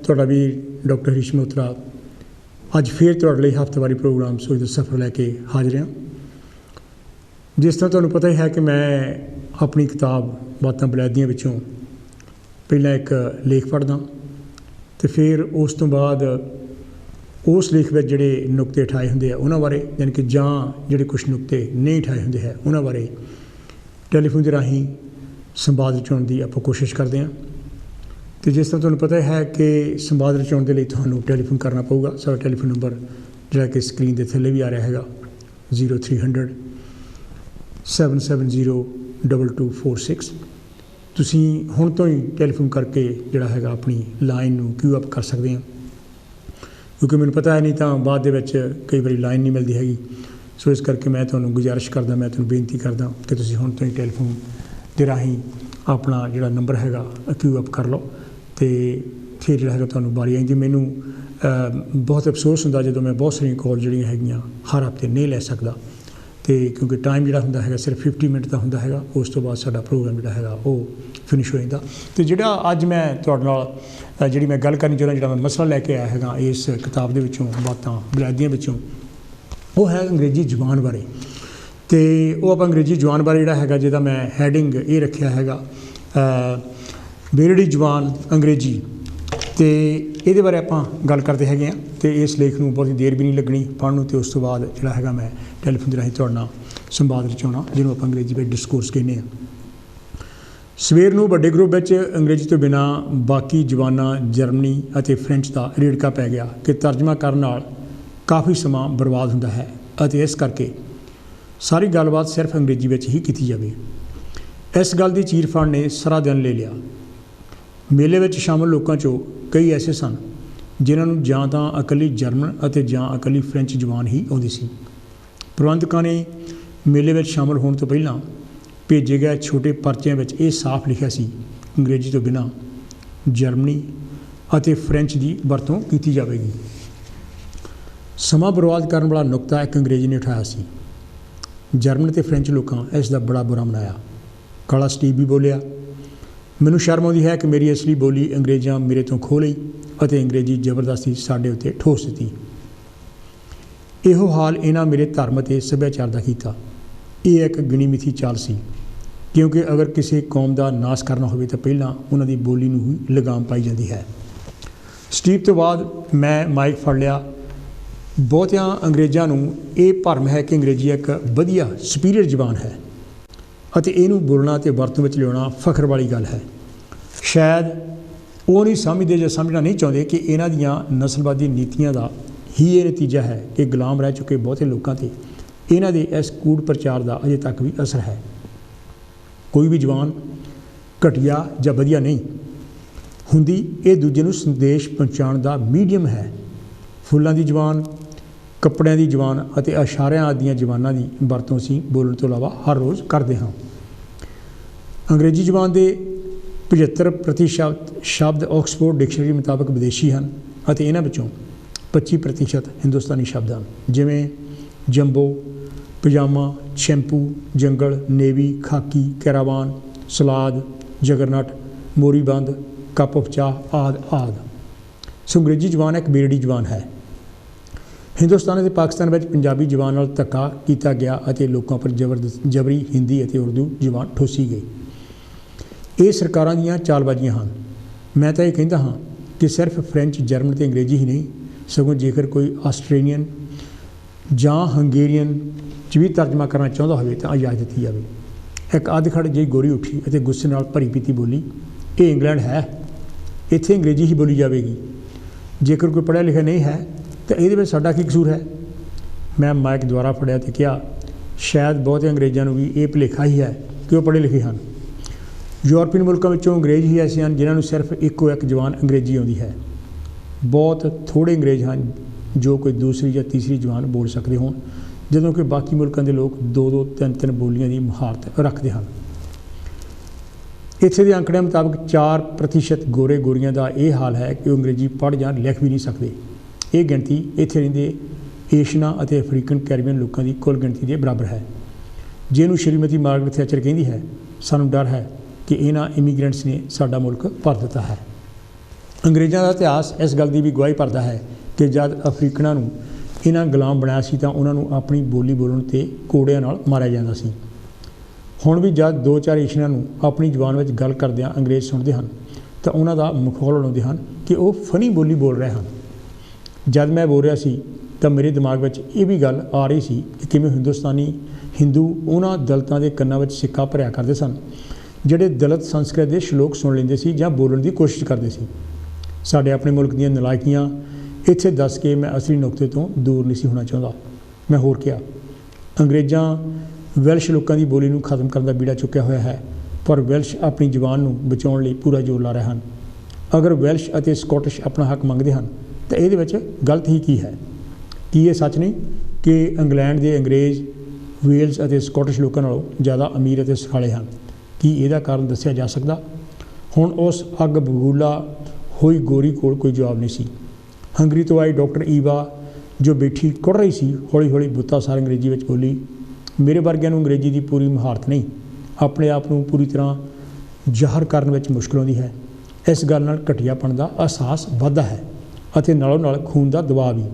ਤੁਹਾਡਾ ਵੀ ਡਾਕਟਰ ਹਰੀਸ਼ ਮਲਹੋਤਰਾ ਅੱਜ ਫਿਰ ਤੁਹਾਡੇ ਲਈ ਹਫ਼ਤਾਵਾਰੀ ਪ੍ਰੋਗਰਾਮ ਸੋਚ ਦਾ ਸਫ਼ਰ ਲੈ ਕੇ ਹਾਜ਼ਰ ਹਾਂ। ਜਿਸ ਤਰ੍ਹਾਂ ਤੁਹਾਨੂੰ ਪਤਾ ਹੀ ਹੈ ਕਿ ਮੈਂ ਆਪਣੀ ਕਿਤਾਬ ਬਾਤਾਂ ਬੁਲਾਦੀਆਂ ਵਿੱਚੋਂ ਪਹਿਲਾਂ ਇੱਕ ਲੇਖ ਪੜ੍ਹਦਾ ਅਤੇ ਫਿਰ ਉਸ ਤੋਂ ਬਾਅਦ ਉਸ ਲੇਖ ਵਿੱਚ ਜਿਹੜੇ ਨੁਕਤੇ ਉਠਾਏ ਹੁੰਦੇ ਆ ਉਹਨਾਂ ਬਾਰੇ, ਯਾਨੀ ਕਿ ਜਾਂ ਜਿਹੜੇ ਕੁਛ ਨੁਕਤੇ ਨਹੀਂ ਉਠਾਏ ਹੁੰਦੇ ਹੈ ਉਹਨਾਂ ਬਾਰੇ ਟੈਲੀਫੋਨ ਦੇ ਰਾਹੀਂ ਸੰਵਾਦ ਰਚਾਉਣ ਦੀ ਆਪਾਂ ਕੋਸ਼ਿਸ਼ ਕਰਦੇ ਹਾਂ। ਅਤੇ ਜਿਸ ਤਰ੍ਹਾਂ ਤੁਹਾਨੂੰ ਪਤਾ ਹੈ ਕਿ ਸੰਵਾਦ ਰਚਾਉਣ ਦੇ ਲਈ ਤੁਹਾਨੂੰ ਟੈਲੀਫੋਨ ਕਰਨਾ ਪਊਗਾ। ਸਾਡਾ ਟੈਲੀਫੋਨ ਨੰਬਰ ਜਿਹੜਾ ਕਿ ਸਕਰੀਨ ਦੇ ਥੱਲੇ ਵੀ ਆ ਰਿਹਾ ਹੈਗਾ 0300 770 2246। ਤੁਸੀਂ ਹੁਣ ਤੋਂ ਹੀ ਟੈਲੀਫੋਨ ਕਰਕੇ ਜਿਹੜਾ ਹੈਗਾ ਆਪਣੀ ਲਾਈਨ ਨੂੰ ਕਿਊ ਅਪ ਕਰ ਸਕਦੇ ਹੋ, ਕਿਉਂਕਿ ਮੈਨੂੰ ਪਤਾ ਹੈ ਨਹੀਂ ਤਾਂ ਬਾਅਦ ਦੇ ਵਿੱਚ ਕਈ ਵਾਰੀ ਲਾਈਨ ਨਹੀਂ ਮਿਲਦੀ ਹੈਗੀ। ਸੋ ਇਸ ਕਰਕੇ ਮੈਂ ਤੁਹਾਨੂੰ ਗੁਜ਼ਾਰਿਸ਼ ਕਰਦਾ, ਮੈਂ ਤੁਹਾਨੂੰ ਬੇਨਤੀ ਕਰਦਾ ਕਿ ਤੁਸੀਂ ਹੁਣ ਤੋਂ ਹੀ ਟੈਲੀਫੋਨ ਦੇ ਰਾਹੀਂ ਆਪਣਾ ਜਿਹੜਾ ਨੰਬਰ ਹੈਗਾ ਕਿਊ ਅਪ ਕਰ ਲਓ ਅਤੇ ਫਿਰ ਜਿਹੜਾ ਹੈਗਾ ਤੁਹਾਨੂੰ ਵਾਰੀ ਆਉਂਦੀ। ਮੈਨੂੰ ਬਹੁਤ ਅਫਸੋਸ ਹੁੰਦਾ ਜਦੋਂ ਮੈਂ ਬਹੁਤ ਸਾਰੀਆਂ ਕਾਲ ਜਿਹੜੀਆਂ ਹੈਗੀਆਂ ਹਰ ਹਫ਼ਤੇ ਨਹੀਂ ਲੈ ਸਕਦਾ, ਅਤੇ ਕਿਉਂਕਿ ਟਾਈਮ ਜਿਹੜਾ ਹੁੰਦਾ ਹੈਗਾ ਸਿਰਫ 50 ਮਿੰਟ ਦਾ ਹੁੰਦਾ ਹੈਗਾ। ਉਸ ਤੋਂ ਬਾਅਦ ਸਾਡਾ ਪ੍ਰੋਗਰਾਮ ਜਿਹੜਾ ਹੈਗਾ ਉਹ ਫਿਨਿਸ਼ ਹੋ ਜਾਂਦਾ। ਅਤੇ ਜਿਹੜਾ ਅੱਜ ਮੈਂ ਤੁਹਾਡੇ ਨਾਲ ਜਿਹੜੀ ਮੈਂ ਗੱਲ ਕਰਨੀ ਚਾਹੁੰਦਾ, ਜਿਹੜਾ ਮੈਂ ਮਸਲਾ ਲੈ ਕੇ ਆਇਆ ਹੈਗਾ ਇਸ ਕਿਤਾਬ ਦੇ ਵਿੱਚੋਂ ਬਾਤਾਂ ਬੁਲਾਦੀਆਂ ਵਿੱਚੋਂ, ਉਹ ਹੈ ਅੰਗਰੇਜ਼ੀ ਜ਼ੁਬਾਨ ਬਾਰੇ। ਅਤੇ ਉਹ ਆਪਾਂ ਅੰਗਰੇਜ਼ੀ ਜ਼ੁਬਾਨ ਬਾਰੇ ਜਿਹੜਾ ਹੈਗਾ ਜਿਹਦਾ ਮੈਂ ਹੈਡਿੰਗ ਇਹ ਰੱਖਿਆ ਹੈਗਾ ਬੇਰੜੀ ਜ਼ੁਬਾਨ ਅੰਗਰੇਜ਼ੀ। ਅਤੇ ਇਹਦੇ ਬਾਰੇ ਆਪਾਂ ਗੱਲ ਕਰਦੇ ਹੈਗੇ ਹਾਂ। ਅਤੇ ਇਸ ਲੇਖ ਨੂੰ ਬਹੁਤੀ ਦੇਰ ਵੀ ਨਹੀਂ ਲੱਗਣੀ ਪੜ੍ਹਨ ਨੂੰ, ਅਤੇ ਉਸ ਤੋਂ ਬਾਅਦ ਜਿਹੜਾ ਹੈਗਾ ਮੈਂ ਟੈਲੀਫੋਨ ਦੇ ਰਾਹੀਂ ਤੁਹਾਡੇ ਨਾਲ ਸੰਵਾਦ ਰਚਾਉਣਾ, ਜਿਹਨੂੰ ਆਪਾਂ ਅੰਗਰੇਜ਼ੀ ਵਿੱਚ ਡਿਸਕੋਰਸ ਕਹਿੰਦੇ ਹਾਂ। ਸਵੇਰ ਨੂੰ ਵੱਡੇ ਗਰੁੱਪ ਵਿੱਚ ਅੰਗਰੇਜ਼ੀ ਤੋਂ ਬਿਨਾਂ ਬਾਕੀ ਜ਼ੁਬਾਨਾਂ ਜਰਮਨੀ ਅਤੇ ਫ੍ਰੈਂਚ ਦਾ ਰੇੜਕਾ ਪੈ ਗਿਆ ਕਿ ਤਰਜਮਾ ਕਰਨ ਨਾਲ ਕਾਫੀ ਸਮਾਂ ਬਰਬਾਦ ਹੁੰਦਾ ਹੈ ਅਤੇ ਇਸ ਕਰਕੇ ਸਾਰੀ ਗੱਲਬਾਤ ਸਿਰਫ ਅੰਗਰੇਜ਼ੀ ਵਿੱਚ ਹੀ ਕੀਤੀ ਜਾਵੇ। ਇਸ ਗੱਲ ਦੀ ਚੀਰ-ਫਾੜ ਨੇ ਸਾਰਾ ਦਿਨ ਲੈ ਲਿਆ। ਮੇਲੇ ਵਿੱਚ ਸ਼ਾਮਲ ਲੋਕਾਂ 'ਚੋਂ ਕਈ ਐਸੇ ਸਨ ਜਿਨ੍ਹਾਂ ਨੂੰ ਜਾਂ ਤਾਂ ਇਕੱਲੀ ਜਰਮਨ ਅਤੇ ਜਾਂ ਇਕੱਲੀ ਫ੍ਰੈਂਚ ਜ਼ੁਬਾਨ ਹੀ ਆਉਂਦੀ ਸੀ। ਪ੍ਰਬੰਧਕਾਂ ਨੇ ਮੇਲੇ ਵਿੱਚ ਸ਼ਾਮਲ ਹੋਣ ਤੋਂ ਪਹਿਲਾਂ ਭੇਜੇ ਗਏ ਛੋਟੇ ਪਰਚਿਆਂ ਵਿੱਚ ਇਹ ਸਾਫ਼ ਲਿਖਿਆ ਸੀ, ਅੰਗਰੇਜ਼ੀ ਤੋਂ ਬਿਨਾਂ ਜਰਮਨੀ ਅਤੇ ਫ੍ਰੈਂਚ ਦੀ ਵਰਤੋਂ ਕੀਤੀ ਜਾਵੇਗੀ। ਸਮਾਂ ਬਰਬਾਦ ਕਰਨ ਵਾਲਾ ਨੁਕਤਾ ਇੱਕ ਅੰਗਰੇਜ਼ੀ ਨੇ ਉਠਾਇਆ ਸੀ। ਜਰਮਨ ਅਤੇ ਫ੍ਰੈਂਚ ਲੋਕਾਂ ਇਸ ਦਾ ਬੜਾ ਬੁਰਾ ਮਨਾਇਆ। ਕਾਲਾ ਸਟੀਵ ਵੀ ਬੋਲਿਆ, ਮੈਨੂੰ ਸ਼ਰਮ ਆਉਂਦੀ ਹੈ ਕਿ ਮੇਰੀ ਅਸਲੀ ਬੋਲੀ ਅੰਗਰੇਜ਼ਾਂ ਮੇਰੇ ਤੋਂ ਖੋਹ ਲਈ ਅਤੇ ਅੰਗਰੇਜ਼ੀ ਜ਼ਬਰਦਸਤੀ ਸਾਡੇ ਉੱਤੇ ਠੋਸ ਦਿੱਤੀ। ਇਹੋ ਹਾਲ ਇਹਨਾਂ ਮੇਰੇ ਧਰਮ ਅਤੇ ਸੱਭਿਆਚਾਰ ਦਾ ਕੀਤਾ। ਇਹ ਇੱਕ ਗਿਣੀ ਮਿਥੀ ਚਾਲ ਸੀ, ਕਿਉਂਕਿ ਅਗਰ ਕਿਸੇ ਕੌਮ ਦਾ ਨਾਸ਼ ਕਰਨਾ ਹੋਵੇ ਤਾਂ ਪਹਿਲਾਂ ਉਹਨਾਂ ਦੀ ਬੋਲੀ ਨੂੰ ਹੀ ਲਗਾਮ ਪਾਈ ਜਾਂਦੀ ਹੈ। ਸਟੀਵ ਤੋਂ ਬਾਅਦ ਮੈਂ ਮਾਈਕ ਫੜ ਲਿਆ। ਬਹੁਤਿਆਂ ਅੰਗਰੇਜ਼ਾਂ ਨੂੰ ਇਹ ਭਰਮ ਹੈ ਕਿ ਅੰਗਰੇਜ਼ੀ ਇੱਕ ਵਧੀਆ ਸੁਪੀਰੀਅਰ ਜ਼ੁਬਾਨ ਹੈ ਅਤੇ ਇਹਨੂੰ ਬੋਲਣਾ ਅਤੇ ਵਰਤੋਂ ਵਿੱਚ ਲਿਆਉਣਾ ਫਖਰ ਵਾਲੀ ਗੱਲ ਹੈ। ਸ਼ਾਇਦ ਉਹ ਨਹੀਂ ਸਮਝਦੇ ਜਾਂ ਸਮਝਣਾ ਨਹੀਂ ਚਾਹੁੰਦੇ ਕਿ ਇਹਨਾਂ ਦੀਆਂ ਨਸਲਵਾਦੀ ਨੀਤੀਆਂ ਦਾ ਹੀ ਇਹ ਨਤੀਜਾ ਹੈ ਕਿ ਗੁਲਾਮ ਰਹਿ ਚੁੱਕੇ ਬਹੁਤੇ ਲੋਕਾਂ 'ਤੇ ਇਹਨਾਂ ਦੇ ਇਸ ਕੂੜ ਪ੍ਰਚਾਰ ਦਾ ਅਜੇ ਤੱਕ ਵੀ ਅਸਰ ਹੈ। ਕੋਈ ਵੀ ਜ਼ੁਬਾਨ ਘਟੀਆ ਜਾਂ ਵਧੀਆ ਨਹੀਂ ਹੁੰਦੀ, ਇਹ ਦੂਜੇ ਨੂੰ ਸੰਦੇਸ਼ ਪਹੁੰਚਾਉਣ ਦਾ ਮੀਡੀਅਮ ਹੈ। ਫੁੱਲਾਂ ਦੀ ਜ਼ੁਬਾਨ, ਕੱਪੜਿਆਂ ਦੀ ਜ਼ੁਬਾਨ ਅਤੇ ਇਸ਼ਾਰਿਆਂ ਆਦਿ ਦੀਆਂ ਜ਼ੁਬਾਨਾਂ ਦੀ ਵਰਤੋਂ ਅਸੀਂ ਬੋਲਣ ਤੋਂ ਇਲਾਵਾ ਹਰ ਰੋਜ਼ ਕਰਦੇ ਹਾਂ। ਅੰਗਰੇਜ਼ੀ ਜ਼ੁਬਾਨ ਦੇ 75% ਸ਼ਬਦ ਆਕਸਫੋਰਡ ਡਿਕਸ਼ਨਰੀ ਮੁਤਾਬਕ ਵਿਦੇਸ਼ੀ ਹਨ ਅਤੇ ਇਹਨਾਂ ਵਿੱਚੋਂ 25% ਹਿੰਦੁਸਤਾਨੀ ਸ਼ਬਦ ਹਨ, ਜਿਵੇਂ jumbo, pyjama, shampoo, jungle, navy, khaki, caravan, salad, juggernaut, moribund, cup of chai ਆਦਿ। ਸੋ ਅੰਗਰੇਜ਼ੀ ਜ਼ੁਬਾਨ ਇੱਕ ਬੇਰੜੀ ਜ਼ੁਬਾਨ ਹੈ। ਹਿੰਦੁਸਤਾਨ ਅਤੇ ਪਾਕਿਸਤਾਨ ਵਿੱਚ ਪੰਜਾਬੀ ਜ਼ੁਬਾਨ ਨਾਲ ਧੱਕਾ ਕੀਤਾ ਗਿਆ ਅਤੇ ਲੋਕਾਂ ਪਰ ਜਬਰੀ ਹਿੰਦੀ ਅਤੇ ਉਰਦੂ ਜ਼ੁਬਾਨ ਠੋਸੀ ਗਈ। ਇਹ ਸਰਕਾਰਾਂ ਦੀਆਂ ਚਾਲਬਾਜ਼ੀਆਂ ਹਨ। ਮੈਂ ਤਾਂ ਇਹ ਕਹਿੰਦਾ ਹਾਂ ਕਿ ਸਿਰਫ ਫ੍ਰੈਂਚ, ਜਰਮਨ ਅਤੇ ਅੰਗਰੇਜ਼ੀ ਹੀ ਨਹੀਂ, ਸਗੋਂ ਜੇਕਰ ਕੋਈ ਆਸਟ੍ਰੇਲੀਅਨ ਜਾਂ ਹੰਗੇਰੀਅਨ 'ਚ ਵੀ ਤਰਜਮਾ ਕਰਨਾ ਚਾਹੁੰਦਾ ਹੋਵੇ ਤਾਂ ਇਜਾਜ਼ਤ ਦਿੱਤੀ ਜਾਵੇ। ਇੱਕ ਅੱਧਖੜ ਜਿਹੀ ਗੋਰੀ ਉੱਠੀ ਅਤੇ ਗੁੱਸੇ ਨਾਲ ਭਰੀ ਪੀਤੀ ਬੋਲੀ, ਇਹ ਇੰਗਲੈਂਡ ਹੈ, ਇੱਥੇ ਅੰਗਰੇਜ਼ੀ ਹੀ ਬੋਲੀ ਜਾਵੇਗੀ। ਜੇਕਰ ਕੋਈ ਪੜ੍ਹਿਆ ਲਿਖਿਆ ਨਹੀਂ ਹੈ ਤਾਂ ਇਹਦੇ ਵਿੱਚ ਸਾਡਾ ਕੀ ਕਸੂਰ ਹੈ? ਮੈਂ ਮਾਈਕ ਦੁਆਰਾ ਫੜਿਆ ਅਤੇ ਕਿਹਾ, ਸ਼ਾਇਦ ਬਹੁਤੇ ਅੰਗਰੇਜ਼ਾਂ ਨੂੰ ਵੀ ਇਹ ਭੁਲੇਖਾ ਹੀ ਹੈ ਕਿ ਉਹ ਪੜ੍ਹੇ ਲਿਖੇ ਹਨ। ਯੂਰਪੀਅਨ ਮੁਲਕਾਂ ਵਿੱਚੋਂ ਅੰਗਰੇਜ਼ ਹੀ ਐਸੇ ਹਨ ਜਿਨ੍ਹਾਂ ਨੂੰ ਸਿਰਫ ਇੱਕੋ ਇੱਕ ਜ਼ੁਬਾਨ ਅੰਗਰੇਜ਼ੀ ਆਉਂਦੀ ਹੈ। ਬਹੁਤ ਥੋੜ੍ਹੇ ਅੰਗਰੇਜ਼ ਹਨ ਜੋ ਕੋਈ ਦੂਸਰੀ ਜਾਂ ਤੀਸਰੀ ਜ਼ੁਬਾਨ ਬੋਲ ਸਕਦੇ ਹੋਣ, ਜਦੋਂ ਕਿ ਬਾਕੀ ਮੁਲਕਾਂ ਦੇ ਲੋਕ 2-2, 3-3 ਬੋਲੀਆਂ ਦੀ ਮਹਾਰਤ ਰੱਖਦੇ ਹਨ। ਇੱਥੇ ਦੇ ਅੰਕੜਿਆਂ ਮੁਤਾਬਕ 4% ਗੋਰੇ ਗੋਰੀਆਂ ਦਾ ਇਹ ਹਾਲ ਹੈ ਕਿ ਉਹ ਅੰਗਰੇਜ਼ੀ ਪੜ੍ਹ ਜਾਂ ਲਿਖ ਵੀ ਨਹੀਂ ਸਕਦੇ। ਇਹ ਗਿਣਤੀ ਇੱਥੇ ਰਹਿੰਦੇ ਏਸ਼ੀਅਨਾਂ ਅਤੇ ਅਫਰੀਕਨ ਕੈਰੀਬੀਅਨ ਲੋਕਾਂ ਦੀ ਕੁੱਲ ਗਿਣਤੀ ਦੇ ਬਰਾਬਰ ਹੈ। ਜਿਹਨੂੰ ਸ਼੍ਰੀਮਤੀ ਮਾਰਗਰਟ ਥੈਚਰ ਕਹਿੰਦੀ ਹੈ, ਸਾਨੂੰ ਡਰ ਹੈ ਕਿ ਇਹਨਾਂ ਇਮੀਗ੍ਰੈਂਟਸ ਨੇ ਸਾਡਾ ਮੁਲਕ ਭਰ ਦਿੱਤਾ ਹੈ। अंग्रेज़ों का इतिहास इस गल की भी गवाही भरदा है कि जब अफ्रीकना नूं इन्हां गुलाम बनाया सी तां उन्हां नूं अपनी बोली बोलण ते कोड़िਆਂ नाल मारिया जांदा सी। हुण भी जब दो चार एशियनां नूं अपनी जबान विच गल करदिआं अंग्रेज़ सुणदे हन तां उन्हां दा मखौल उड़ाउंदे हन कि वो फनी बोली बोल रहे हैं। जब मैं बोल रहा सी तो मेरे दिमाग में ये भी गल आ रही सी कि किवें हिंदुस्तानी हिंदू उन्हां दलितां दे कन्नां विच सिक्का भरिया करदे सन जिहड़े दलित संस्कृत के श्लोक सुन लेंदे सी जां बोलण की कोशिश करदे सी। साडे अपने मुल्क दीआं नलायकियां इत्थे दस के मैं असली नुकते तो दूर नहीं सी होना चाहुंदा। मैं होर क्या अंग्रेज़ां वैल्श लोकां दी बोली नूं खत्म करन दा बीड़ा चुक्या होया है, पर वैल्श अपनी जबान नूं बचाउण लई पूरा जोर ला रहे हैं। अगर वैल्श अते स्कॉटिश अपना हक मंगदे हैं तो ये गलत ही की है। कि ये सच नहीं कि इंग्लैंड के अंग्रेज़ वेल्स और स्कॉटिश लोगों नालों ज़्यादा अमीर और सुखाले हैं? कि यदा कारण दसिया जा सकता? हुण उस अग बबूला होई गोरी कोल कोई जवाब नहीं सी। हंगरी तो आई डॉक्टर ईवा जो बैठी कुड़ रही सी हौली हौली बुत्ता सार अंग्रेजी में बोली, मेरे वर्गिਆਂ ਨੂੰ अंग्रेजी की पूरी महारत नहीं, अपने आप को पूरी तरह ਜ਼ਾਹਰ ਕਰਨ ਵਿੱਚ मुश्किल आउंदी है। इस गल नाल घटियापन का एहसास वधदा है ਅਤੇ ਨਾਲੋਂ ਨਾਲ खून का दबाव भी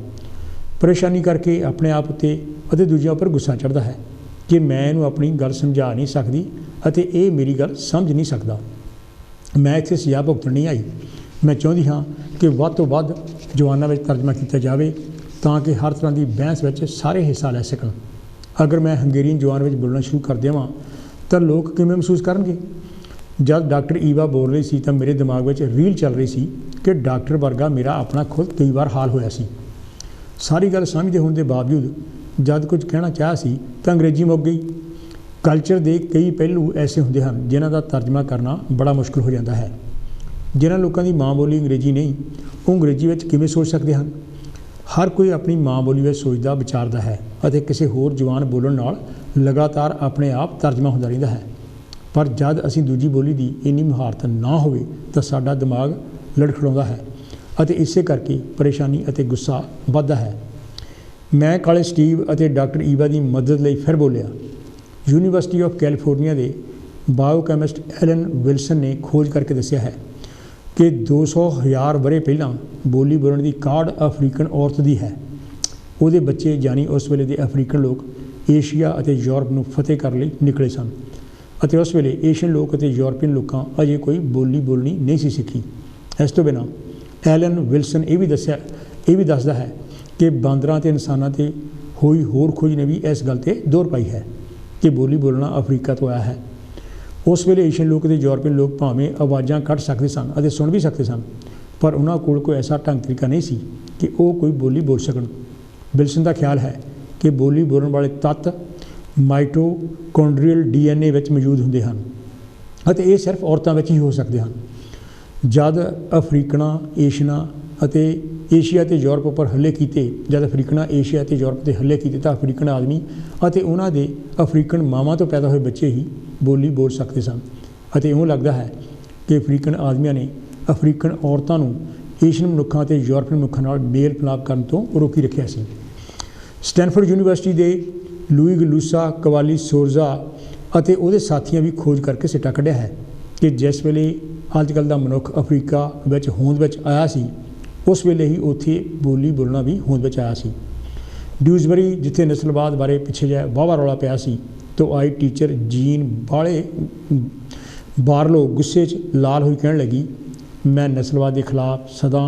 परेशानी करके अपने आप उत्ते ਅਤੇ दूजिਆਂ उपर गुस्सा चढ़ता है कि मैं इहनूं अपनी गल समझा नहीं सकती ਅਤੇ ਇਹ मेरी गल समझ नहीं सकता। मैं इत्थे सज़ा भुगतण नहीं आई। मैं चाहुंदी हाँ कि वध तो वध जवानां विच तर्जमा किया जाए तां कि हर तरह की बहस विच सारे हिस्सा लै सकण। अगर मैं हंगेरियन जवान विच बोलना शुरू कर देवां तो लोग किवें महसूस करनगे? जब डॉक्टर ईवा बोल रही सी तो मेरे दिमाग में रील चल रही सी कि डॉक्टर वर्गा मेरा अपना खुद कई बार हाल होया सी। सारी गल समझते होने के बावजूद जब कुछ कहना चाहा सी तो अंग्रेजी मुक गई। कल्चर के कई पहलू ऐसे होंदे हन जिन्हां दा तर्जमा करना बड़ा मुश्किल हो जाता है। जिन्हां लोगों की माँ बोली अंग्रेजी नहीं वो अंग्रेजी में किवें सोच सकते हैं? हर कोई अपनी माँ बोली में सोचता विचारता है और किसी होर जवान बोलण नाल लगातार अपने आप तर्जमा होंदा रहिंदा है। पर जद असीं दूजी बोली की इन्नी महारत ना होवे तो साडा दिमाग लड़खड़ाउंदा है और इसे करके परेशानी और गुस्सा वधदा है। मैं काले स्टीव और डॉक्टर ईवा की मदद लई फिर बोलिया। यूनीवर्सिटी ऑफ कैलीफोर्निया के बायोकैमिस्ट एलन विल्सन ने खोज करके दसिया है कि 200,000 वरे पहला बोली बोलण की काढ़ अफ्रीकन औरत की है। उहदे बच्चे यानी उस वेले के अफ्रीकन लोग एशिया और यूरोप नूं फतेह करने लई निकले सन और उस वेले एशियन लोग और यूरोपीयन लोगों अजे कोई बोली बोलनी नहीं सी सीखी। इस तो बिना एलन विल्सन ये भी दसदा है कि बांदरां ते इंसानां ते होई होर खोज ने भी इस गल ते दोहर पाई है कि बोली बोलना अफ्रीका तो आया है। उस वेले एशियन लोग ते यूरोपीयन लोग भावें आवाज़ां कढ़ सकते सन और सुन भी सकते सन, पर उन्हां कोल कोई ऐसा ढंग तरीका नहीं सी कि वो कोई बोली बोल सकन। विल्सन का ख्याल है कि बोली बोलण वाले तत्त माइटोकॉन्ड्रियल DNA विच मौजूद हुंदे हन ਅਤੇ ਇਹ सिर्फ औरतों में ही हो सकते हैं। जद अफ्रीकना एशियना ਅਤੇ एशिया ਤੇ यूरोप पर हल्ले किए, जब अफ्रीकना एशिया ਤੇ यूरोप ਤੇ हल्ले किए तो अफ्रीकन आदमी ਅਤੇ ਉਹਨਾਂ ਦੇ अफ्रीकन मावां तो पैदा हुए बच्चे ही बोली बोल सकते सन। ਅਤੇ ਇਉਂ लगता है कि अफ्रीकन आदमियों ने अफ्रीकन औरतों ਨੂੰ एशियन मनुੱਖਾਂ ਅਤੇ यूरोपीयन मनुੱਖਾਂ ਨਾਲ मेल मिलाप करने तो रोकी रखिया सी। स्टैनफोर्ड यूनीवर्सिटी के लुई गलूसा कवाली सोरजा ਅਤੇ ਉਹਦੇ ਸਾਥੀਆਂ भी खोज करके सिट्टा कढ़िया है कि जिस वेले अजकल का मनुੱਖ अफ्रीका ਵਿੱਚ होंद ਵਿੱਚ आया सी उस वेले ही उत्थे बोली बोलना भी होंद ਵਿੱਚ आया सी। ड्यूसबरी जिथे नस्लवाद बारे पिछे जाए वाहवा रौला पिया सी तो आई टीचर जीन बारलो गुस्से लाल हुई कहण लगी, मैं नस्लवाद के खिलाफ सदा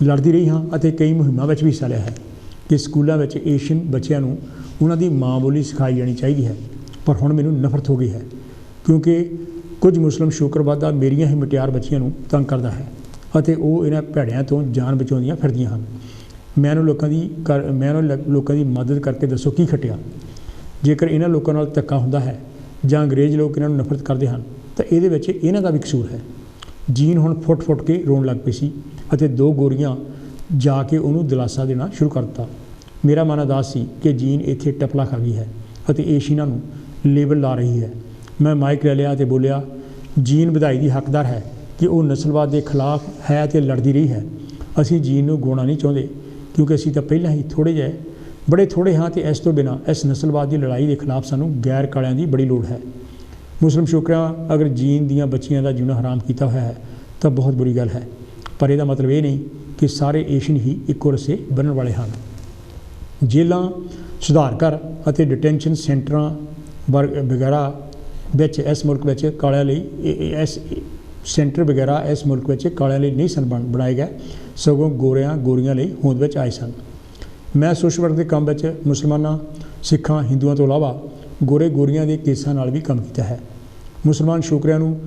लड़ती रही हाँ और कई मुहिमां भी हिस्सा लिया है कि स्कूलों में एशियन बच्चों को उन्होंने माँ बोली सिखाई जानी चाहिए है। पर हुण मैनूं नफरत हो गई है क्योंकि कुछ मुस्लिम शोकरवादा मेरिया ही मुटियार बच्चियां नूं तंग करता है और वो इन्हां भैड़ियां तो जान बचाउंदियां फिरदियां हन। मैं लोगों की मदद करके दसो की खटिया? जेकर इन्हां लोगों नाल धक्का हुंदा है जां अंग्रेज़ लोग इन्हां नूं नफरत करते हैं तो ये विच इन्हां दा भी कसूर है। जीन हुण फुट फुट के रोण लग पई सी अते दो गोरियां जाके उन्होंने दिलासा देना शुरू कर दिता। मेरा मन अदास सी कि जीन इत्थे टपला खा गई है और एशियना नूं लेबल ला रही है। मैं माइक ले लिया तो बोलिया, जीन बधाई की हकदार है कि वह नस्लवाद के खिलाफ है तो लड़ती रही है। असी जीन को गोना नहीं चाहते क्योंकि असी तो पहला ही थोड़े जे बड़े थोड़े हाँ तो इस तो बिना इस नस्लवाद की लड़ाई के खिलाफ सानू गैर कालियां की बड़ी लोड़ है। मुस्लिम शोकरियां अगर जीन दियां बच्चियां का जीना हराम किया हुआ है तो बहुत बुरी गल है। पर ਇਹਦਾ ਮਤਲਬ ਇਹ ਨਹੀਂ ਕਿ ਸਾਰੇ ਏਸ਼ੀਅਨ ਹੀ ਇੱਕੋ ਰਸੇ ਬੰਨ੍ਹਣ ਵਾਲੇ ਹਨ। ਜੇਲ੍ਹਾਂ, ਸੁਧਾਰ ਘਰ ਅਤੇ ਡਿਟੈਂਸ਼ਨ ਸੈਂਟਰਾਂ ਵਗੈਰਾ ਵਿੱਚ ਇਸ ਮੁਲਕ ਵਿੱਚ ਕਾਲਿਆਂ ਲਈ ਇਸ ਸੈਂਟਰ ਵਗੈਰਾ ਇਸ ਮੁਲਕ ਵਿੱਚ ਕਾਲਿਆਂ ਲਈ ਨਹੀਂ ਸਨ ਬਣਾਏ ਗਏ, ਸਗੋਂ ਗੋਰੀਆਂ ਲਈ ਹੋਂਦ ਵਿੱਚ ਆਏ ਸਨ। ਮੈਂ ਸੋਸ਼ਲ ਵਰਕ ਦੇ ਕੰਮ ਵਿੱਚ ਮੁਸਲਮਾਨਾਂ, ਸਿੱਖਾਂ, ਹਿੰਦੂਆਂ ਤੋਂ ਇਲਾਵਾ ਗੋਰੀਆਂ ਦੇ ਕੇਸਾਂ ਨਾਲ ਵੀ ਕੰਮ ਕੀਤਾ ਹੈ। ਮੁਸਲਮਾਨ ਛੋਕਰਿਆਂ ਨੂੰ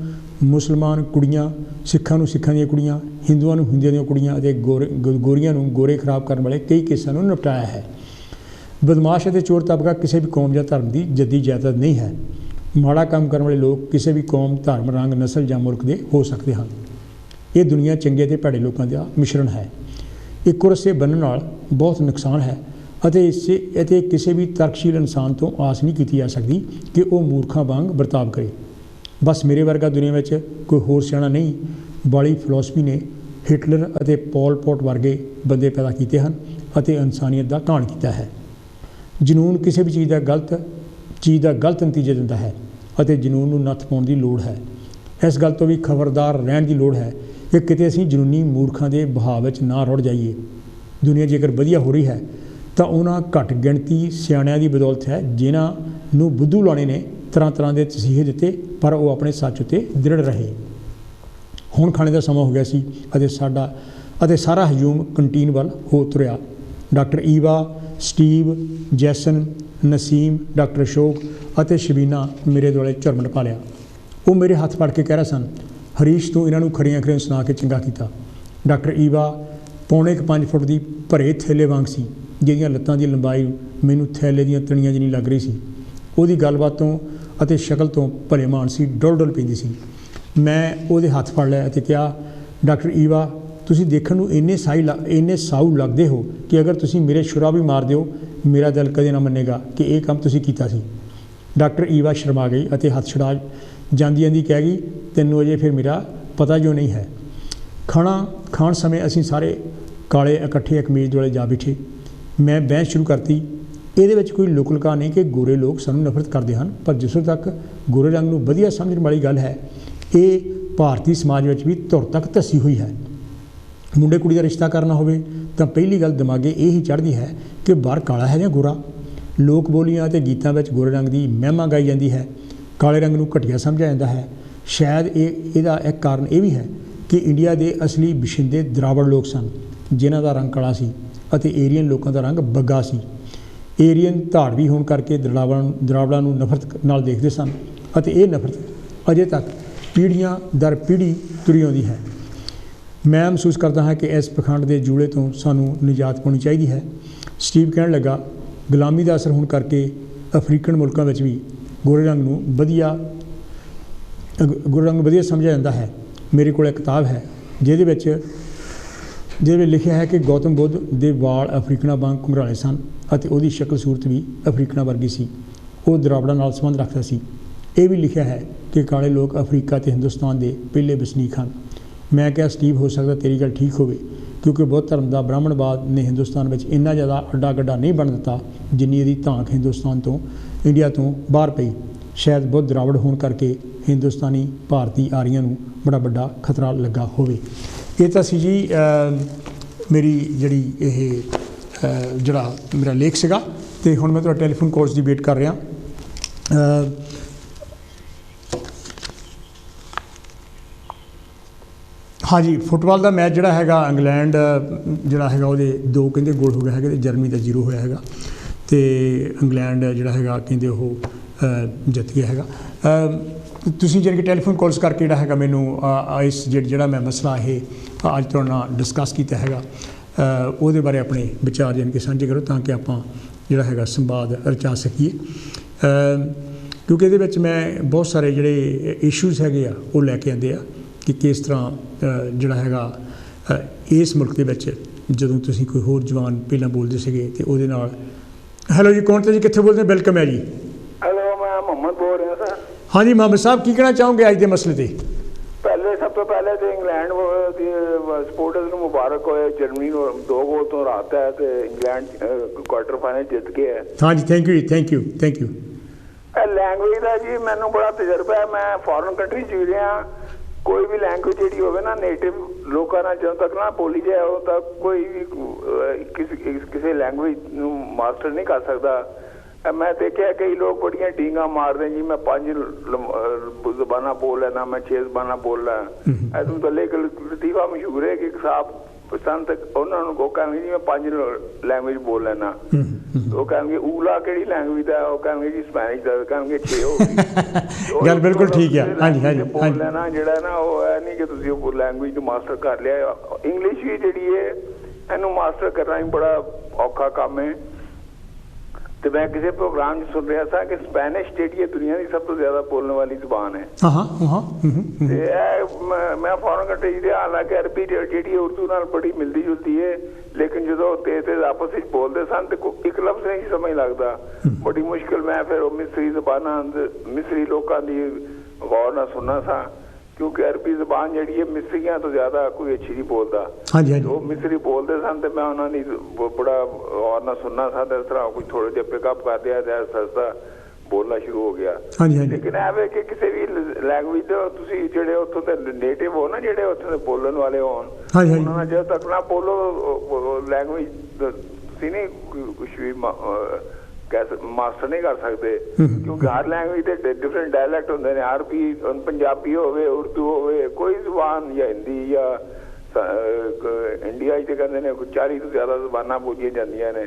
ਮੁਸਲਮਾਨ ਕੁੜੀਆਂ, ਸਿੱਖਾਂ ਨੂੰ ਸਿੱਖਾਂ ਦੀਆਂ ਕੁੜੀਆਂ, ਹਿੰਦੂਆਂ ਨੂੰ ਹਿੰਦੂਆਂ ਦੀਆਂ ਕੁੜੀਆਂ ਅਤੇ ਗੋਰੀਆਂ ਨੂੰ ਗੋਰੇ ਖਰਾਬ ਕਰਨ ਵਾਲੇ ਕਈ ਕੇਸਾਂ ਨੂੰ ਨਿਪਟਾਇਆ ਹੈ। ਬਦਮਾਸ਼ ਅਤੇ ਚੋਰ ਤਬਕਾ ਕਿਸੇ ਵੀ ਕੌਮ ਜਾਂ ਧਰਮ ਦੀ ਜੱਦੀ ਜਾਇਦਾਦ ਨਹੀਂ ਹੈ। ਮਾੜਾ ਕੰਮ ਕਰਨ ਵਾਲੇ ਲੋਕ ਕਿਸੇ ਵੀ ਕੌਮ, ਧਰਮ, ਰੰਗ, ਨਸਲ ਜਾਂ ਮੁਲਕ ਦੇ ਹੋ ਸਕਦੇ ਹਨ। ਇਹ ਦੁਨੀਆ ਚੰਗੇ ਅਤੇ ਭੈੜੇ ਲੋਕਾਂ ਦਾ ਮਿਸ਼ਰਣ ਹੈ। ਇੱਕੋ ਰਸੇ ਬੰਨ੍ਹਣ ਨਾਲ ਬਹੁਤ ਨੁਕਸਾਨ ਹੈ ਅਤੇ ਕਿਸੇ ਵੀ ਤਰਕਸ਼ੀਲ ਇਨਸਾਨ ਤੋਂ ਆਸ ਨਹੀਂ ਕੀਤੀ ਜਾ ਸਕਦੀ ਕਿ ਉਹ ਮੂਰਖਾਂ ਵਾਂਗ ਵਰਤਾਵ ਕਰੇ। ਬਸ ਮੇਰੇ ਵਰਗਾ ਦੁਨੀਆ ਵਿੱਚ ਕੋਈ ਹੋਰ ਸਿਆਣਾ ਨਹੀਂ ਵਾਲੀ ਫਿਲਾਸਫੀ ਨੇ ਹਿਟਲਰ ਅਤੇ ਪੋਲ ਪੋਟ ਵਰਗੇ ਬੰਦੇ ਪੈਦਾ ਕੀਤੇ ਹਨ ਅਤੇ ਇਨਸਾਨੀਅਤ ਦਾ ਘਾਣ ਕੀਤਾ ਹੈ। ਜਨੂੰਨ ਕਿਸੇ ਵੀ ਚੀਜ਼ ਦਾ ਗਲਤ ਨਤੀਜਾ ਦਿੰਦਾ ਹੈ ਅਤੇ ਜਨੂੰਨ ਨੂੰ ਨੱਥ ਪਾਉਣ ਦੀ ਲੋੜ ਹੈ। ਇਸ ਗੱਲ ਤੋਂ ਵੀ ਖਬਰਦਾਰ ਰਹਿਣ ਦੀ ਲੋੜ ਹੈ ਕਿ ਕਿਤੇ ਅਸੀਂ ਜਨੂੰਨੀ ਮੂਰਖਾਂ ਦੇ ਵਹਾਅ ਵਿੱਚ ਨਾ ਰੁੜ ਜਾਈਏ। ਦੁਨੀਆ ਜੇਕਰ ਵਧੀਆ ਹੋ ਰਹੀ ਹੈ ਤਾਂ ਉਹਨਾਂ ਘੱਟ ਗਿਣਤੀ ਸਿਆਣਿਆਂ ਦੀ ਬਦੌਲਤ ਹੈ ਜਿਨ੍ਹਾਂ ਨੂੰ ਬੁੱਧੂ ਲਾਣੇ ਨੇ ਤਰ੍ਹਾਂ ਦੇ ਤਸੀਹੇ ਦਿੱਤੇ, ਪਰ ਉਹ ਆਪਣੇ ਸੱਚ ਉੱਤੇ ਦ੍ਰਿੜ ਰਹੇ। ਹੁਣ ਖਾਣੇ ਦਾ ਸਮਾਂ ਹੋ ਗਿਆ ਸੀ ਅਤੇ ਸਾਰਾ ਹਜੂਮ ਕੰਟੀਨ ਵੱਲ ਹੋ ਤੁਰਿਆ। Doctor Eva, Steve, Jason, Naseem, doctor Ashok ਅਤੇ ਸ਼ਬੀਨਾ ਮੇਰੇ ਦੁਆਲੇ ਝੁਰਮਟ ਪਾ ਲਿਆ। ਉਹ ਮੇਰੇ ਹੱਥ ਫੜ ਕੇ ਕਹਿ ਰਹੇ ਸਨ, ਹਰੀਸ਼ ਤੂੰ ਇਹਨਾਂ ਨੂੰ ਖੜੀਆਂ ਸੁਣਾ ਕੇ ਚੰਗਾ ਕੀਤਾ। ਡਾਕਟਰ ਈਵਾ ਪੌਣੇ 5 ਫੁੱਟ ਦੀ ਭਰੇ ਥੈਲੇ ਵਾਂਗ ਸੀ, ਜਿਹਦੀਆਂ ਲੱਤਾਂ ਦੀ ਲੰਬਾਈ ਮੈਨੂੰ ਥੈਲੇ ਦੀਆਂ ਤਣੀਆਂ ਜਿੰਨੀ ਲੱਗ ਰਹੀ ਸੀ। ਉਹਦੀ ਗੱਲਬਾਤ ਤੋਂ ਅਤੇ ਸ਼ਕਲ ਤੋਂ ਭਲੇ ਮਾਨਸੀ ਡੁੱਲ ਪੈਂਦੀ ਸੀ। ਮੈਂ ਉਹਦੇ ਹੱਥ ਫੜ ਲਿਆ ਅਤੇ ਕਿਹਾ, ਡਾਕਟਰ ਈਵਾ ਤੁਸੀਂ ਦੇਖਣ ਨੂੰ ਇੰਨੇ ਸਾਊ ਲੱਗਦੇ ਹੋ ਕਿ ਅਗਰ ਤੁਸੀਂ ਮੇਰੇ ਛੁਰਾ ਵੀ ਮਾਰ ਦਿਓ ਮੇਰਾ ਦਿਲ ਕਦੇ ਨਾ ਮੰਨੇਗਾ ਕਿ ਇਹ ਕੰਮ ਤੁਸੀਂ ਕੀਤਾ ਸੀ। ਡਾਕਟਰ ਈਵਾ ਸ਼ਰਮਾ ਗਈ ਅਤੇ ਹੱਥ ਛੁਡਾ ਜਾਂਦੀ ਕਹਿ ਗਈ, ਤੈਨੂੰ ਅਜੇ ਫਿਰ ਮੇਰਾ ਪਤਾ ਜੋ ਨਹੀਂ ਹੈ। ਖਾਣ ਸਮੇਂ ਅਸੀਂ ਸਾਰੇ ਕਾਲੇ ਇਕੱਠੇ ਇੱਕ ਮੇਜ਼ ਦੁਆਲੇ ਜਾ ਬੈਠੇ। ਮੈਂ ਬਹਿਸ ਸ਼ੁਰੂ ਕਰਤੀ, ਇਹਦੇ ਵਿੱਚ ਕੋਈ ਲੁਕ ਲੁਕਾ ਨਹੀਂ ਕਿ ਗੋਰੇ ਲੋਕ ਸਾਨੂੰ ਨਫ਼ਰਤ ਕਰਦੇ ਹਨ, ਪਰ ਜਿੱਥੋਂ ਤੱਕ ਗੋਰੇ ਰੰਗ ਨੂੰ ਵਧੀਆ ਸਮਝਣ ਵਾਲੀ ਗੱਲ ਹੈ, ਇਹ ਭਾਰਤੀ ਸਮਾਜ ਵਿੱਚ ਵੀ ਧੁਰ ਤੱਕ ਧੱਸੀ ਹੋਈ ਹੈ। ਮੁੰਡੇ ਕੁੜੀ ਦਾ ਰਿਸ਼ਤਾ ਕਰਨਾ ਹੋਵੇ ਤਾਂ ਪਹਿਲੀ ਗੱਲ ਦਿਮਾਗੇ ਇਹ ਹੀ ਚੜ੍ਹਦੀ ਹੈ ਕਿ ਬਾਹਰ ਕਾਲਾ ਹੈ ਜਾਂ ਗੋਰਾ। ਲੋਕ ਬੋਲੀਆਂ ਅਤੇ ਗੀਤਾਂ ਵਿੱਚ ਗੋਰੇ ਰੰਗ ਦੀ ਮਹਿਮਾ ਗਾਈ ਜਾਂਦੀ ਹੈ, ਕਾਲੇ ਰੰਗ ਨੂੰ ਘਟੀਆ ਸਮਝਿਆ ਜਾਂਦਾ ਹੈ। ਸ਼ਾਇਦ ਇਹਦਾ ਇੱਕ ਕਾਰਨ ਇਹ ਵੀ ਹੈ ਕਿ ਇੰਡੀਆ ਦੇ ਅਸਲੀ ਵਸਿੰਦੇ ਦਰਾਵੜ ਲੋਕ ਸਨ, ਜਿਨ੍ਹਾਂ ਦਾ ਰੰਗ ਕਾਲਾ ਸੀ ਅਤੇ ਏਰੀਅਨ ਲੋਕਾਂ ਦਾ ਰੰਗ ਬੱਗਾ ਸੀ। ਏਰੀਅਨ ਧਾੜਵੀ ਹੋਣ ਕਰਕੇ ਦਰਾਵੜਾਂ ਨੂੰ ਨਫ਼ਰਤ ਨਾਲ ਦੇਖਦੇ ਸਨ ਅਤੇ ਇਹ ਨਫ਼ਰਤ ਅਜੇ ਤੱਕ ਪੀੜ੍ਹੀਆਂ ਦਰ ਪੀੜ੍ਹੀ ਤੁਰੀ ਆਉਂਦੀ ਹੈ। ਮੈਂ ਮਹਿਸੂਸ ਕਰਦਾ ਹਾਂ ਕਿ ਇਸ ਪਖੰਡ ਦੇ ਜੂਲੇ ਤੋਂ ਸਾਨੂੰ ਨਿਜਾਤ ਪਾਉਣੀ ਚਾਹੀਦੀ ਹੈ। ਸਟੀਵ ਕਹਿਣ ਲੱਗਾ, ਗੁਲਾਮੀ ਦਾ ਅਸਰ ਹੋਣ ਕਰਕੇ ਅਫਰੀਕਨ ਮੁਲਕਾਂ ਵਿੱਚ ਵੀ ਗੋਰੇ ਰੰਗ ਨੂੰ ਵਧੀਆ ਸਮਝਿਆ ਜਾਂਦਾ ਹੈ। ਮੇਰੇ ਕੋਲ ਇੱਕ ਕਿਤਾਬ ਹੈ ਜਿਹਦੇ ਵਿੱਚ ਲਿਖਿਆ ਹੈ ਕਿ ਗੌਤਮ ਬੁੱਧ ਦੇ ਵਾਲ ਅਫਰੀਕਨਾਂ ਵਾਂਗ ਘੁੰਗਰਾਲੇ ਸਨ ਅਤੇ ਉਹਦੀ ਸ਼ਕਲ ਸੂਰਤ ਵੀ ਅਫਰੀਕਨਾਂ ਵਰਗੀ ਸੀ। ਉਹ ਦਰਾਵੜਾਂ ਨਾਲ ਸੰਬੰਧ ਰੱਖਦਾ ਸੀ। ਇਹ ਵੀ ਲਿਖਿਆ ਹੈ ਕਿ ਕਾਲੇ ਲੋਕ ਅਫਰੀਕਾ ਅਤੇ ਹਿੰਦੁਸਤਾਨ ਦੇ ਪਹਿਲੇ ਵਸਨੀਕ ਹਨ। ਮੈਂ ਕਿਹਾ, ਸਟੀਵ ਹੋ ਸਕਦਾ ਤੇਰੀ ਗੱਲ ਠੀਕ ਹੋਵੇ, ਕਿਉਂਕਿ ਬੁੱਧ ਧਰਮ ਦਾ ਬ੍ਰਾਹਮਣਵਾਦ ਨੇ ਹਿੰਦੁਸਤਾਨ ਵਿੱਚ ਇੰਨਾ ਜ਼ਿਆਦਾ ਅੱਡਾ ਗੱਡਾ ਨਹੀਂ ਬਣ ਦਿੱਤਾ ਜਿੰਨੀ ਇਹਦੀ ਧਾਕ ਹਿੰਦੁਸਤਾਨ ਤੋਂ, ਇੰਡੀਆ ਤੋਂ ਬਾਹਰ ਪਈ। ਸ਼ਾਇਦ ਬੁੱਧ ਦਰਾਵੜ ਹੋਣ ਕਰਕੇ ਹਿੰਦੁਸਤਾਨੀ ਭਾਰਤੀ ਆਰੀਆਂ ਨੂੰ ਬੜਾ ਵੱਡਾ ਖਤਰਾ ਲੱਗਾ ਹੋਵੇ। ਇਹ ਤਾਂ ਸੀ ਜੀ ਮੇਰੀ ਜਿਹੜੀ ਜਿਹੜਾ ਮੇਰਾ ਲੇਖ ਸੀਗਾ। ਅਤੇ ਹੁਣ ਮੈਂ ਤੁਹਾਡਾ ਟੈਲੀਫੋਨ ਕਾਲਸ ਦੀ ਵੇਟ ਕਰ ਰਿਹਾ। ਹਾਂਜੀ, ਫੁੱਟਬਾਲ ਦਾ ਮੈਚ ਜਿਹੜਾ ਹੈਗਾ ਇੰਗਲੈਂਡ ਜਿਹੜਾ ਹੈਗਾ ਉਹਦੇ 2 ਕਹਿੰਦੇ ਗੋਲ ਹੋ ਗਏ ਹੈਗੇ ਅਤੇ ਜਰਮਨੀ ਦਾ 0 ਹੋਇਆ ਹੈਗਾ ਅਤੇ ਇੰਗਲੈਂਡ ਜਿਹੜਾ ਹੈਗਾ ਕਹਿੰਦੇ ਉਹ ਜਿੱਤ ਗਿਆ ਹੈਗਾ। ਤੁਸੀਂ ਜਾਣੀ ਕਿ ਟੈਲੀਫੋਨ ਕਾਲਸ ਕਰਕੇ ਜਿਹੜਾ ਹੈਗਾ ਮੈਨੂੰ ਇਸ ਜਿਹੜਾ ਮੈਂ ਮਸਲਾ ਇਹ ਅੱਜ ਤੁਹਾਡੇ ਨਾਲ ਡਿਸਕਸ ਕੀਤਾ ਹੈਗਾ ਉਹਦੇ ਬਾਰੇ ਆਪਣੇ ਵਿਚਾਰ ਜਾਣੀ ਕਿ ਸਾਂਝੇ ਕਰੋ, ਤਾਂ ਕਿ ਆਪਾਂ ਜਿਹੜਾ ਹੈਗਾ ਸੰਵਾਦ ਰਚਾ ਸਕੀਏ। ਕਿਉਂਕਿ ਇਹਦੇ ਵਿੱਚ ਮੈਂ ਬਹੁਤ ਸਾਰੇ ਜਿਹੜੇ ਇਸ਼ੂਜ਼ ਹੈਗੇ ਆ ਉਹ ਲੈ ਕੇ ਆਉਂਦੇ ਆ ਕਿ ਕਿਸ ਤਰ੍ਹਾਂ ਜਿਹੜਾ ਹੈਗਾ ਇਸ ਮੁਲਕ ਦੇ ਵਿੱਚ ਜਦੋਂ ਤੁਸੀਂ ਕੋਈ ਹੋਰ ਜਵਾਨ ਪਹਿਲਾਂ ਬੋਲਦੇ ਸੀਗੇ ਅਤੇ ਉਹਦੇ ਨਾਲ। ਹੈਲੋ ਜੀ, ਕੌਣ ਤਾਂ ਜੀ, ਕਿੱਥੇ ਬੋਲਦੇ? ਵੈਲਕਮ ਹੈ ਜੀ। ਹੈਲੋ, ਮੈਂ ਮੁਹੰਮਦ ਬੋਲ ਰਿਹਾ ਸਰ। ਹਾਂਜੀ ਮੁਹੰਮਦ ਸਾਹਿਬ, ਕੀ ਕਹਿਣਾ ਚਾਹੋਗੇ ਅੱਜ ਦੇ ਮਸਲੇ 'ਤੇ? ਸਭ ਤੋਂ ਪਹਿਲੇ ਤਾਂ ਇੰਗਲੈਂਡ ਸਪੋਰਟਰਸ ਨੂੰ ਮੁਬਾਰਕ ਹੋਏ, ਜਰਮਨੀ ਨੂੰ 2 ਗੋਲ ਤੋਂ ਹਰਾਤਾ ਹੈ ਅਤੇ ਇੰਗਲੈਂਡ ਕੁਆਟਰ ਫਾਈਨਲ ਜਿੱਤ ਗਿਆ ਹੈ। ਹਾਂਜੀ, ਥੈਂਕ ਯੂ ਜੀ, ਥੈਂਕ ਯੂ। ਲੈਂਗੁਏਜ ਦਾ ਜੀ ਮੈਨੂੰ ਬੜਾ ਤਜਰਬਾ ਹੈ। ਮੈਂ ਫੋਰਨ ਕੰਟਰੀ 'ਚ ਵੀ ਰਿਹਾ ਕੋਈ ਵੀ ਲੈਂਗੁਏਜ ਜਿਹੜੀ ਹੋਵੇ ਨਾ ਨੇਟਿਵ ਲੋਕਾਂ ਨਾਲ ਜਦੋਂ ਤੱਕ ਨਾ ਬੋਲੀ ਜਾਏ ਉਦੋਂ ਤੱਕ ਕੋਈ ਵੀ ਕਿਸੇ ਲੈਂਗੁਏਜ ਨੂੰ ਮਾਸਟਰ ਨਹੀਂ ਕਰ ਸਕਦਾ। ਮੈਂ ਦੇਖਿਆ ਕਈ ਲੋਕ ਬੜੀਆਂ ਡੀਂਗਾ ਮਾਰਦੇ ਜੀ ਮੈਂ 5 ਜ਼ਬਾਨਾਂ ਬੋਲ ਲੈਣਾ, ਮੈਂ 6 ਜ਼ਬਾਨਾਂ ਬੋਲ ਲਾਂ। ਇਹਨੂੰ ਤਾਂ ਲਤੀਫਾ ਮਸ਼ਹੂਰ ਹੈ ਕਿ ਇੱਕ ਸਾਹਬ ਸੰਤ ਉਹਨਾਂ ਨੂੰ ਉਹ ਕਹਿੰਦੇ ਜੀ ਮੈਂ 5 ਲੈਂਗੁਏਜ ਬੋਲ ਲੈਣਾ। ਉਹ ਕਹਿੰਗੇ ਊਲਾ ਕਿਹੜੀ ਲੈਂਗੁਏਜ ਦਾ, ਉਹ ਕਹਿੰਗੇ ਜੀ ਸਪੈਨਿਸ਼ ਦਾ, ਕਹਿੰਗੇ 6 ਹੋ ਗਈ। ਗੱਲ ਬਿਲਕੁਲ ਠੀਕ ਹੈ। ਹਾਂਜੀ ਹਾਂਜੀ ਬੋਲ ਲੈਣਾ ਜਿਹੜਾ ਨਾ ਉਹ ਹੈ ਨਹੀਂ ਕਿ ਤੁਸੀਂ ਉਹ ਲੈਂਗੁਏਜ ਨੂੰ ਮਾਸਟਰ ਕਰ ਲਿਆ। ਇੰਗਲਿਸ਼ ਵੀ ਜਿਹੜੀ ਹੈ ਇਹਨੂੰ ਮਾਸਟਰ ਕਰਨਾ ਹੀ ਬੜਾ ਔਖਾ ਕੰਮ ਹੈ। ਤੇ ਮੈਂ ਕਿਸੇ ਪ੍ਰੋਗਰਾਮ 'ਚ ਸੁਣ ਰਿਹਾ ਸੀ ਕਿ ਸਪੈਨਿਸ਼ ਜਿਹੜੀ ਹੈ ਦੁਨੀਆ ਦੀ ਸਭ ਤੋਂ ਜ਼ਿਆਦਾ ਬੋਲਣ ਵਾਲੀ ਜ਼ੁਬਾਨ ਹੈ। ਤੇ ਇਹ ਮੈਂ ਫੋਰਨ ਕੰਟਰੀ ਦੇ ਹਾਲਾਂਕਿ ਅਰਬੀ ਜਿਹੜੀ ਉਰਦੂ ਨਾਲ ਬੜੀ ਮਿਲਦੀ ਜੁਲਦੀ ਹੈ, ਲੇਕਿਨ ਜਦੋਂ ਤੇਜ਼ ਆਪਸ ਵਿੱਚ ਬੋਲਦੇ ਸਨ ਤੇ ਇੱਕ ਲਫ਼ਜ਼ ਨਹੀਂ ਸਮਝ ਲੱਗਦਾ, ਬੜੀ ਮੁਸ਼ਕਿਲ। ਮੈਂ ਫਿਰ ਉਹ ਮਿਸਰੀ ਜ਼ਬਾਨਾਂ ਮਿਸਰੀ ਲੋਕਾਂ ਦੀ ਗੌਰ ਨਾਲ ਸੁਣਨਾ ਸਾਂ ਕਿਉਂਕਿ ਅਰਬੀ ਜ਼ਬਾਨ ਜਿਹੜੀ ਹੈ ਮਿਸਰੀਆਂ ਤੋਂ ਜ਼ਿਆਦਾ ਕੋਈ ਅੱਛੀ ਨਹੀਂ ਬੋਲਦਾ। ਉਹ ਮਿਸਰੀ ਬੋਲਦੇ ਸਨ ਤੇ ਮੈਂ ਉਹਨਾਂ ਦੀ ਬੜਾ ਗੌਰ ਨਾਲ ਸੁਣਨਾ ਸਾਂ ਤੇ ਇਸ ਤਰ੍ਹਾਂ ਕੋਈ ਥੋੜ੍ਹਾ ਜਿਹਾ ਪਿਕਅਪ ਕਰ ਦਿਆ ਜਾਂ ਸਸਤਾ ਬੋਲਣਾ ਸ਼ੁਰੂ ਹੋ ਗਿਆ। ਲੇਕਿਨ ਇਹ ਵੇ ਕਿ ਕਿਸੇ ਵੀ ਲੈਂਗੁਏਜ ਦੇ ਤੁਸੀਂ ਜਿਹੜੇ ਉੱਥੋਂ ਦੇ ਨੇਟਿਵ ਹੋ ਨਾ, ਜਿਹੜੇ ਉੱਥੋਂ ਦੇ ਬੋਲਣ ਵਾਲੇ ਹੋਣ, ਉਹਨਾਂ ਨਾਲ ਜਦੋਂ ਤੱਕ ਨਾ ਬੋਲੋ ਲੈਂਗੁਏਜ ਤੁਸੀਂ ਨਹੀਂ ਕੁਛ ਵੀ ਮਾਸਟਰ ਨਹੀਂ ਕਰ ਸਕਦੇ ਕਿਉਂਕਿ ਹਰ ਲੈਂਗੁਏਜ ਦੇ ਡਿਫਰੈਂਟ ਡਾਇਲੈਕਟ ਹੁੰਦੇ ਨੇ। ਅਰਬੀ ਪੰਜਾਬੀ ਹੋਵੇ, ਉਰਦੂ ਹੋਵੇ, ਕੋਈ ਜ਼ੁਬਾਨ ਜਾਂ ਹਿੰਦੀ ਜਾਂ ਇੰਡੀਆ 'ਚ ਕਹਿੰਦੇ ਨੇ 40 ਤੋਂ ਜ਼ਿਆਦਾ ਜ਼ੁਬਾਨਾਂ ਬੋਲੀਆਂ ਜਾਂਦੀਆਂ ਨੇ।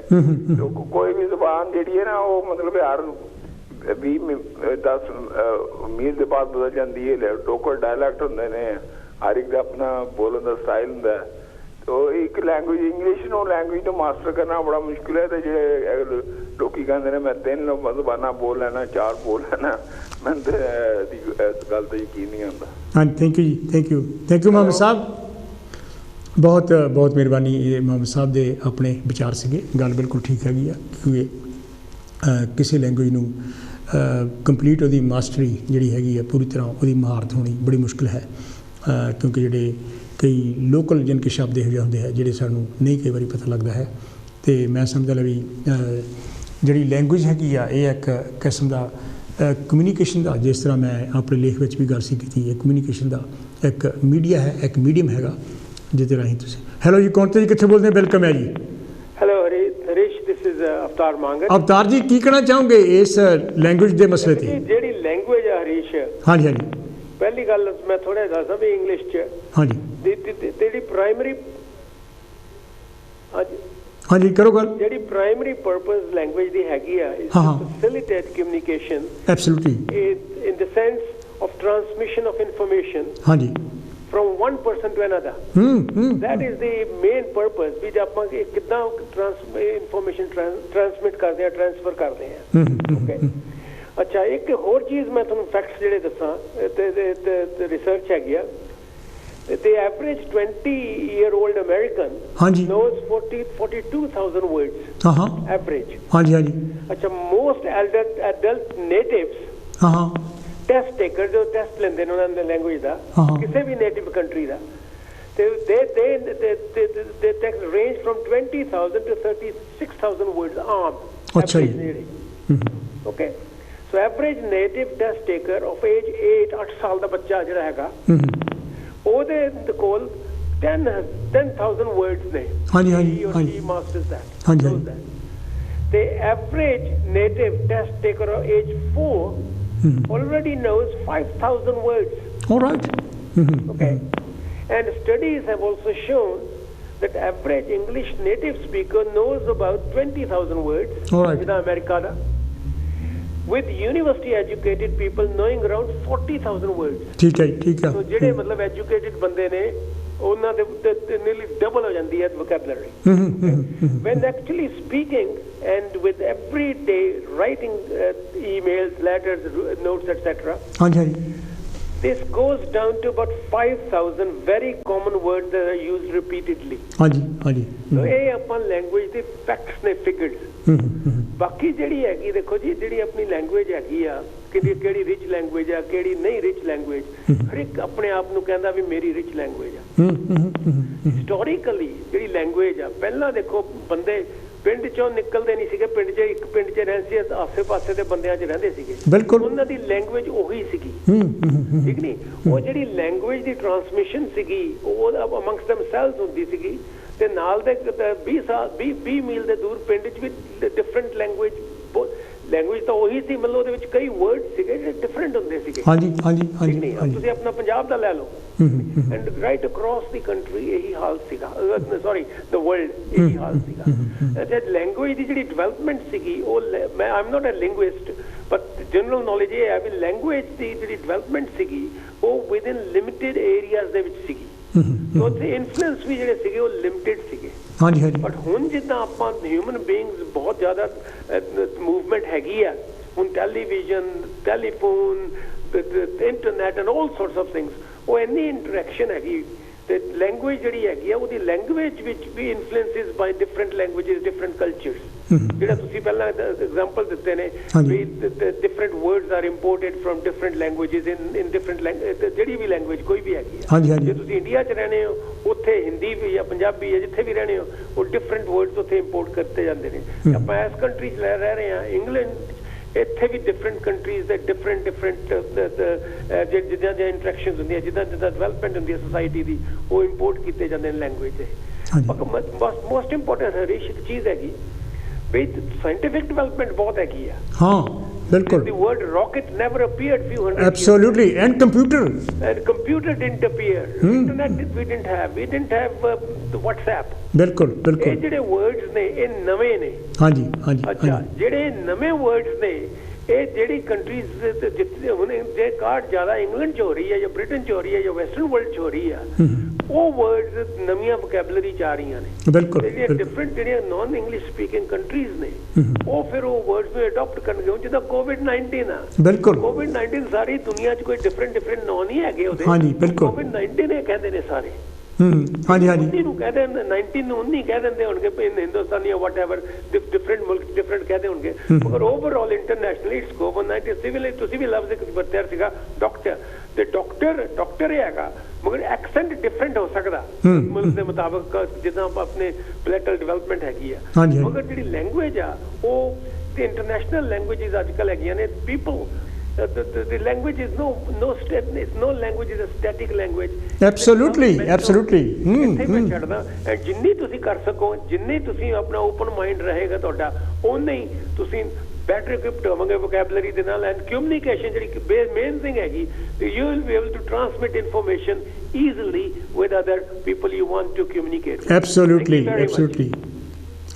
ਕੋਈ ਵੀ ਜ਼ੁਬਾਨ ਜਿਹੜੀ ਹੈ ਨਾ ਉਹ ਮਤਲਬ ਹਰ 20-10 ਮੀਲ ਦੇ ਬਾਅਦ ਬਦਲ ਜਾਂਦੀ ਹੈ। ਲੋਕਲ ਡਾਇਲੈਕਟ ਹੁੰਦੇ ਨੇ, ਹਰ ਇੱਕ ਦਾ ਆਪਣਾ ਬੋਲਣ ਦਾ ਸਟਾਈਲ ਹੁੰਦਾ। ਤੋ ਇੱਕ ਲੈਂਗੁਏਜ ਇੰਗਲਿਸ਼ ਨੂੰ ਲੈਂਗੁਏਜ ਨੂੰ ਮਾਸਟਰ ਕਰਨਾ ਬੜਾ ਮੁਸ਼ਕਿਲ ਹੈ। ਤੇ ਜਿਹੜੇ ਲੋਕੀ ਕਹਿੰਦੇ ਨੇ ਮੈਂ 3 ਜ਼ਬਾਨਾਂ ਬੋਲ ਲੈਣਾ, 4 ਬੋਲ ਲੈਣਾ, ਮੈਨੂੰ ਤੇ ਇਸ ਗੱਲ ਤੇ ਯਕੀਨ ਨਹੀਂ ਆਉਂਦਾ। ਹਾਂਜੀ ਥੈਂਕ ਯੂ ਜੀ, ਥੈਂਕ ਯੂ ਮੁਹੰਮਦ ਸਾਹਿਬ, ਬਹੁਤ ਬਹੁਤ ਮਿਹਰਬਾਨੀ। ਇਹ ਮੁਹੰਮਦ ਸਾਹਿਬ ਦੇ ਆਪਣੇ ਵਿਚਾਰ ਸੀਗੇ, ਗੱਲ ਬਿਲਕੁਲ ਠੀਕ ਹੈਗੀ ਆ ਕਿਉਂਕਿ ਕਿਸੇ ਲੈਂਗੁਏਜ ਨੂੰ ਕੰਪਲੀਟ ਉਹਦੀ ਮਾਸਟਰੀ ਜਿਹੜੀ ਹੈਗੀ ਆ ਪੂਰੀ ਤਰ੍ਹਾਂ ਉਹਦੀ ਮਹਾਰਤ ਹੋਣੀ ਬੜੀ ਮੁਸ਼ਕਿਲ ਹੈ ਕਿਉਂਕਿ ਜਿਹੜੇ ਕਈ ਲੋਕਲ ਜਿਨਕੇ ਸ਼ਬਦ ਇਹੋ ਜਿਹੇ ਹੁੰਦੇ ਹੈ ਜਿਹੜੇ ਸਾਨੂੰ ਨਹੀਂ ਕਈ ਵਾਰੀ ਪਤਾ ਲੱਗਦਾ ਹੈ। ਅਤੇ ਮੈਂ ਸਮਝਦਾ ਵੀ ਜਿਹੜੀ ਲੈਂਗੁਏਜ ਹੈਗੀ ਆ ਇਹ ਇੱਕ ਕਿਸਮ ਦਾ ਕਮਿਊਨੀਕੇਸ਼ਨ ਦਾ, ਜਿਸ ਤਰ੍ਹਾਂ ਮੈਂ ਆਪਣੇ ਲੇਖ ਵਿੱਚ ਵੀ ਗੱਲ ਸੀ ਕੀਤੀ ਹੈ, ਕਮਿਊਨੀਕੇਸ਼ਨ ਦਾ ਇੱਕ ਮੀਡੀਆ ਹੈ, ਇੱਕ ਮੀਡੀਅਮ ਹੈਗਾ ਜਿਹਦੇ ਰਾਹੀਂ ਤੁਸੀਂ। ਹੈਲੋ ਜੀ, ਕੌਣ ਤੇ ਜੀ, ਕਿੱਥੇ ਬੋਲਦੇ? ਵੈਲਕਮ ਹੈ ਜੀ। ਹੈਲੋ ਹਰੀਸ਼, ਦਿਸ ਇਜ਼ ਅਵਤਾਰ ਮੰਗਰ। ਅਵਤਾਰ ਜੀ, ਕੀ ਕਹਿਣਾ ਚਾਹੋਗੇ ਇਸ ਲੈਂਗੁਏਜ ਦੇ ਮਸਲੇ ਤੇ? ਜਿਹੜੀ ਲੈਂਗੁਏਜ ਹੈ ਹਰੀਸ਼, ਹਾਂਜੀ ਹਾਂਜੀ, ਪਹਿਲੀ ਗੱਲ ਮੈਂ ਥੋੜ੍ਹਾ ਜਿਹਾ ਦੱਸਾਂ ਵੀ ਇੰਗਲਿਸ਼ 'ਚ ਹਾਂਜੀ ਜਿਹੜੀ ਪ੍ਰਾਇਮਰੀ ਹਾਂਜੀ ਕਰੋ ਗੱਲ। ਜਿਹੜੀ ਪ੍ਰਾਇਮਰੀ ਪਰਪਸ ਲੈਂਗੁਏਜ ਦੀ ਹੈਗੀ ਆ is to facilitate communication absolutely in the sense of transmission of information ਹਾਂਜੀ from one person to another. That is the main purpose ਵੀ ਆਪਾਂ ਕਿੱਦਾਂ ਇਨਫੋਰਮੇਸ਼ਨ ਟ੍ਰਾਂਸਮਿਟ ਕਰਦੇ ਆ, ਟ੍ਰਾਂਸਫਰ ਕਰਦੇ ਆ। ਓਕੇ, ਅੱਛਾ ਇੱਕ ਹੋਰ ਚੀਜ਼ ਮੈਂ ਤੁਹਾਨੂੰ ਫੈਕਟਸ ਜਿਹੜੇ ਦੱਸਾਂ ਤੇ ਰਿਸਰਚ ਹੈਗੀ ਆ। The average 20-year-old American knows 42,000 words. Average. ਹਾਂਜੀ ਹਾਂਜੀ। ਅੱਛਾ, most adult natives test taker ਜੋ ਟੈਸਟ ਲੈਂਦੇ ਨੇ ਉਹਨਾਂ ਦੇ ਲੈਂਗੁਏਜ ਦਾ ਕਿਸੇ ਵੀ ਨੇਟਿਵ ਕੰਟਰੀ ਦਾ, ਤੇ ਦੇ tax range from 20,000 to 36,000 words ਆਮ। ਅੱਛਾ ਜੀ। Okay, so average native test taker of age 8 ਸਾਲ ਦਾ ਬੱਚਾ ਜਿਹੜਾ ਹੈਗਾ ਉਹਦੇ ਕੋਲ 10,000 words ਨੇ। ਹਾਂਜੀ ਹਾਂਜੀ ਹਾਂਜੀ, ਮਾਸਟਰਸ ਦੈਟ। ਹਾਂਜੀ ਹਾਂਜੀ। ਤੇ average native test taker of age 4 already knows 5,000 words. All right. Okay. And studies have also shown that average English native speaker knows about 20,000 words. All right. In America, with university educated people knowing around 40,000 words. ठीक है, ठीक है. So ਜਿਹੜੇ ਮਤਲਬ educated ਬੰਦੇ ਨੇ ਉਹਨਾਂ ਦੇ nearly double ਹੋ ਜਾਂਦੀ ਹੈ vocabulary. When actually speaking and with every day writing emails, letters, notes, etc. This goes down to about 5,000 very common words that are used repeatedly. So ਇਹ ਆਪਾਂ language ਦੇ facts ਨੇ, figures. ਬਾਕੀ ਜਿਹੜੀ ਹੈਗੀ ਦੇਖੋ ਜੀ, ਜਿਹੜੀ ਆਪਣੀ ਲੈਂਗੁਏਜ ਹੈਗੀ ਆ, ਕਿਹੜੀ ਰਿਚ ਲੈਂਗੁਏਜ ਆ, ਕਿਹੜੀ ਨਹੀਂ ਰਿਚ ਲੈਂਗੁਏਜ, ਹਰ ਇੱਕ ਆਪਣੇ ਆਪ ਨੂੰ ਕਹਿੰਦਾ ਵੀ ਮੇਰੀ ਰਿਚ ਲੈਂਗੁਏਜ ਆ। ਹਿਸਟੋਰੀਕਲੀ ਜਿਹੜੀ ਲੈਂਗੁਏਜ ਆ, ਪਹਿਲਾਂ ਦੇਖੋ ਬੰਦੇ ਪਿੰਡ ਚੋਂ ਨਿਕਲਦੇ ਨਹੀਂ ਸੀਗੇ, ਪਿੰਡ 'ਚ ਇੱਕ ਪਿੰਡ 'ਚ ਰਹਿੰਦੇ ਸੀ, ਆਸੇ-ਪਾਸੇ ਦੇ ਬੰਦਿਆਂ 'ਚ ਰਹਿੰਦੇ ਸੀਗੇ, ਉਹਨਾਂ ਦੀ ਲੈਂਗੁਏਜ ਉਹੀ ਸੀਗੀ, ਠੀਕ ਨਹੀਂ? ਉਹ ਜਿਹੜੀ ਲੈਂਗੁਏਜ ਦੀ ਟਰਾਂਸਮਿਸ਼ਨ ਸੀਗੀ ਉਹ ਅਮੰਗਸਟ ਦੈਮਸੈਲਵਸ ਹੁੰਦੀ ਸੀਗੀ, ਤੇ ਨਾਲ ਦੇ 20 ਮੀਲ ਦੇ ਦੂਰ ਪਿੰਡ 'ਚ ਵੀ ਡਿਫਰੈਂਟ ਲੈਂਗੁਏਜ ਤਾਂ ਉਹੀ ਸੀ, ਮਤਲਬ ਉਹਦੇ ਵਿੱਚ ਕਈ ਵਰਡ ਸੀਗੇ ਜਿਹੜੇ ਡਿਫਰੈਂਟ ਹੁੰਦੇ ਸੀਗੇ। ਹਾਂਜੀ ਹਾਂਜੀ ਹਾਂਜੀ, ਤੁਸੀਂ ਆਪਣਾ ਪੰਜਾਬ ਦਾ ਲੈ ਲਓ, and right across the country ਇਹੀ ਹਾਲ ਸੀਗਾ, ਸੌਰੀ ਦ ਵਰਲਡ ਇਹੀ ਹਾਲ ਸੀਗਾ। ਤੇ ਲੈਂਗੁਏਜ ਦੀ ਜਿਹੜੀ ਡਿਵੈਲਪਮੈਂਟ ਸੀਗੀ ਉਹ ਮੈਂ I am not a linguist, but general knowledge ਇਹ ਹੈ ਵੀ ਲੈਂਗੁਏਜ ਦੀ ਜਿਹੜੀ ਡਿਵੈਲਪਮੈਂਟ ਸੀਗੀ ਉਹ ਵਿਦਿਨ ਲਿਮਿਟਿਡ ਏਰੀਆਜ਼ ਦੇ ਵਿੱਚ ਸੀਗੀ, ਸੋ ਉੱਥੇ ਇਨਫਲੂਐਂਸ ਵੀ ਜਿਹੜੇ ਸੀਗੇ ਉਹ ਲਿਮਿਟਿਡ ਸੀਗੇ। ਹਾਂਜੀ ਹਾਂਜੀ। ਬਟ ਹੁਣ ਜਿੱਦਾਂ ਆਪਾਂ ਹਿਊਮਨ ਬੀਇੰਗਸ ਬਹੁਤ ਜ਼ਿਆਦਾ ਮੂਵਮੈਂਟ ਹੈਗੀ ਆ, ਹੁਣ television, telephone, internet and all sorts of things, ਉਹ ਇੰਨੀ ਇੰਟਰੈਕਸ਼ਨ ਹੈਗੀ, ਤੇ ਲੈਂਗੁਏਜ ਜਿਹੜੀ ਹੈਗੀ ਆ ਉਹਦੀ ਲੈਂਗੁਏਜ ਵਿੱਚ ਵੀ influences by different languages, different cultures. ਜਿਹੜਾ ਤੁਸੀਂ ਪਹਿਲਾਂ ਐਗਜ਼ਾਮਪਲ ਦਿੱਤੇ ਨੇ ਵੀ different words are imported from different languages in different ਜਿਹੜੀ ਵੀ ਲੈਂਗੁਏਜ ਕੋਈ ਵੀ ਹੈਗੀ ਆ। ਜੇ ਤੁਸੀਂ ਇੰਡੀਆ 'ਚ ਰਹਿੰਦੇ ਹੋ ਉੱਥੇ ਹਿੰਦੀ ਵੀ ਜਾਂ ਪੰਜਾਬੀ ਜਾਂ ਜਿੱਥੇ ਵੀ ਰਹਿੰਦੇ ਹੋ ਉਹ ਡਿਫਰੈਂਟ ਵਰਡਸ ਉੱਥੇ ਇੰਪੋਰਟ ਕਰਤੇ ਜਾਂਦੇ ਨੇ। ਆਪਾਂ ਇਸ ਕੰਟਰੀ 'ਚ ਰਹਿ ਰਹੇ ਹਾਂ ਇੰਗਲੈਂਡ, ਇੱਥੇ ਵੀ ਡਿਫਰੈਂਟ ਕੰਟਰੀਜ਼ ਦੇ ਡਿਫਰੈਂਟ ਜਿੱਦਾਂ ਦੀਆਂ ਇੰਟਰੈਕਸ਼ਨਸ ਹੁੰਦੀਆਂ, ਜਿੱਦਾਂ ਡਿਵੈਲਪਮੈਂਟ ਹੁੰਦੀ ਹੈ ਸੋਸਾਇਟੀ ਦੀ, ਉਹ ਇੰਪੋਰਟ ਕੀਤੇ ਜਾਂਦੇ ਨੇ ਲੈਂਗੁਏਜ 'ਚ। ਮੋਸਟ ਇੰਪੋਰਟੈਂਟ ਹਰੀਸ਼ ਇੱਕ ਚੀਜ਼ ਹੈਗੀ ਵੀ ਸਾਇੰਟਿਫਿਕ ਡਿਵੈਲਪਮੈਂਟ ਬਹੁਤ ਹੈਗੀ ਆ। ਹਾਂ ਬਿਲਕੁਲ। The word rocket never appeared few hundred absolutely years. And computer didn't appear. Internet we didn't have. We didn't have the WhatsApp. ਬਿਲਕੁਲ ਬਿਲਕੁਲ। ਇਹ ਜਿਹੜੇ words ਨੇ ਇਹ ਨਵੇਂ ਨੇ। ਹਾਂਜੀ ਹਾਂਜੀ। ਅੱਛਾ, ਜਿਹੜੇ ਨਵੇਂ words ਨੇ ਇਹ ਜਿਹੜੀ ਕੰਟਰੀਜ਼ ਜਿੱਥੇ ਹੁਣ ਜੇ ਕਾਰਡ ਜ਼ਿਆਦਾ ਇੰਗਲੈਂਡ 'ਚ ਹੋ ਰਹੀ ਹੈ ਜਾਂ ਬ੍ਰਿਟਨ 'ਚ ਹੋ ਰਹੀ ਹੈ ਜਾਂ ਵੈਸਟਰਨ ਵਰਲਡ 'ਚ ਹੋ ਰਹੀ ਆ, ਉਹ ਵਰਡਸ ਨਵੀਆਂ ਵੋਕੈਬਲਰੀ 'ਚ ਆ ਰਹੀਆਂ ਨੇ। ਬਿਲਕੁਲ। ਜਿਹੜੀਆਂ ਡਿਫਰੈਂਟ ਜਿਹੜੀਆਂ ਨਾਨ ਇੰਗਲਿਸ਼ ਸਪੀਕਿੰਗ ਕੰਟਰੀਜ਼ ਨੇ ਉਹ ਫਿਰ ਉਹ ਵਰਡਸ ਨੂੰ ਅਡਾਪਟ ਕਰਨਗੇ। ਜਿੱਦਾਂ COVID-19 ਆ, ਬਿਲਕੁਲ COVID-19 ਸਾਰੀ ਦੁਨੀਆ 'ਚ ਕੋਈ ਡਿਫਰੈਂਟ ਨਾਂ ਨਹੀਂ ਹੈਗੇ ਉਹਦੇ। ਹਾਂਜੀ ਬਿਲਕੁਲ। COVID-19 ਇਹ ਕਹਿੰਦੇ ਨੇ ਸਾਰੇ। ਹਾਂਜੀ ਹਾਂਜੀ। 19 ਨੂੰ ਕਹਿੰਦੇ 19 ਨੂੰ 19 ਕਹਿ ਦਿੰਦੇ ਹੋਣਗੇ ਹਿੰਦੁਸਤਾਨੀ ਜਾਂ ਵਾਟ ਐਵਰ, ਡਿਫਰੈਂਟ ਮੁਲਕ ਡਿਫਰੈਂਟ ਕਹਿੰਦੇ ਹੋਣਗੇ, ਮਗਰ overall internationally it's COVID-19। Civil ਤੁਸੀਂ ਵੀ ਲਫ਼ਜ਼ ਇੱਕ ਵਰਤਿਆ ਸੀਗਾ ਡਾਕਟਰ, ਤੇ ਡਾਕਟਰ ਹੀ ਹੈਗਾ, ਮਗਰ ਐਕਸੈਂਟ ਡਿਫਰੈਂਟ ਹੋ ਸਕਦਾ ਮੁਲਕ ਦੇ ਮੁਤਾਬਕ, ਜਿੱਦਾਂ ਆਪਣੇ ਪੋਲੀਟੀਕਲ ਡਿਵੈਲਪਮੈਂਟ ਹੈਗੀ ਆ। ਮਗਰ ਜਿਹੜੀ ਲੈਂਗੁਏਜ ਆ ਉਹ ਤੇ ਇੰਟਰਨੈਸ਼ਨਲ ਲੈਂਗੁਏਜਿਸ ਅੱਜ ਕੱਲ੍ਹ ਹੈਗੀਆਂ ਨੇ। People the language is no language is a static language. Absolutely. ਇੱਥੇ ਮੈਂ ਛੱਡਦਾ, ਜਿੰਨੀ ਤੁਸੀਂ ਕਰ ਸਕੋ, ਜਿੰਨੀ ਤੁਸੀਂ ਆਪਣਾ ਓਪਨ ਮਾਈਂਡ ਰਹੇਗਾ ਤੁਹਾਡਾ, ਉਨੇ ਹੀ ਤੁਸੀਂ better equipped ਹੋਵਾਂਗੇ vocabulary ਦੇ ਨਾਲ। ਐਂਡ ਕਮਿਊਨੀਕੇਸ਼ਨ ਜਿਹੜੀ ਮੇਨ ਥਿੰਗ ਹੈਗੀ, you will be able to transmit information easily with other people you want to communicate with. Absolutely.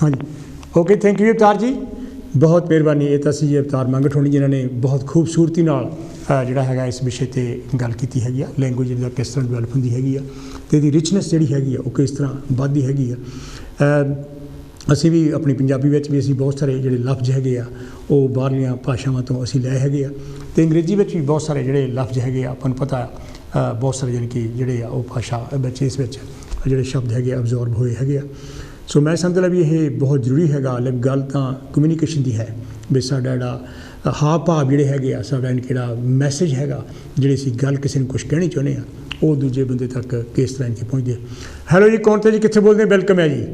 ਹਾਂਜੀ, ਓਕੇ, ਥੈਂਕ ਯੂ ਅਵਤਾਰ ਜੀ, ਬਹੁਤ ਮਿਹਰਬਾਨੀ। ਇਹ ਤਾਂ ਸੀ ਅਵਤਾਰ ਮੰਗਟ ਹੋਣੀ ਜਿਨ੍ਹਾਂ ਨੇ ਬਹੁਤ ਖੂਬਸੂਰਤੀ ਨਾਲ ਜਿਹੜਾ ਹੈਗਾ ਇਸ ਵਿਸ਼ੇ 'ਤੇ ਗੱਲ ਕੀਤੀ ਹੈਗੀ ਆ, ਲੈਂਗੁਏਜ ਦਾ ਕਿਸ ਤਰ੍ਹਾਂ ਡਿਵੈਲਪ ਹੁੰਦੀ ਹੈਗੀ ਆ, ਅਤੇ ਇਹਦੀ ਰਿਚਨੈਸ ਜਿਹੜੀ ਹੈਗੀ ਆ ਉਹ ਕਿਸ ਤਰ੍ਹਾਂ ਵੱਧਦੀ ਹੈਗੀ ਆ। ਅਸੀਂ ਵੀ ਆਪਣੀ ਪੰਜਾਬੀ ਵਿੱਚ ਵੀ ਅਸੀਂ ਬਹੁਤ ਸਾਰੇ ਜਿਹੜੇ ਲਫ਼ਜ਼ ਹੈਗੇ ਆ ਉਹ ਬਾਹਰਲੀਆਂ ਭਾਸ਼ਾਵਾਂ ਤੋਂ ਅਸੀਂ ਲਏ ਹੈਗੇ ਆ, ਅਤੇ ਅੰਗਰੇਜ਼ੀ ਵਿੱਚ ਵੀ ਬਹੁਤ ਸਾਰੇ ਜਿਹੜੇ ਲਫ਼ਜ਼ ਹੈਗੇ ਆ ਆਪਾਂ ਨੂੰ ਪਤਾ ਬਹੁਤ ਸਾਰੇ ਜਾਣੀ ਕਿ ਜਿਹੜੇ ਆ ਉਹ ਭਾਸ਼ਾ ਵਿੱਚ ਇਸ ਵਿੱਚ ਜਿਹੜੇ ਸ਼ਬਦ ਹੈਗੇ ਆ ਅਬਜ਼ੋਰਬ ਹੋਏ ਹੈਗੇ ਆ। ਸੋ ਮੈਂ ਸਮਝਦਾ ਵੀ ਇਹ ਬਹੁਤ ਜ਼ਰੂਰੀ ਹੈਗਾ। ਗੱਲ ਤਾਂ ਕਮਿਊਨੀਕੇਸ਼ਨ ਦੀ ਹੈ ਵੀ ਸਾਡਾ ਜਿਹੜਾ ਹਾਵ ਭਾਵ ਜਿਹੜੇ ਹੈਗੇ ਆ, ਸਾਡਾ ਜਿਹੜਾ ਮੈਸੇਜ ਹੈਗਾ, ਜਿਹੜੀ ਅਸੀਂ ਗੱਲ ਕਿਸੇ ਨੂੰ ਕੁਛ ਕਹਿਣੀ ਚਾਹੁੰਦੇ ਹਾਂ ਉਹ ਦੂਜੇ ਬੰਦੇ ਤੱਕ ਕਿਸ ਤਰ੍ਹਾਂ ਕਿ ਪਹੁੰਚਦੇ। ਹੈਲੋ ਜੀ, ਕੌਣ ਤੇ ਜੀ, ਕਿੱਥੇ ਬੋਲਦੇ? ਵੈਲਕਮ ਹੈ ਜੀ।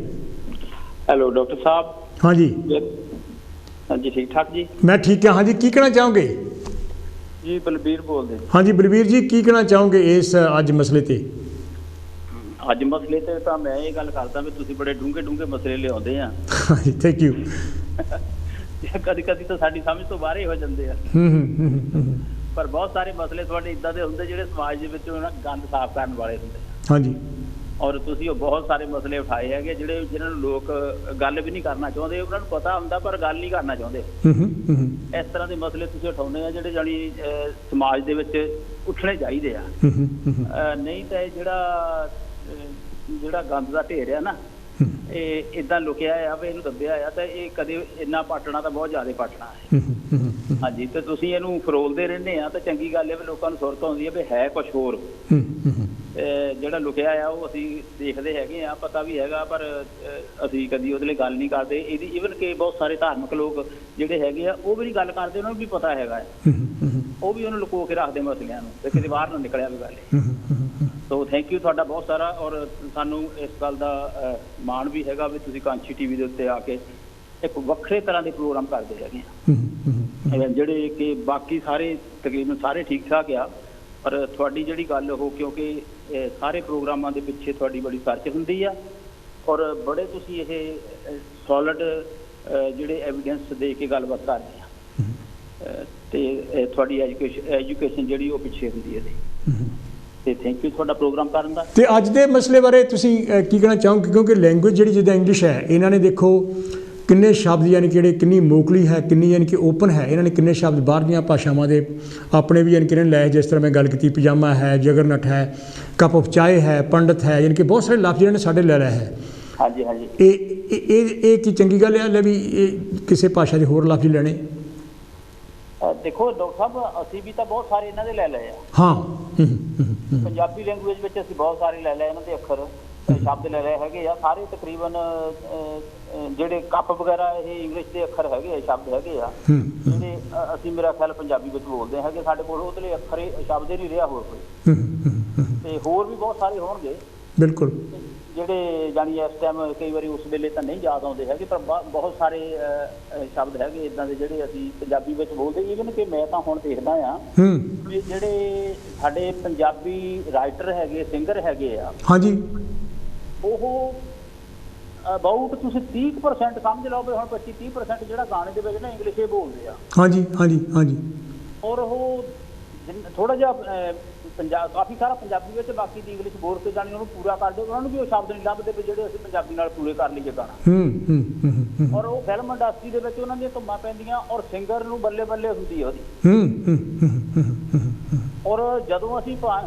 ਹੈਲੋ ਡਾਕਟਰ ਸਾਹਿਬ। ਹਾਂਜੀ ਹਾਂਜੀ, ਠੀਕ ਠਾਕ ਜੀ। ਮੈਂ ਠੀਕ ਹਾਂ। ਹਾਂਜੀ, ਕੀ ਕਹਿਣਾ ਚਾਹੋਗੇ? ਜੀ ਬਲਬੀਰ ਬੋਲਦੇ। ਹਾਂਜੀ ਬਲਬੀਰ ਜੀ, ਕੀ ਕਹਿਣਾ ਚਾਹੋਗੇ ਇਸ ਅੱਜ ਮਸਲੇ 'ਤੇ? ਅੱਜ ਮਸਲੇ ਤੇ ਤਾਂ ਮੈਂ ਇਹ ਗੱਲ ਕਰਦਾ ਵੀ ਤੁਸੀਂ ਬੜੇ ਡੂੰਘੇ ਮਸਲੇ ਲਿਆਉਂਦੇ ਆ। ਹਾਂਜੀ, ਥੈਂਕ ਯੂ। ਕਦੀ ਤਾਂ ਸਾਡੀ ਸਮਝ ਤੋਂ ਬਾਹਰ ਹੀ ਹੋ ਜਾਂਦੇ ਆ। ਪਰ ਬਹੁਤ ਸਾਰੇ ਮਸਲੇ ਤੁਹਾਡੇ ਇੱਦਾਂ ਦੇ ਹੁੰਦੇ ਜਿਹੜੇ ਸਮਾਜ ਦੇ ਵਿੱਚ ਗੰਦ ਸਾਫ਼ ਕਰਨ ਵਾਲੇ ਹੁੰਦੇ ਆ। ਹਾਂਜੀ। ਔਰ ਤੁਸੀਂ ਉਹ ਬਹੁਤ ਸਾਰੇ ਮਸਲੇ ਉਠਾਏ ਹੈਗੇ ਜਿਹਨਾਂ ਨੂੰ ਲੋਕ ਗੱਲ ਵੀ ਨਹੀਂ ਕਰਨਾ ਚਾਹੁੰਦੇ, ਉਹਨਾਂ ਨੂੰ ਪਤਾ ਹੁੰਦਾ ਪਰ ਗੱਲ ਨਹੀਂ ਕਰਨਾ ਚਾਹੁੰਦੇ। ਇਸ ਤਰ੍ਹਾਂ ਦੇ ਮਸਲੇ ਤੁਸੀਂ ਉਠਾਉਂਦੇ ਆ ਜਿਹੜੇ ਜਾਣੀ ਸਮਾਜ ਦੇ ਵਿੱਚ ਉੱਠਣੇ ਚਾਹੀਦੇ ਆ। ਨਹੀਂ ਤਾਂ ਇਹ ਜਿਹੜਾ ਗੰਦ ਦਾ ਢੇਰ ਆ ਨਾ, ਇਹ ਇਦਾਂ ਲੁਕਿਆ ਆ ਵੀ ਇਹਨੂੰ ਦੱਬਿਆ ਆ ਤਾਂ ਇਹ ਕਦੇ ਇੰਨਾ ਪਾਟਣਾ ਤਾਂ ਬਹੁਤ ਜ਼ਿਆਦਾ ਪਾਟਣਾ ਹੈ। ਹਾਂਜੀ, ਤੇ ਤੁਸੀਂ ਇਹਨੂੰ ਫਰੋਲਦੇ ਰਹਿੰਦੇ ਆ ਤਾਂ ਚੰਗੀ ਗੱਲ ਹੈ ਵੀ ਲੋਕਾਂ ਨੂੰ ਸੁਰਤ ਆਉਂਦੀ ਹੈ ਵੀ ਹੈ ਕੁਛ ਹੋਰ। ਜਿਹੜਾ ਲੁਕਿਆ ਆ ਉਹ ਅਸੀਂ ਦੇਖਦੇ ਹੈਗੇ ਆ, ਪਤਾ ਵੀ ਹੈਗਾ, ਪਰ ਅਸੀਂ ਕਦੀ ਉਹਦੇ ਲਈ ਗੱਲ ਨਹੀਂ ਕਰਦੇ। ਇਹਦੀ ਈਵਨ ਕਿ ਬਹੁਤ ਸਾਰੇ ਧਾਰਮਿਕ ਲੋਕ ਜਿਹੜੇ ਹੈਗੇ ਆ ਉਹ ਵੀ ਨਹੀਂ ਗੱਲ ਕਰਦੇ, ਉਹਨਾਂ ਨੂੰ ਵੀ ਪਤਾ ਹੈਗਾ, ਉਹ ਵੀ ਉਹਨੂੰ ਲੁਕੋ ਕੇ ਰੱਖਦੇ ਮਸਲਿਆਂ ਨੂੰ, ਤੇ ਕਿਤੇ ਬਾਹਰ ਨਾ ਨਿਕਲਿਆ ਵੀ ਗੱਲ। ਸੋ ਥੈਂਕ ਯੂ ਤੁਹਾਡਾ ਬਹੁਤ ਸਾਰਾ, ਔਰ ਸਾਨੂੰ ਇਸ ਗੱਲ ਦਾ ਮਾਣ ਵੀ ਹੈਗਾ ਵੀ ਤੁਸੀਂ ਕਾਂਚੀ ਟੀਵੀ ਦੇ ਉੱਤੇ ਆ ਕੇ ਇੱਕ ਵੱਖਰੇ ਤਰ੍ਹਾਂ ਦੇ ਪ੍ਰੋਗਰਾਮ ਕਰਦੇ ਹੈਗੇ ਆ, ਜਿਹੜੇ ਕਿ ਬਾਕੀ ਸਾਰੇ ਤਕਰੀਬਨ ਸਾਰੇ ਠੀਕ ਠਾਕ ਆ, ਪਰ ਤੁਹਾਡੀ ਜਿਹੜੀ ਗੱਲ ਉਹ, ਕਿਉਂਕਿ ਸਾਰੇ ਪ੍ਰੋਗਰਾਮਾਂ ਦੇ ਪਿੱਛੇ ਤੁਹਾਡੀ ਬੜੀ ਸਰਚ ਹੁੰਦੀ ਆ, ਔਰ ਬੜੇ ਤੁਸੀਂ ਇਹ ਸੋਲਿਡ ਜਿਹੜੇ ਐਵੀਡੈਂਸ ਦੇ ਕੇ ਗੱਲਬਾਤ ਕਰਦੇ ਆ, ਤੇ ਤੁਹਾਡੀ ਐਜੂਕੇਸ਼ਨ ਜਿਹੜੀ ਉਹ ਪਿੱਛੇ ਹੁੰਦੀ ਹੈ ਤੇ ਥੈਂਕ ਯੂ ਤੁਹਾਡਾ ਪ੍ਰੋਗਰਾਮ ਕਰਨ ਦਾ। ਤੇ ਅੱਜ ਦੇ ਮਸਲੇ ਬਾਰੇ ਤੁਸੀਂ ਕੀ ਕਹਿਣਾ ਚਾਹੋਗੇ, ਕਿਉਂਕਿ ਲੈਂਗੁਏਜ ਜਿਹੜੀ ਜਿੱਦਾਂ ਇੰਗਲਿਸ਼ ਹੈ, ਇਹਨਾਂ ਨੇ ਦੇਖੋ ਕਿੰਨੇ ਸ਼ਬਦ ਯਾਨੀ ਕਿ ਜਿਹੜੇ ਕਿੰਨੀ ਮੋਕਲੀ ਹੈ, ਕਿੰਨੀ ਯਾਨੀ ਕਿ ਓਪਨ ਹੈ, ਇਹਨਾਂ ਨੇ ਕਿੰਨੇ ਸ਼ਬਦ ਬਾਹਰ ਦੀਆਂ ਭਾਸ਼ਾਵਾਂ ਦੇ ਆਪਣੇ ਵੀ ਯਾਨੀ ਕਿ ਇਹਨਾਂ ਨੇ ਲਏ, ਜਿਸ ਤਰ੍ਹਾਂ ਮੈਂ ਗੱਲ ਕੀਤੀ ਪਜਾਮਾ ਹੈ, ਜਗਰਨਟ ਹੈ, ਕੱਪ ਆਫ ਚਾਏ ਹੈ, ਪੰਡਤ ਹੈ, ਯਾਨੀ ਕਿ ਬਹੁਤ ਸਾਰੇ ਲਫ਼ਜ਼ ਇਹਨਾਂ ਨੇ ਸਾਡੇ ਲੈ ਲਏ ਹੈ। ਹਾਂਜੀ ਹਾਂਜੀ, ਇਹ ਕੀ ਚੰਗੀ ਗੱਲ ਹੈ ਲੈ ਵੀ ਇਹ ਕਿਸੇ ਭਾਸ਼ਾ ਦੇ ਹੋਰ ਲਫ਼ਜ਼ ਲੈਣੇ? ਦੇਖੋ ਡਾਕਟਰ ਸਾਹਿਬ, ਅਸੀਂ ਵੀ ਤਾਂ ਬਹੁਤ ਸਾਰੇ ਇਹਨਾਂ ਦੇ ਲੈ ਲਏ ਆ। ਹਾਂ, ਪੰਜਾਬੀ ਲੈਂਗੁਏਜ ਵਿੱਚ ਅਸੀਂ ਬਹੁਤ ਸਾਰੇ ਲੈ ਲਏ, ਇਹਨਾਂ ਦੇ ਅੱਖਰ ਸ਼ਬਦ ਲੈ ਲਏ ਹੈਗੇ ਆ ਸਾਰੇ, ਤਕਰੀਬਨ ਜਿਹੜੇ ਕੱਪ ਵਗੈਰਾ ਇਹ ਇੰਗਲਿਸ਼ ਦੇ ਅੱਖਰ ਹੈਗੇ ਆ, ਸ਼ਬਦ ਹੈਗੇ ਆ ਜਿਹੜੇ ਅਸੀਂ ਮੇਰਾ ਖਿਆਲ ਪੰਜਾਬੀ ਵਿੱਚ ਬੋਲਦੇ ਹੈਗੇ, ਸਾਡੇ ਕੋਲ ਉਹਦੇ ਲਈ ਅੱਖਰ ਸ਼ਬਦ ਹੀ ਨਹੀਂ ਰਿਹਾ ਹੋਰ ਕੋਈ, ਤੇ ਹੋਰ ਵੀ ਬਹੁਤ ਸਾਰੇ ਹੋਣਗੇ ਬਿਲਕੁਲ, ਜਿਹੜੇ ਜਾਨੀ ਇਸ ਟਾਈਮ ਕਈ ਵਾਰੀ ਉਸ ਵੇਲੇ ਤਾਂ ਨਹੀਂ ਯਾਦ ਆਉਂਦੇ ਹੈਗੇ, ਪਰ ਬਹੁਤ ਸਾਰੇ ਸ਼ਬਦ ਹੈਗੇ ਇੱਦਾਂ ਦੇ ਜਿਹੜੇ ਅਸੀਂ ਪੰਜਾਬੀ ਵਿੱਚ ਬੋਲਦੇ। ਈਵਨ ਕਿ ਮੈਂ ਤਾਂ ਹੁਣ ਦੇਖਦਾ ਆ ਵੀ ਜਿਹੜੇ ਸਾਡੇ ਪੰਜਾਬੀ ਰਾਈਟਰ ਹੈਗੇ, ਸਿੰਗਰ ਹੈਗੇ ਆ, ਹਾਂਜੀ, ਉਹ ਅਬਾਊਟ ਤੁਸੀਂ 30% ਸਮਝ ਲਓ ਵੀ ਹੁਣ 25-30% ਜਿਹੜਾ ਗਾਣੇ ਦੇ ਵਿੱਚ ਨਾ ਇੰਗਲਿਸ਼ ਹੀ ਬੋਲਦੇ ਆ। ਹਾਂਜੀ ਹਾਂਜੀ ਹਾਂਜੀ, ਔਰ ਉਹ ਥੋੜਾ ਜਿਹਾ ਕਾਫੀ ਸਾਰਾ ਪੰਜਾਬੀ ਵਿੱਚ, ਬਾਕੀ ਦੀ ਇੰਗਲਿਸ਼ ਬੋਲ ਕੇ ਜਾਣੀ ਉਹਨੂੰ ਪੂਰਾ ਕਰਦੇ, ਉਹਨਾਂ ਨੂੰ ਵੀ ਉਹ ਸ਼ਬਦ ਨਹੀਂ ਲੱਭਦੇ ਵੀ ਜਿਹੜੇ ਅਸੀਂ ਪੰਜਾਬੀ ਨਾਲ ਪੂਰੇ ਕਰ ਲਈਏ ਗਾਣਾ। ਔਰ ਉਹ ਫਿਲਮ ਇੰਡਸਟਰੀ ਦੇ ਵਿੱਚ ਉਹਨਾਂ ਦੀਆਂ ਧੁੰਮਾਂ ਪੈਂਦੀਆਂ, ਔਰ ਸਿੰਗਰ ਨੂੰ ਬੱਲੇ ਬੱਲੇ ਹੁੰਦੀ ਹੈ ਉਹਦੀ। ਔਰ ਜਦੋਂ ਅਸੀਂ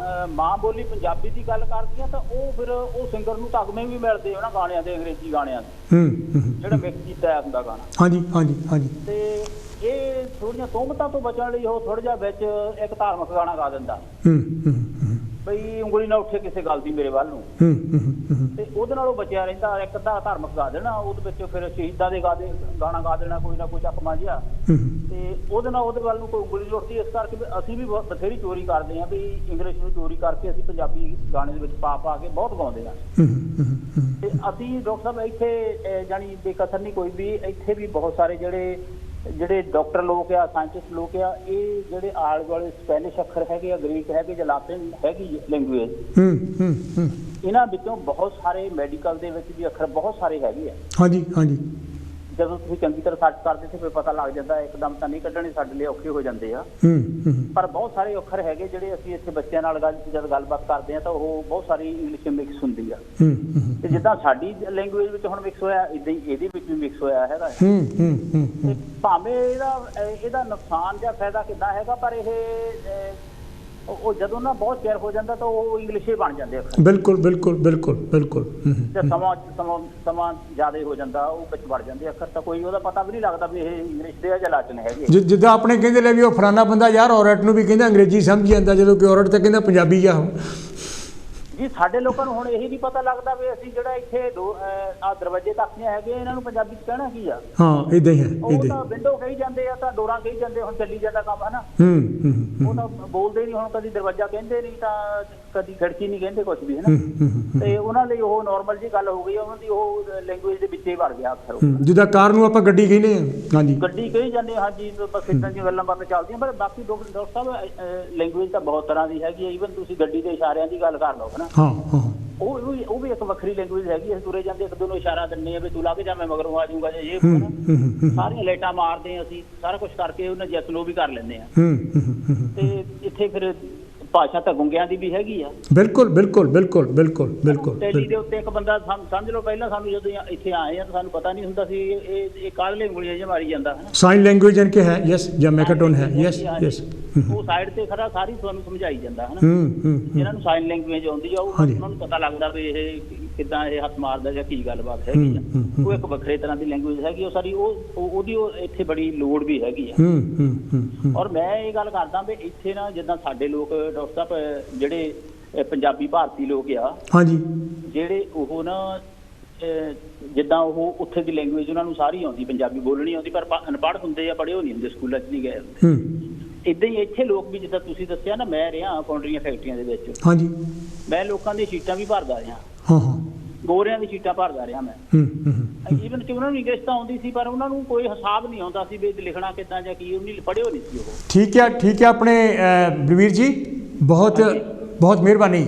ਮਾਂ ਬੋਲੀ ਪੰਜਾਬੀ ਦੀ ਗੱਲ ਕਰਦੇ ਹਾਂ ਤਾਂ ਉਹ ਫਿਰ ਉਹ ਸਿੰਗਰ ਨੂੰ ਤਗਮੇ ਵੀ ਮਿਲਦੇ ਉਹਨਾਂ ਗਾਣਿਆਂ ਦੇ, ਅੰਗਰੇਜ਼ੀ ਗਾਣਿਆਂ ਦੇ, ਜਿਹੜਾ ਮਿਕਸ ਕੀਤਾ ਹੁੰਦਾ ਗਾਣਾ। ਹਾਂਜੀ ਹਾਂਜੀ ਹਾਂਜੀ, ਤੇ ਇਹ ਥੋੜੀਆਂ ਤੋਹਮਤਾਂ ਤੋਂ ਬਚਣ ਲਈ ਉਹ ਥੋੜਾ ਜਿਹਾ ਵਿੱਚ ਇੱਕ ਧਾਰਮਿਕ ਗਾਣਾ ਗਾ ਦਿੰਦਾ ਬਈ ਉਂਗਲੀ ਨਾ ਉੱਠੇ ਕਿਸੇ ਗੱਲ ਦੀ ਮੇਰੇ ਵੱਲ ਨੂੰ, ਤੇ ਉਹਦੇ ਨਾਲ ਉਹ ਬਚਿਆ ਰਹਿੰਦਾ। ਇੱਕ ਅੱਧਾ ਧਾਰਮਿਕ ਗਾ ਦੇਣਾ, ਉਹਦੇ ਵਿੱਚ ਫਿਰ ਸ਼ਹੀਦਾਂ ਦੇ ਗਾਣਾ ਗਾ ਦੇਣਾ, ਕੋਈ ਨਾ ਕੋਈ ਚੱਕਮਾ ਜਿਹਾ, ਤੇ ਉਹਦੇ ਨਾਲ ਉਹਦੇ ਵੱਲ ਨੂੰ ਕੋਈ ਉਂਗਲੀ ਨਹੀਂ ਉੱਠਦੀ। ਇਸ ਕਰਕੇ ਅਸੀਂ ਵੀ ਬਥੇਰੀ ਚੋਰੀ ਕਰਦੇ ਹਾਂ ਵੀ ਇੰਗਲਿਸ਼ ਨੂੰ ਚੋਰੀ ਕਰਕੇ ਅਸੀਂ ਪੰਜਾਬੀ ਗਾਣੇ ਦੇ ਵਿੱਚ ਪਾ ਕੇ ਬਹੁਤ ਗਾਉਂਦੇ ਹਾਂ। ਤੇ ਅਸੀਂ ਡਾਕਟਰ ਸਾਹਿਬ ਇੱਥੇ ਜਾਣੀ ਬੇਕਸਰ ਨਹੀਂ ਕੋਈ ਵੀ, ਇੱਥੇ ਵੀ ਬਹੁਤ ਸਾਰੇ ਜਿਹੜੇ ਡਾਕਟਰ ਲੋਕ ਆ, ਸਾਇੰਟਿਸਟ ਲੋਕ ਆ, ਇਹ ਜਿਹੜੇ ਆਲੇ ਦੁਆਲੇ ਸਪੈਨਿਸ਼ ਅੱਖਰ ਹੈਗੇ ਆ, ਗ੍ਰੀਕ ਹੈਗੇ ਜਾਂ ਲਾਤਿਨ ਹੈਗੀ ਲੈਂਗੁਏਜ, ਇਹਨਾਂ ਵਿੱਚੋਂ ਬਹੁਤ ਸਾਰੇ ਮੈਡੀਕਲ ਦੇ ਵਿੱਚ ਵੀ ਅੱਖਰ ਬਹੁਤ ਸਾਰੇ ਹੈਗੇ ਆ। ਹਾਂਜੀ ਹਾਂਜੀ, ਜਦੋਂ ਤੁਸੀਂ ਚੰਗੀ ਤਰ੍ਹਾਂ ਸਰਚ ਕਰਦੇ ਤੇ ਫਿਰ ਪਤਾ ਲੱਗ ਜਾਂਦਾ, ਇੱਕਦਮ ਤਾਂ ਨਹੀਂ ਕੱਢਣੇ, ਸਾਡੇ ਲਈ ਔਖੇ ਹੋ ਜਾਂਦੇ ਆ। ਪਰ ਬਹੁਤ ਸਾਰੇ ਅੱਖਰ ਹੈਗੇ ਜਿਹੜੇ ਅਸੀਂ ਇੱਥੇ ਬੱਚਿਆਂ ਨਾਲ ਜਦ ਗੱਲਬਾਤ ਕਰਦੇ ਆ ਤਾਂ ਉਹ ਬਹੁਤ ਸਾਰੀ ਇੰਗਲਿਸ਼ ਮਿਕਸ ਹੁੰਦੀ ਆ, ਤੇ ਜਿੱਦਾਂ ਸਾਡੀ ਲੈਂਗੁਏਜ ਵਿੱਚ ਹੁਣ ਮਿਕਸ ਹੋਇਆ, ਇਦਾਂ ਹੀ ਇਹਦੇ ਵਿੱਚ ਵੀ ਮਿਕਸ ਹੋਇਆ ਹੈਗਾ। ਤੇ ਭਾਵੇਂ ਇਹਦਾ ਨੁਕਸਾਨ ਜਾਂ ਫਾਇਦਾ ਕਿੱਦਾਂ ਹੈਗਾ, ਪਰ ਇਹ ਉਹ ਜਦੋਂ ਨਾ ਬਹੁਤ ਚਿਰ ਹੋ ਜਾਂਦਾ ਤਾਂ ਉਹ ਇੰਗਲਿਸ਼ ਹੀ ਬਣ ਜਾਂਦੇ ਅੱਖਰ। ਬਿਲਕੁਲ ਬਿਲਕੁਲ ਬਿਲਕੁਲ ਬਿਲਕੁਲ, ਤੇ ਸਮਾਂ ਜ਼ਿਆਦਾ ਹੋ ਜਾਂਦਾ, ਉਹ ਵਿੱਚ ਵੜ ਜਾਂਦੇ ਅੱਖਰ, ਤਾਂ ਕੋਈ ਉਹਦਾ ਪਤਾ ਵੀ ਨਹੀਂ ਲੱਗਦਾ ਵੀ ਇਹ ਇੰਗਲਿਸ਼ ਦੇ ਆ ਜਾਂ ਲਾਤਿਨ ਹੈਗੇ। ਜਿੱਦਾਂ ਆਪਣੇ ਕਹਿੰਦੇ ਲੈ ਵੀ ਉਹ ਫਲਾਣਾ ਬੰਦਾ ਯਾਰ ਔਰਤ ਨੂੰ ਵੀ ਕਹਿੰਦਾ ਅੰਗਰੇਜ਼ੀ ਸਮਝ ਜਾਂਦਾ, ਜਦੋਂ ਕਿ ਔਰਤ ਤਾਂ ਕਹਿੰਦਾ ਪੰਜਾਬੀ ਆ। ਜੀ ਸਾਡੇ ਲੋਕਾਂ ਨੂੰ ਹੁਣ ਇਹੀ ਨਹੀਂ ਪਤਾ ਲੱਗਦਾ ਵੀ ਅਸੀਂ ਜਿਹੜਾ ਇੱਥੇ ਆ ਦਰਵਾਜ਼ੇ ਤੱਕੀਆਂ ਹੈਗੇ ਇਹਨਾਂ ਨੂੰ ਪੰਜਾਬੀ ਚ ਕਹਿਣਾ ਕੀ ਆ। ਹਾਂ ਇਦਾਂ ਹੀ ਹੈ, ਉਹ ਤਾਂ ਵਿੰਡੋ ਕਹੀ ਜਾਂਦੇ ਆ, ਤਾਂ ਡੋਰਾਂ ਕਹੀ ਜਾਂਦੇ, ਹੁਣ ਚੱਲੀ ਜਾਂਦਾ ਕੰਮ ਹੈ ਨਾ। ਉਹ ਤਾਂ ਬੋਲਦੇ ਨਹੀਂ, ਹੁਣ ਕਦੀ ਦਰਵਾਜ਼ਾ ਕਹਿੰਦੇ ਨਹੀਂ, ਤਾਂ ਕਦੀ ਖਿੜਕੀ ਨਹੀਂ ਕਹਿੰਦੇ, ਕੁਛ ਵੀ ਹੈ ਨਾ। ਤੇ ਉਹਨਾਂ ਲਈ ਉਹ ਨੋਰਮਲ ਜੀ ਗੱਲ ਹੋ ਗਈ, ਉਹਨਾਂ ਦੀ ਉਹ ਲੈਂਗੁਏਜ ਦੇ ਵਿੱਚ ਹੀ ਵੜ ਗਿਆ ਅਕਸਰ। ਜਿੱਦਾਂ ਕਾਰ ਨੂੰ ਆਪਾਂ ਗੱਡੀ ਕਹਿੰਦੇ ਆ, ਹਾਂਜੀ ਗੱਡੀ ਕਹੀ ਜਾਂਦੇ, ਹਾਂਜੀ ਬਸ ਇਦਾਂ ਦੀਆਂ ਗੱਲਾਂ ਬਾਤਾਂ ਚੱਲਦੀਆਂ। ਪਰ ਬਾਕੀ ਡਾਕਟਰ ਸਾਹਿਬ ਲੈਂਗੁਏਜ ਤਾਂ ਬਹੁਤ ਤਰ੍ਹਾਂ ਦੀ ਹੈਗੀ ਹੈ, ਈਵਨ ਤੁਸੀਂ ਗੱਡੀ ਦੇ ਇਸ਼ਾਰਿਆਂ ਦੀ ਗੱਲ ਕਰ ਲਓ ਹੈ ਨਾ, ਉਹ ਵੀ ਇੱਕ ਵੱਖਰੀ ਲੈਂਗੁਏਜ ਹੈਗੀ। ਅਸੀਂ ਤੁਰੇ ਜਾਂਦੇ ਇੱਕ ਦੂਜੇ ਨੂੰ ਇਸ਼ਾਰਾ ਦਿੰਦੇ ਆ ਵੀ ਤੂੰ ਲੱਗ ਜਾ, ਮੈਂ ਮਗਰੋਂ ਆ ਜਾਊਂਗਾ, ਜੇ ਇਹ ਸਾਰੀਆਂ ਲਾਈਟਾਂ ਮਾਰਦੇ ਆ, ਅਸੀਂ ਸਾਰਾ ਕੁਛ ਕਰਕੇ ਉਹਨਾਂ ਜੈਸ ਲੋ ਵੀ ਕਰ ਲੈਂਦੇ ਆ। ਤੇ ਇੱਥੇ ਫਿਰ ਭਾਸ਼ਾ ਤਾਂ ਗੁੰਗਿਆਂ ਦੀ ਵੀ ਹੈਗੀ ਆ। ਬਿਲਕੁਲ ਬਿਲਕੁਲ ਬਿਲਕੁਲ ਬਿਲਕੁਲ ਬਿਲਕੁਲ। ਟੈਲੀ ਦੇ ਉੱਤੇ ਇੱਕ ਬੰਦਾ ਸਮਝ ਲਓ, ਪਹਿਲਾਂ ਸਾਨੂੰ ਜਦੋਂ ਇੱਥੇ ਆਏ ਆ ਤਾਂ ਸਾਨੂੰ ਪਤਾ ਨਹੀਂ ਹੁੰਦਾ ਸੀ ਇਹ ਕਾਹਲੇ ਉਂਗਲੀਆਂ ਜਿਹਾ ਮਾਰੀ ਜਾਂਦਾ ਹੈ। ਸਾਈਨ ਲੈਂਗੁਏਜ ਕਿ ਹੈ, ਯੈਸ, ਜਾਂ ਮੈਕਾਟੋਨ ਹੈ, ਯੈਸ ਯੈਸ, ਉਹ ਸਾਈਡ ਤੇ ਖੜਾ ਸਾਰੀ ਤੁਹਾਨੂੰ ਸਮਝਾਈ ਜਾਂਦਾ ਹੈ ਨਾ। ਇਹਨਾਂ ਨੂੰ ਸਾਈਨ ਲੈਂਗੁਏਜ ਆਉਂਦੀ ਆ, ਉਹਨਾਂ ਨੂੰ ਪਤਾ ਲੱਗਦਾ ਵੀ ਇਹ ਕਿੱਦਾਂ ਇਹ ਹੱਥ ਮਾਰਦਾ ਜਾਂ ਕੀ ਗੱਲਬਾਤ ਹੈਗੀ ਆ। ਉਹ ਇੱਕ ਵੱਖਰੇ ਤਰ੍ਹਾਂ ਦੀ ਲੈਂਗੁਏਜ ਹੈਗੀ, ਉਹ ਸਾਰੀ ਉਹਦੀ ਇੱਥੇ ਬੜੀ ਲੋੜ ਵੀ ਹੈਗੀ ਆ। ਔਰ ਮੈਂ ਇਹ ਗੱਲ ਕਰਦਾ ਵੀ ਇੱਥੇ ਨਾ ਜਿੱਦਾਂ ਸਾਡੇ ਲੋਕ ਡਾਕਟਰ ਸਾਹਿਬ ਜਿਹੜੇ ਪੰਜਾਬੀ ਭਾਰਤੀ ਲੋਕ ਆ ਹਾਂਜੀ ਜਿਹੜੇ ਉਹ ਨਾ ਜਿੱਦਾਂ ਉਹ ਉੱਥੇ ਦੀ ਲੈਂਗੁਏਜ ਉਹਨਾਂ ਨੂੰ ਸਾਰੀ ਆਉਂਦੀ, ਪੰਜਾਬੀ ਬੋਲਣੀ ਆਉਂਦੀ, ਪਰ ਅਨਪੜ੍ਹ ਹੁੰਦੇ ਆ, ਪੜ੍ਹੇ ਹੋ ਨਹੀਂ ਹੁੰਦੇ, ਸਕੂਲਾਂ 'ਚ ਨਹੀਂ ਗਏ ਹੁੰਦੇ। ਇੱਦਾਂ ਹੀ ਇੱਥੇ ਲੋਕ ਵੀ ਜਿੱਦਾਂ ਤੁਸੀਂ ਦੱਸਿਆ ਨਾ, ਮੈਂ ਰਿਹਾ ਪਾਊਂਡਰੀਆਂ ਫੈਕਟਰੀਆਂ ਦੇ ਵਿੱਚ, ਹਾਂਜੀ ਮੈਂ ਲੋਕਾਂ ਦੀਆਂ ਸ਼ੀਟਾਂ ਵੀ ਭਰਦਾ ਰਿਹਾ, ਹਾਂ ਹਾਂ ਗੋਰਿਆਂ ਦੀ ਸ਼ੀਟਾਂ ਭਰਦਾ ਰਿਹਾ ਮੈਂ। ਈਵਨ ਕਿ ਉਹਨਾਂ ਨੂੰ ਇੰਗਲਿਸ਼ ਤਾਂ ਆਉਂਦੀ ਸੀ, ਪਰ ਉਹਨਾਂ ਨੂੰ ਕੋਈ ਹਿਸਾਬ ਨਹੀਂ ਆਉਂਦਾ ਸੀ ਵੀ ਲਿਖਣਾ ਕਿੱਦਾਂ ਜਾਂ ਕੀ, ਉਹਨੇ ਪੜ੍ਹੇ ਹੋ ਨਹੀਂ ਸੀ ਉਹ। ਠੀਕ ਹੈ, ਠੀਕ ਹੈ। ਆਪਣੇ ਬਲਵੀਰ ਜੀ ਬਹੁਤ ਬਹੁਤ ਮਿਹਰਬਾਨੀ,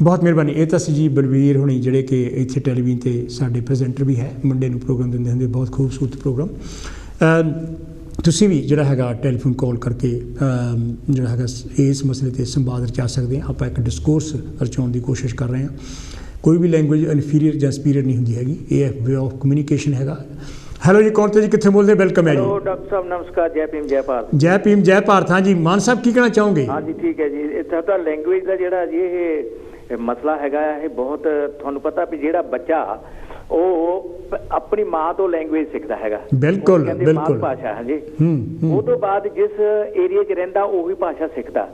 ਬਹੁਤ ਮਿਹਰਬਾਨੀ। ਇਹ ਤਾਂ ਸੀ ਜੀ ਬਲਵੀਰ ਹੁਣੀ, ਜਿਹੜੇ ਕਿ ਇੱਥੇ ਟੈਲੀਵਿਜ਼ਨ 'ਤੇ ਸਾਡੇ ਪ੍ਰੈਜ਼ੈਂਟਰ ਵੀ ਹੈ, ਮੰਡੇ ਨੂੰ ਪ੍ਰੋਗਰਾਮ ਦਿੰਦੇ ਹੁੰਦੇ, ਬਹੁਤ ਖੂਬਸੂਰਤ ਪ੍ਰੋਗਰਾਮ। ਤੁਸੀਂ ਵੀ ਜਿਹੜਾ ਹੈਗਾ ਟੈਲੀਫੋਨ ਕਾਲ ਕਰਕੇ ਜਿਹੜਾ ਹੈਗਾ ਇਸ ਮਸਲੇ 'ਤੇ ਸੰਵਾਦ ਰਚਾ ਸਕਦੇ ਹਾਂ। ਆਪਾਂ ਇੱਕ ਡਿਸਕੋਰਸ ਰਚਾਉਣ ਦੀ ਕੋਸ਼ਿਸ਼ ਕਰ ਰਹੇ ਹਾਂ। ਕੋਈ ਵੀ ਲੈਂਗੁਏਜ ਇਨਫੀਰੀਅਰ ਜਾਂ ਸੁਪੀਰੀਅਰ ਨਹੀਂ ਹੁੰਦੀ ਹੈਗੀ, ਇਹ ਵੇ ਆਫ ਕਮਿਊਨੀਕੇਸ਼ਨ ਹੈਗਾ। ਹੈਲੋ ਜੀ, ਕੌਣ ਤੇ ਜੀ, ਕਿੱਥੇ ਬੋਲਦੇ? ਵੈਲਕਮ ਹੈ ਜੀ। ਹੈਲੋ ਡਾਕਟਰ ਸਾਹਿਬ, ਨਮਸਕਾਰ। ਜੈ ਭੀਮ, ਜੈ ਭਾਰਤ। ਜੈ ਭੀਮ, ਜੈ ਭਾਰਤ। ਹਾਂ ਜੀ, ਮਾਨ ਸਾਹਿਬ ਕੀ ਕਹਿਣਾ ਚਾਹੋਗੇ? ਹਾਂਜੀ ਠੀਕ ਹੈ ਜੀ। ਇੱਥੇ ਤਾਂ ਲੈਂਗੁਏਜ ਦਾ ਜਿਹੜਾ ਜੀ ਇਹ ਮਸਲਾ ਹੈਗਾ, ਇਹ ਬਹੁਤ ਤੁਹਾਨੂੰ ਪਤਾ ਵੀ ਜਿਹੜਾ ਬੱਚਾ ਉਹ ਆਪਣੀ ਮਾਂ ਤੋਂ ਲੈਂਗੁਏਜ ਸਿੱਖਦਾ ਹੈਗਾ, ਬਿਲਕੁਲ ਬਿਲਕੁਲ, ਮਾਤ ਭਾਸ਼ਾ ਹੈ ਜੀ। ਉਹ ਤੋਂ ਬਾਅਦ ਜਿਸ ਏਰੀਆ 'ਚ ਰਹਿੰਦਾ ਉਹੀ ਭਾਸ਼ਾ ਸਿੱਖਦਾ।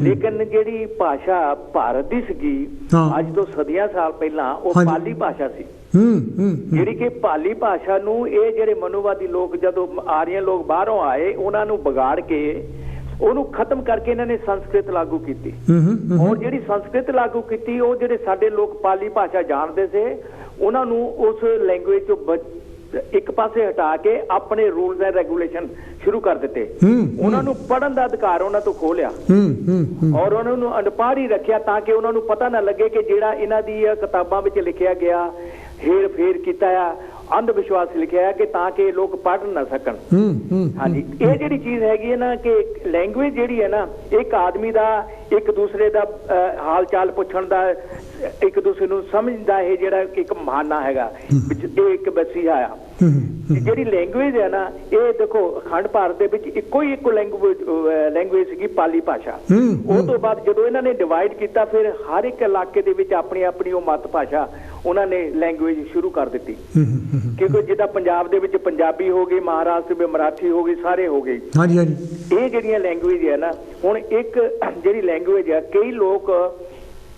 ਲੇਕਿਨ ਜਿਹੜੀ ਭਾਸ਼ਾ ਭਾਰਤ ਦੀ ਸੀਗੀ ਅੱਜ ਤੋਂ ਸਦੀਆਂ ਸਾਲ ਪਹਿਲਾਂ, ਉਹ ਪਾਲੀ ਭਾਸ਼ਾ ਸੀ, ਜਿਹੜੀ ਕਿ ਪਾਲੀ ਭਾਸ਼ਾ ਨੂੰ ਇਹ ਜਿਹੜੇ ਮਨੁਵਾਦੀ ਲੋਕ ਜਦੋਂ ਆਰੀਅਨ ਲੋਕ ਬਾਹਰੋਂ ਆਏ, ਉਹਨਾਂ ਨੂੰ ਵਿਗਾੜ ਕੇ ਉਹਨੂੰ ਖਤਮ ਕਰਕੇ ਇਹਨਾਂ ਨੇ ਸੰਸਕ੍ਰਿਤ ਲਾਗੂ ਕੀਤੀ। ਔਰ ਜਿਹੜੀ ਸੰਸਕ੍ਰਿਤ ਲਾਗੂ ਕੀਤੀ, ਉਹ ਜਿਹੜੇ ਸਾਡੇ ਲੋਕ ਪਾਲੀ ਭਾਸ਼ਾ ਜਾਣਦੇ ਸੀ, ਉਹਨਾਂ ਨੂੰ ਉਸ ਲੈਂਗੁਏਜ ਤੋਂ ਇੱਕ ਪਾਸੇ ਹਟਾ ਕੇ ਆਪਣੇ ਰੂਲਸ ਐਂਡ ਰੈਗੂਲੇਸ਼ਨ ਸ਼ੁਰੂ ਕਰ ਦਿੱਤੇ। ਉਹਨਾਂ ਨੂੰ ਪੜ੍ਹਨ ਦਾ ਅਧਿਕਾਰ ਉਹਨਾਂ ਤੋਂ ਖੋਹ ਲਿਆ ਔਰ ਉਹਨਾਂ ਨੂੰ ਅਨਪੜ੍ਹ ਹੀ ਰੱਖਿਆ, ਤਾਂ ਕਿ ਉਹਨਾਂ ਨੂੰ ਪਤਾ ਨਾ ਲੱਗੇ ਕਿ ਜਿਹੜਾ ਇਹਨਾਂ ਦੀ ਕਿਤਾਬਾਂ ਵਿੱਚ ਲਿਖਿਆ ਗਿਆ, ਹੇਰ ਫੇਰ ਕੀਤਾ ਆ, ਅੰਧ ਵਿਸ਼ਵਾਸ ਲਿਖਿਆ ਹੈ, ਕਿ ਤਾਂ ਕਿ ਲੋਕ ਪੜ੍ਹ ਨਾ ਸਕਣ। ਹਾਂਜੀ, ਇਹ ਜਿਹੜੀ ਚੀਜ਼ ਹੈਗੀ ਹੈ ਨਾ, ਕਿ ਲੈਂਗੁਏਜ ਜਿਹੜੀ ਹੈ ਨਾ, ਇੱਕ ਆਦਮੀ ਦਾ ਇੱਕ ਦੂਸਰੇ ਦਾ ਹਾਲ ਚਾਲ ਪੁੱਛਣ ਦਾ, ਇੱਕ ਦੂਸਰੇ ਨੂੰ ਸਮਝਦਾ, ਇਹ ਜਿਹੜਾ ਇੱਕ ਬਹਾਨਾ ਹੈਗਾ, ਇਹ ਇੱਕ ਵਸੀਲਾ ਆ। ਜਿਹੜੀ ਲੈਂਗੁਏਜ ਹੈ ਨਾ, ਇਹ ਦੇਖੋ ਅਖੰਡ ਭਾਰਤ ਦੇ ਵਿੱਚ ਇੱਕੋ ਹੀ ਇੱਕ ਲੈਂਗੁਏਜ ਸੀਗੀ, ਪਾਲੀ ਭਾਸ਼ਾ। ਉਹ ਤੋਂ ਬਾਅਦ ਜਦੋਂ ਇਹਨਾਂ ਨੇ ਡਿਵਾਈਡ ਕੀਤਾ, ਫਿਰ ਹਰ ਇੱਕ ਇਲਾਕੇ ਦੇ ਵਿੱਚ ਆਪਣੀ ਆਪਣੀ ਉਹ ਮੱਤ ਭਾਸ਼ਾ ਉਹਨਾਂ ਨੇ ਲੈਂਗੁਏਜ ਸ਼ੁਰੂ ਕਰ ਦਿੱਤੀ। ਕਿਉਂਕਿ ਜਿੱਦਾਂ ਪੰਜਾਬ ਦੇ ਵਿੱਚ ਪੰਜਾਬੀ ਹੋ ਗਈ, ਮਹਾਰਾਸ਼ਟਰ ਵਿੱਚ ਮਰਾਠੀ ਹੋ ਗਈ, ਸਾਰੇ ਹੋ ਗਏ। ਹਾਂਜੀ ਹਾਂਜੀ, ਇਹ ਜਿਹੜੀਆਂ ਲੈਂਗੁਏਜ ਹੈ ਨਾ, ਹੁਣ ਇੱਕ ਜਿਹੜੀ ਲੈਂਗੁਏਜ ਹੈ, ਕਈ ਲੋਕ,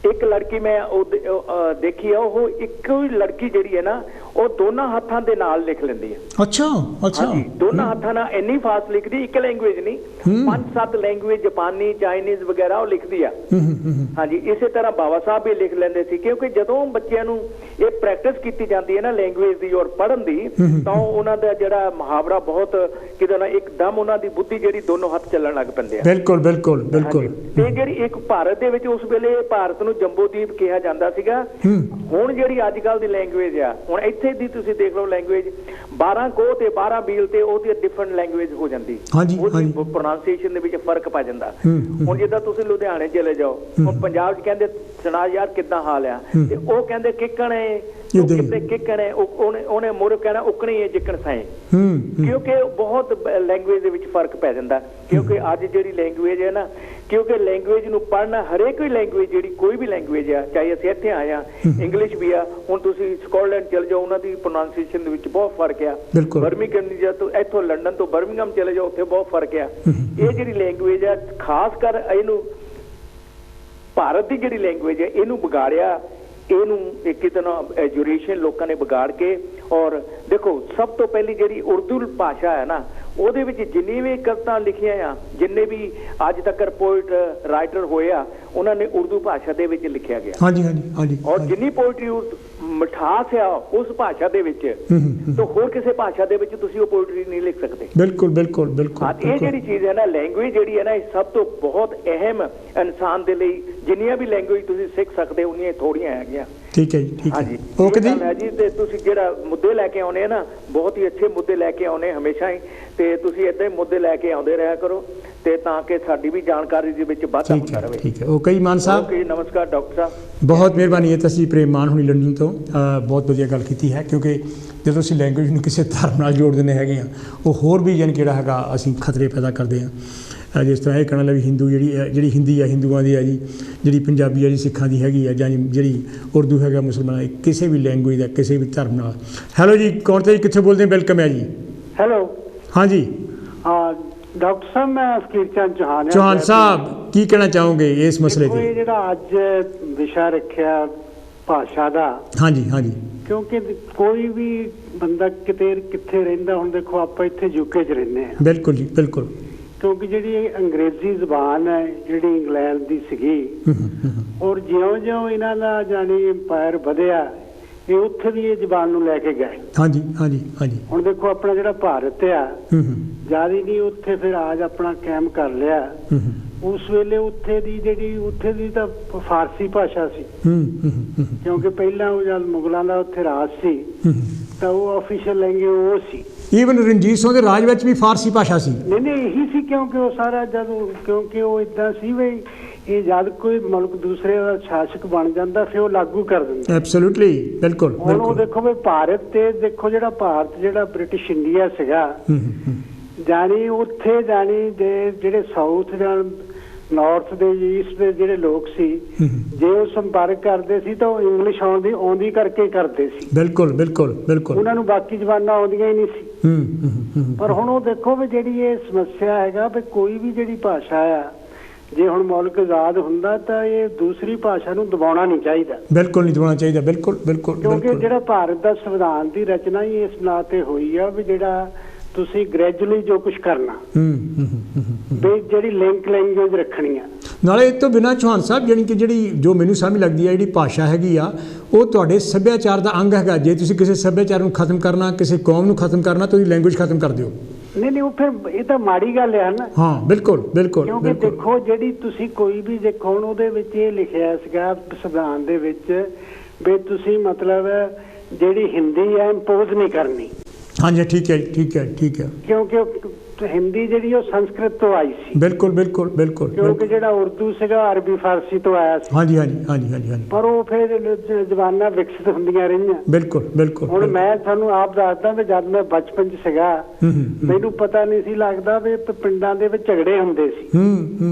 ਇੱਕ ਲੜਕੀ ਮੈਂ ਦੇਖੀ ਆ, ਉਹ ਇੱਕੋ ਹੀ ਲੜਕੀ ਜਿਹੜੀ ਹੈ ਨਾ, ਉਹ ਦੋਨਾਂ ਹੱਥਾਂ ਦੇ ਨਾਲ ਲਿਖ ਲੈਂਦੀ ਹੈ। ਅੱਛਾ ਅੱਛਾ, ਦੋਨਾਂ ਹੱਥਾਂ ਨਾਲ ਇੰਨੀ ਫਾਸਟ ਲਿਖਦੀ, ਇੱਕ ਲੈਂਗੁਏਜ ਨਹੀਂ, 5-7 ਲੈਂਗੁਏਜ, ਜਾਪਾਨੀ, ਚਾਈਨੀਜ਼ ਵਗੈਰਾ ਉਹ ਲਿਖਦੀ ਆ। ਹਾਂਜੀ, ਇਸੇ ਤਰ੍ਹਾਂ ਬਾਬਾ ਸਾਹਿਬ ਵੀ ਲਿਖ ਲੈਂਦੇ ਸੀ, ਕਿਉਂਕਿ ਜਦੋਂ ਬੱਚਿਆਂ ਨੂੰ ਇਹ ਪ੍ਰੈਕਟਿਸ ਕੀਤੀ ਜਾਂਦੀ ਹੈ ਨਾ ਲੈਂਗੁਏਜ ਦੀ ਔਰ ਪੜ੍ਹਨ ਦੀ, ਤਾਂ ਉਹਨਾਂ ਦਾ ਜਿਹੜਾ ਮੁਹਾਵਰਾ ਬਹੁਤ ਕਿਤੇ ਨਾ ਇੱਕਦਮ ਉਹਨਾਂ ਦੀ ਬੁੱਧੀ ਜਿਹੜੀ ਦੋਨੋਂ ਹੱਥ ਚੱਲਣ ਲੱਗ ਪੈਂਦੇ ਆ। ਬਿਲਕੁਲ ਬਿਲਕੁਲ ਬਿਲਕੁਲ। ਤੇ ਜਿਹੜੀ ਇੱਕ ਭਾਰਤ ਦੇ ਵਿੱਚ ਉਸ ਵੇਲੇ ਭਾਰਤ ਨੂੰ ਜੰਬੂਦੀਪ ਕਿਹਾ ਜਾਂਦਾ ਸੀਗਾ। ਹੁਣ ਜਿਹੜੀ ਅੱਜ ਕੱਲ੍ਹ ਦੀ ਲੈਂਗੁਏਜ ਆ, ਹੁਣ ਇੱਥੇ ਦੀ ਤੁਸੀਂ ਦੇਖ ਲਓ ਲੈਂਗੁਏਜ, 12 ਕੋਹ ਤੇ 12 ਬੀਲ ਤੇ ਉਹਦੀ ਡਿਫਰੈਂਟ ਲੈਂਗੁਏਜ ਹੋ ਜਾਂਦੀ, ਉਹਦੀ ਪ੍ਰੋਨਾਂਸੀਏਸ਼ਨ ਦੇ ਵਿੱਚ ਫਰਕ ਪੈ ਜਾਂਦਾ। ਹੁਣ ਜਿੱਦਾਂ ਤੁਸੀਂ ਲੁਧਿਆਣੇ ਚਲੇ ਜਾਓ, ਹੁਣ ਪੰਜਾਬ 'ਚ ਕਹਿੰਦੇ ਸੁਣਾ ਯਾਰ ਕਿੱਦਾਂ ਹਾਲ ਆ, ਤੇ ਉਹ ਕਹਿੰਦੇ ਕਿੱਕਣੇ ਕਿਤੇ ਕਿੱਕਣੇ, ਉਹਨੇ ਮੁੜ ਕਹਿਣਾ ਉਕਣੀ ਹੈ ਜਿੱਕਣ ਸਾਏ, ਕਿਉਂਕਿ ਬਹੁਤ ਲੈਂਗੁਏਜ ਦੇ ਵਿੱਚ ਫਰਕ ਪੈ ਜਾਂਦਾ। ਕਿਉਂਕਿ ਅੱਜ ਜਿਹੜੀ ਲੈਂਗੁਏਜ ਹੈ ਨਾ, ਕਿਉਂਕਿ ਲੈਂਗੁਏਜ ਨੂੰ ਪੜ੍ਹਨਾ, ਹਰੇਕ ਹੀ ਲੈਂਗੁਏਜ ਜਿਹੜੀ ਕੋਈ ਵੀ ਲੈਂਗੁਏਜ ਆ, ਚਾਹੇ ਅਸੀਂ ਇੱਥੇ ਆਏ ਆ, ਇੰਗਲਿਸ਼ ਵੀ ਆ, ਹੁਣ ਤੁਸੀਂ ਸਕਾਟਲੈਂਡ ਚਲੇ ਜਾਓ, ਉਹਨਾਂ ਦੀ ਪ੍ਰੋਨਾਂਸੀਏਸ਼ਨ ਦੇ ਵਿੱਚ ਬਹੁਤ ਫਰਕ ਆ। ਬਰਮਿੰਘਮ ਤੋਂ, ਇੱਥੋਂ ਲੰਡਨ ਤੋਂ ਬਰਮਿੰਘਮ ਚਲੇ ਜਾਓ, ਉੱਥੇ ਬਹੁਤ ਫਰਕ ਆ। ਇਹ ਜਿਹੜੀ ਲੈਂਗੁਏਜ ਆ, ਖਾਸ ਕਰ ਇਹਨੂੰ ਭਾਰਤ ਦੀ ਜਿਹੜੀ ਲੈਂਗੁਏਜ ਹੈ, ਇਹਨੂੰ ਵਿਗਾੜਿਆ, ਇਹਨੂੰ ਕਿਤੇ ਨਾ ਐਜੂਕੇਸ਼ਨ ਲੋਕਾਂ ਨੇ ਵਿਗਾੜ ਕੇ। ਔਰ ਦੇਖੋ, ਸਭ ਤੋਂ ਪਹਿਲੀ ਜਿਹੜੀ ਉਰਦੂ ਭਾਸ਼ਾ ਹੈ ਨਾ, ਉਹਦੇ ਵਿੱਚ ਜਿੰਨੀ ਵੀ ਕਵਿਤਾ ਲਿਖੀਆਂ ਆ, ਜਿੰਨੇ ਵੀ ਅੱਜ ਤੱਕ ਪੋਇਟ ਰਾਈਟਰ ਹੋਏ ਆ, ਉਹਨਾਂ ਨੇ ਉਰਦੂ ਭਾਸ਼ਾ ਦੇ ਵਿੱਚ ਲਿਖਿਆ ਗਿਆ। ਹਾਂਜੀ ਹਾਂਜੀ ਹਾਂਜੀ। ਔਰ ਜਿੰਨੀ ਪੋਇਟਰੀ ਮਿਠਾਸ ਆ ਉਸ ਭਾਸ਼ਾ ਦੇ ਵਿੱਚ, ਤਾਂ ਹੋਰ ਕਿਸੇ ਭਾਸ਼ਾ ਦੇ ਵਿੱਚ ਤੁਸੀਂ ਉਹ ਪੋਇਟਰੀ ਨਹੀਂ ਲਿਖ ਸਕਦੇ। ਬਿਲਕੁਲ ਬਿਲਕੁਲ ਬਿਲਕੁਲ। ਇਹ ਜਿਹੜੀ ਚੀਜ਼ ਹੈ ਨਾ, ਲੈਂਗੁਏਜ ਜਿਹੜੀ ਹੈ ਨਾ, ਇਹ ਸਭ ਤੋਂ ਬਹੁਤ ਅਹਿਮ ਇਨਸਾਨ ਦੇ ਲਈ, ਜਿੰਨੀਆਂ ਵੀ ਲੈਂਗੁਏਜ ਤੁਸੀਂ ਸਿੱਖ ਸਕਦੇ ਹੋ, ਉਨੀਆਂ ਥੋੜੀਆਂ ਹੈਗੀਆਂ। ਠੀਕ ਹੈ ਜੀ, ਠੀਕ ਹੈ। ਓਕੇ ਜੀ। ਤੇ ਤੁਸੀਂ ਜਿਹੜਾ ਮੁੱਦੇ ਲੈ ਕੇ ਆਉਣੇ ਆ ਨਾ, ਬਹੁਤ ਹੀ ਅੱਛੇ ਮੁੱਦੇ ਲੈ ਕੇ ਆਉਣੇ ਹਮੇਸ਼ਾ ਹੀ, ਤੇ ਤੁਸੀਂ ਏਦਾਂ ਹੀ ਮੁੱਦੇ ਲੈ ਕੇ ਆਉਂਦੇ ਰਿਹਾ ਕਰੋ, ਤੇ ਤਾਂ ਕਿ ਸਾਡੀ ਵੀ ਜਾਣਕਾਰੀ ਦੇ ਵਿੱਚ ਵਾਧਾ ਹੁੰਦਾ ਰਹੇ। ਠੀਕ ਹੈ। ਓਕੇ ਜੀ ਮਾਨ ਸਾਹਿਬ। ਓਕੇ, ਨਮਸਕਾਰ ਡਾਕਟਰ ਸਾਹਿਬ, ਬਹੁਤ ਮਿਹਰਬਾਨੀ। ਇਹ ਤਾਂ ਅਸੀਂ ਪ੍ਰੇਮ ਮਾਨ ਹੁਣੀ ਲੰਡਨ ਤੋਂ ਬਹੁਤ ਵਧੀਆ ਗੱਲ ਕੀਤੀ ਹੈ, ਕਿਉਂਕਿ ਜਦੋਂ ਅਸੀਂ ਲੈਂਗੁਏਜ ਨੂੰ ਕਿਸੇ ਧਰਮ ਨਾਲ ਜੋੜ ਦਿੰਦੇ ਹੈਗੇ ਹਾਂ, ਉਹ ਹੋਰ ਵੀ ਯਾਨੀ ਕਿਹੜਾ ਹੈਗਾ, ਅਸੀਂ ਖਤਰੇ ਪੈਦਾ ਕਰਦੇ ਹਾਂ। ਜਿਸ ਤਰ੍ਹਾਂ ਇਹ ਕਹਿਣਾ ਲੈ ਵੀ ਹਿੰਦੂ ਜਿਹੜੀ ਹਿੰਦੀ ਆ ਹਿੰਦੂਆਂ ਦੀ ਆ ਜੀ, ਜਿਹੜੀ ਪੰਜਾਬੀ ਆ ਜੀ ਸਿੱਖਾਂ ਦੀ ਹੈਗੀ ਆ, ਜਾਂ ਜਿਹੜੀ ਉਰਦੂ ਹੈਗਾ ਮੁਸਲਮਾਨਾਂ, ਕਿਸੇ ਵੀ ਲੈਂਗੁਏਜ ਦਾ ਕਿਸੇ ਵੀ ਧਰਮ ਨਾਲ। ਹੈਲੋ ਜੀ, ਕੌਣ ਤੇ ਜੀ, ਕਿੱਥੇ ਬੋਲਦੇ? ਵੈਲਕਮ ਹੈ ਜੀ। ਹੈਲੋ। ਹਾਂਜੀ। ਹਾਂ, ਡਾਕਟਰ ਸਾਹਿਬ ਮੈਂ ਫਕੀਰ ਚੰਦ ਚੌਹਾਨ ਚੌਹਾਨ ਸਾਹਿਬ ਕੀ ਕਹਿਣਾ ਚਾਹੋਗੇ ਇਸ ਮਸਲੇ ਤੇ? ਤੇ ਜਿਹੜਾ ਅੱਜ ਵਿਸ਼ਾ ਰੱਖਿਆ ਭਾਸ਼ਾ ਦਾ, ਹਾਂਜੀ ਹਾਂਜੀ, ਕਿਉਂਕਿ ਕੋਈ ਵੀ ਬੰਦਾ ਕਿੱਥੇ ਰਹਿੰਦਾ, ਹੁਣ ਦੇਖੋ ਆਪਾਂ ਇੱਥੇ ਯੂਕੇ 'ਚ ਰਹਿੰਦੇ ਹਾਂ, ਬਿਲਕੁਲ ਜੀ ਬਿਲਕੁਲ, ਕਿਉਂਕਿ ਜਿਹੜੀ ਅੰਗਰੇਜ਼ੀ ਜ਼ਬਾਨ ਹੈ ਜਿਹੜੀ ਇੰਗਲੈਂਡ ਦੀ ਸੀਗੀ, ਔਰ ਜਿਉਂ-ਜਿਉਂ ਇਹਨਾਂ ਦਾ ਜਾਣੀ ਇੰਪਾਇਰ ਵਧਿਆ ਇਹ ਉੱਥੇ ਵੀ ਇਹ ਜ਼ਬਾਨ ਨੂੰ ਲੈ ਕੇ ਗਏ। ਹਾਂਜੀ ਹਾਂਜੀ ਹਾਂਜੀ, ਹੁਣ ਦੇਖੋ ਆਪਣਾ ਜਿਹੜਾ ਭਾਰਤ ਆ ਜ਼ਿਆਦਾ ਨਹੀਂ ਉੱਥੇ ਫਿਰ ਆਜ ਆਪਣਾ ਕਾਇਮ ਕਰ ਲਿਆ। ਉਸ ਵੇਲੇ ਉੱਥੇ ਦੀ ਤਾਂ ਫਾਰਸੀ ਭਾਸ਼ਾ ਸੀ, ਕਿਉਂਕਿ ਪਹਿਲਾਂ ਉਹ ਜਦ ਮੁਗਲਾਂ ਦਾ ਉੱਥੇ ਰਾਜ ਸੀ ਤਾਂ ਉਹ ਆਫੀਸ਼ੀਅਲ ਲੈਂਗੁਏਜ ਉਹ ਸੀ। ਈਵਨ ਰਣਜੀਤ ਸਿੰਘ ਦੇ ਰਾਜ ਵਿੱਚ ਵੀ ਫਾਰਸੀ ਭਾਸ਼ਾ ਸੀ। ਨਹੀਂ ਇਹੀ ਸੀ, ਕਿਉਂਕਿ ਉਹ ਸਾਰਾ ਕਿਉਂਕਿ ਉਹ ਇਦਾਂ ਸੀ ਵੀ ਇਹ ਜਦ ਕੋਈ ਮੁਲਕ ਦੂਸਰੇ ਦਾ ਸ਼ਾਸਕ ਬਣ ਜਾਂਦਾ ਫਿਰ ਉਹ ਲਾਗੂ ਕਰ ਦਿੰਦਾ। ਐਬਸੋਲੂਟਲੀ, ਬਿਲਕੁਲ। ਹੁਣ ਉਹ ਦੇਖੋ ਵੀ ਭਾਰਤ ਤੇ ਦੇਖੋ ਜਿਹੜਾ ਭਾਰਤ ਜਿਹੜਾ ਬ੍ਰਿਟਿਸ਼ ਇੰਡੀਆ ਸੀਗਾ, ਜਾਣੀ ਉੱਥੇ ਜਾਣੀ ਦੇ ਜਿਹੜੇ ਸਾਊਥ ਜਾਂ ਨਾਰਥ ਦੇ ਈਸਟ ਦੇ ਜਿਹੜੇ ਲੋਕ ਸੀ, ਜੇ ਉਹ ਸੰਪਰਕ ਕਰਦੇ ਸੀ ਤਾਂ ਉਹ ਇੰਗਲਿਸ਼ ਆਉਂਦੀ ਕਰਕੇ ਕਰਦੇ ਸੀ। ਬਿਲਕੁਲ ਬਿਲਕੁਲ ਬਿਲਕੁਲ, ਉਹਨਾਂ ਨੂੰ ਬਾਕੀ ਜ਼ਬਾਨਾਂ ਆਉਂਦੀਆਂ ਹੀ ਨਹੀਂ ਸੀ। ਪਰ ਹੁਣ ਉਹ ਦੇਖੋ ਵੀ ਜਿਹੜੀ ਇਹ ਸਮੱਸਿਆ ਹੈਗਾ ਵੀ ਕੋਈ ਵੀ ਜਿਹੜੀ ਭਾਸ਼ਾ ਆ, ਜੇ ਹੁਣ ਮੁਲਕ ਆਜ਼ਾਦ ਹੁੰਦਾ ਤਾਂ ਇਹ ਦੂਸਰੀ ਭਾਸ਼ਾ ਨੂੰ ਦਬਾਉਣਾ ਨਹੀਂ ਚਾਹੀਦਾ। ਬਿਲਕੁਲ ਨਹੀਂ ਦਬਾਉਣਾ ਚਾਹੀਦਾ, ਬਿਲਕੁਲ ਬਿਲਕੁਲ, ਕਿਉਂਕਿ ਜਿਹੜਾ ਭਾਰਤ ਦਾ ਸੰਵਿਧਾਨ ਦੀ ਰਚਨਾ ਹੀ ਇਸ ਨਾਂ ਤੇ ਹੋਈ ਆ ਵੀ ਜਿਹੜਾ ਤੁਸੀਂ ਗ੍ਰੈਜੂਅਲੀ ਜੋ ਕੁਝ ਕਰਨਾ, ਵੀ ਜਿਹੜੀ ਲਿੰਕ ਲੈਂਗੁਏਜ ਰੱਖਣੀ ਆ। ਨਾਲੇ ਇਹ ਤੋਂ ਬਿਨਾਂ ਚੌਹਾਨ ਸਾਹਿਬ ਜਾਣੀ ਕਿ ਜਿਹੜੀ ਜੋ ਮੈਨੂੰ ਸਮਝ ਲੱਗਦੀ ਹੈ ਜਿਹੜੀ ਭਾਸ਼ਾ ਹੈਗੀ ਆ ਉਹ ਤੁਹਾਡੇ ਸੱਭਿਆਚਾਰ ਦਾ ਅੰਗ ਹੈਗਾ। ਜੇ ਤੁਸੀਂ ਕਿਸੇ ਸੱਭਿਆਚਾਰ ਨੂੰ ਖਤਮ ਕਰਨਾ, ਕਿਸੇ ਕੌਮ ਨੂੰ ਖਤਮ ਕਰਨਾ, ਤਾਂ ਉਹਦੀ ਲੈਂਗੁਏਜ ਖਤਮ ਕਰ ਦਿਓ। ਨਹੀਂ ਉਹ ਫਿਰ ਇਹ ਤਾਂ ਮਾੜੀ ਗੱਲ ਹੈ ਨਾ। ਹਾਂ ਬਿਲਕੁਲ ਬਿਲਕੁਲ, ਕਿਉਂਕਿ ਦੇਖੋ ਜਿਹੜੀ ਤੁਸੀਂ ਕੋਈ ਵੀ ਦੇਖੋ ਹੁਣ ਉਹਦੇ ਵਿੱਚ ਇਹ ਲਿਖਿਆ ਸੀਗਾ ਸੰਵਿਧਾਨ ਦੇ ਵਿੱਚ ਵੀ ਤੁਸੀਂ ਮਤਲਬ ਜਿਹੜੀ ਹਿੰਦੀ ਹੈ ਇੰਪੋਜ਼ ਨਹੀਂ ਕਰਨੀ। ਹਾਂਜੀ ਠੀਕ ਹੈ ਠੀਕ ਹੈ ਠੀਕ ਹੈ, ਕਿਉਂਕਿ ਹਿੰਦੀ ਜਿਹੜੀ ਉਹ ਸੰਸਕ੍ਰਿਤ ਤੋਂ ਆਈ ਸੀ। ਬਿਲਕੁਲ ਬਿਲਕੁਲ ਬਿਲਕੁਲ, ਕਿਉਂਕਿ ਜਿਹੜਾ ਉਰਦੂ ਸੀਗਾ ਅਰਬੀ ਫਾਰਸੀ ਤੋਂ ਆਇਆ ਸੀ। ਹਾਂਜੀ ਹਾਂਜੀ ਹਾਂਜੀ ਹਾਂਜੀ ਹਾਂਜੀ, ਪਰ ਉਹ ਫਿਰ ਜ਼ਬਾਨਾਂ ਵਿਕਸਿਤ ਹੁੰਦੀਆਂ ਰਹੀਆਂ। ਬਿਲਕੁਲ ਬਿਲਕੁਲ। ਹੁਣ ਮੈਂ ਤੁਹਾਨੂੰ ਆਪ ਦੱਸਦਾ ਵੀ ਜਦ ਮੈਂ ਬਚਪਨ 'ਚ ਸੀਗਾ ਮੈਨੂੰ ਪਤਾ ਨਹੀਂ ਸੀ ਲੱਗਦਾ ਵੀ ਪਿੰਡਾਂ ਦੇ ਵਿੱਚ ਝਗੜੇ ਹੁੰਦੇ ਸੀ।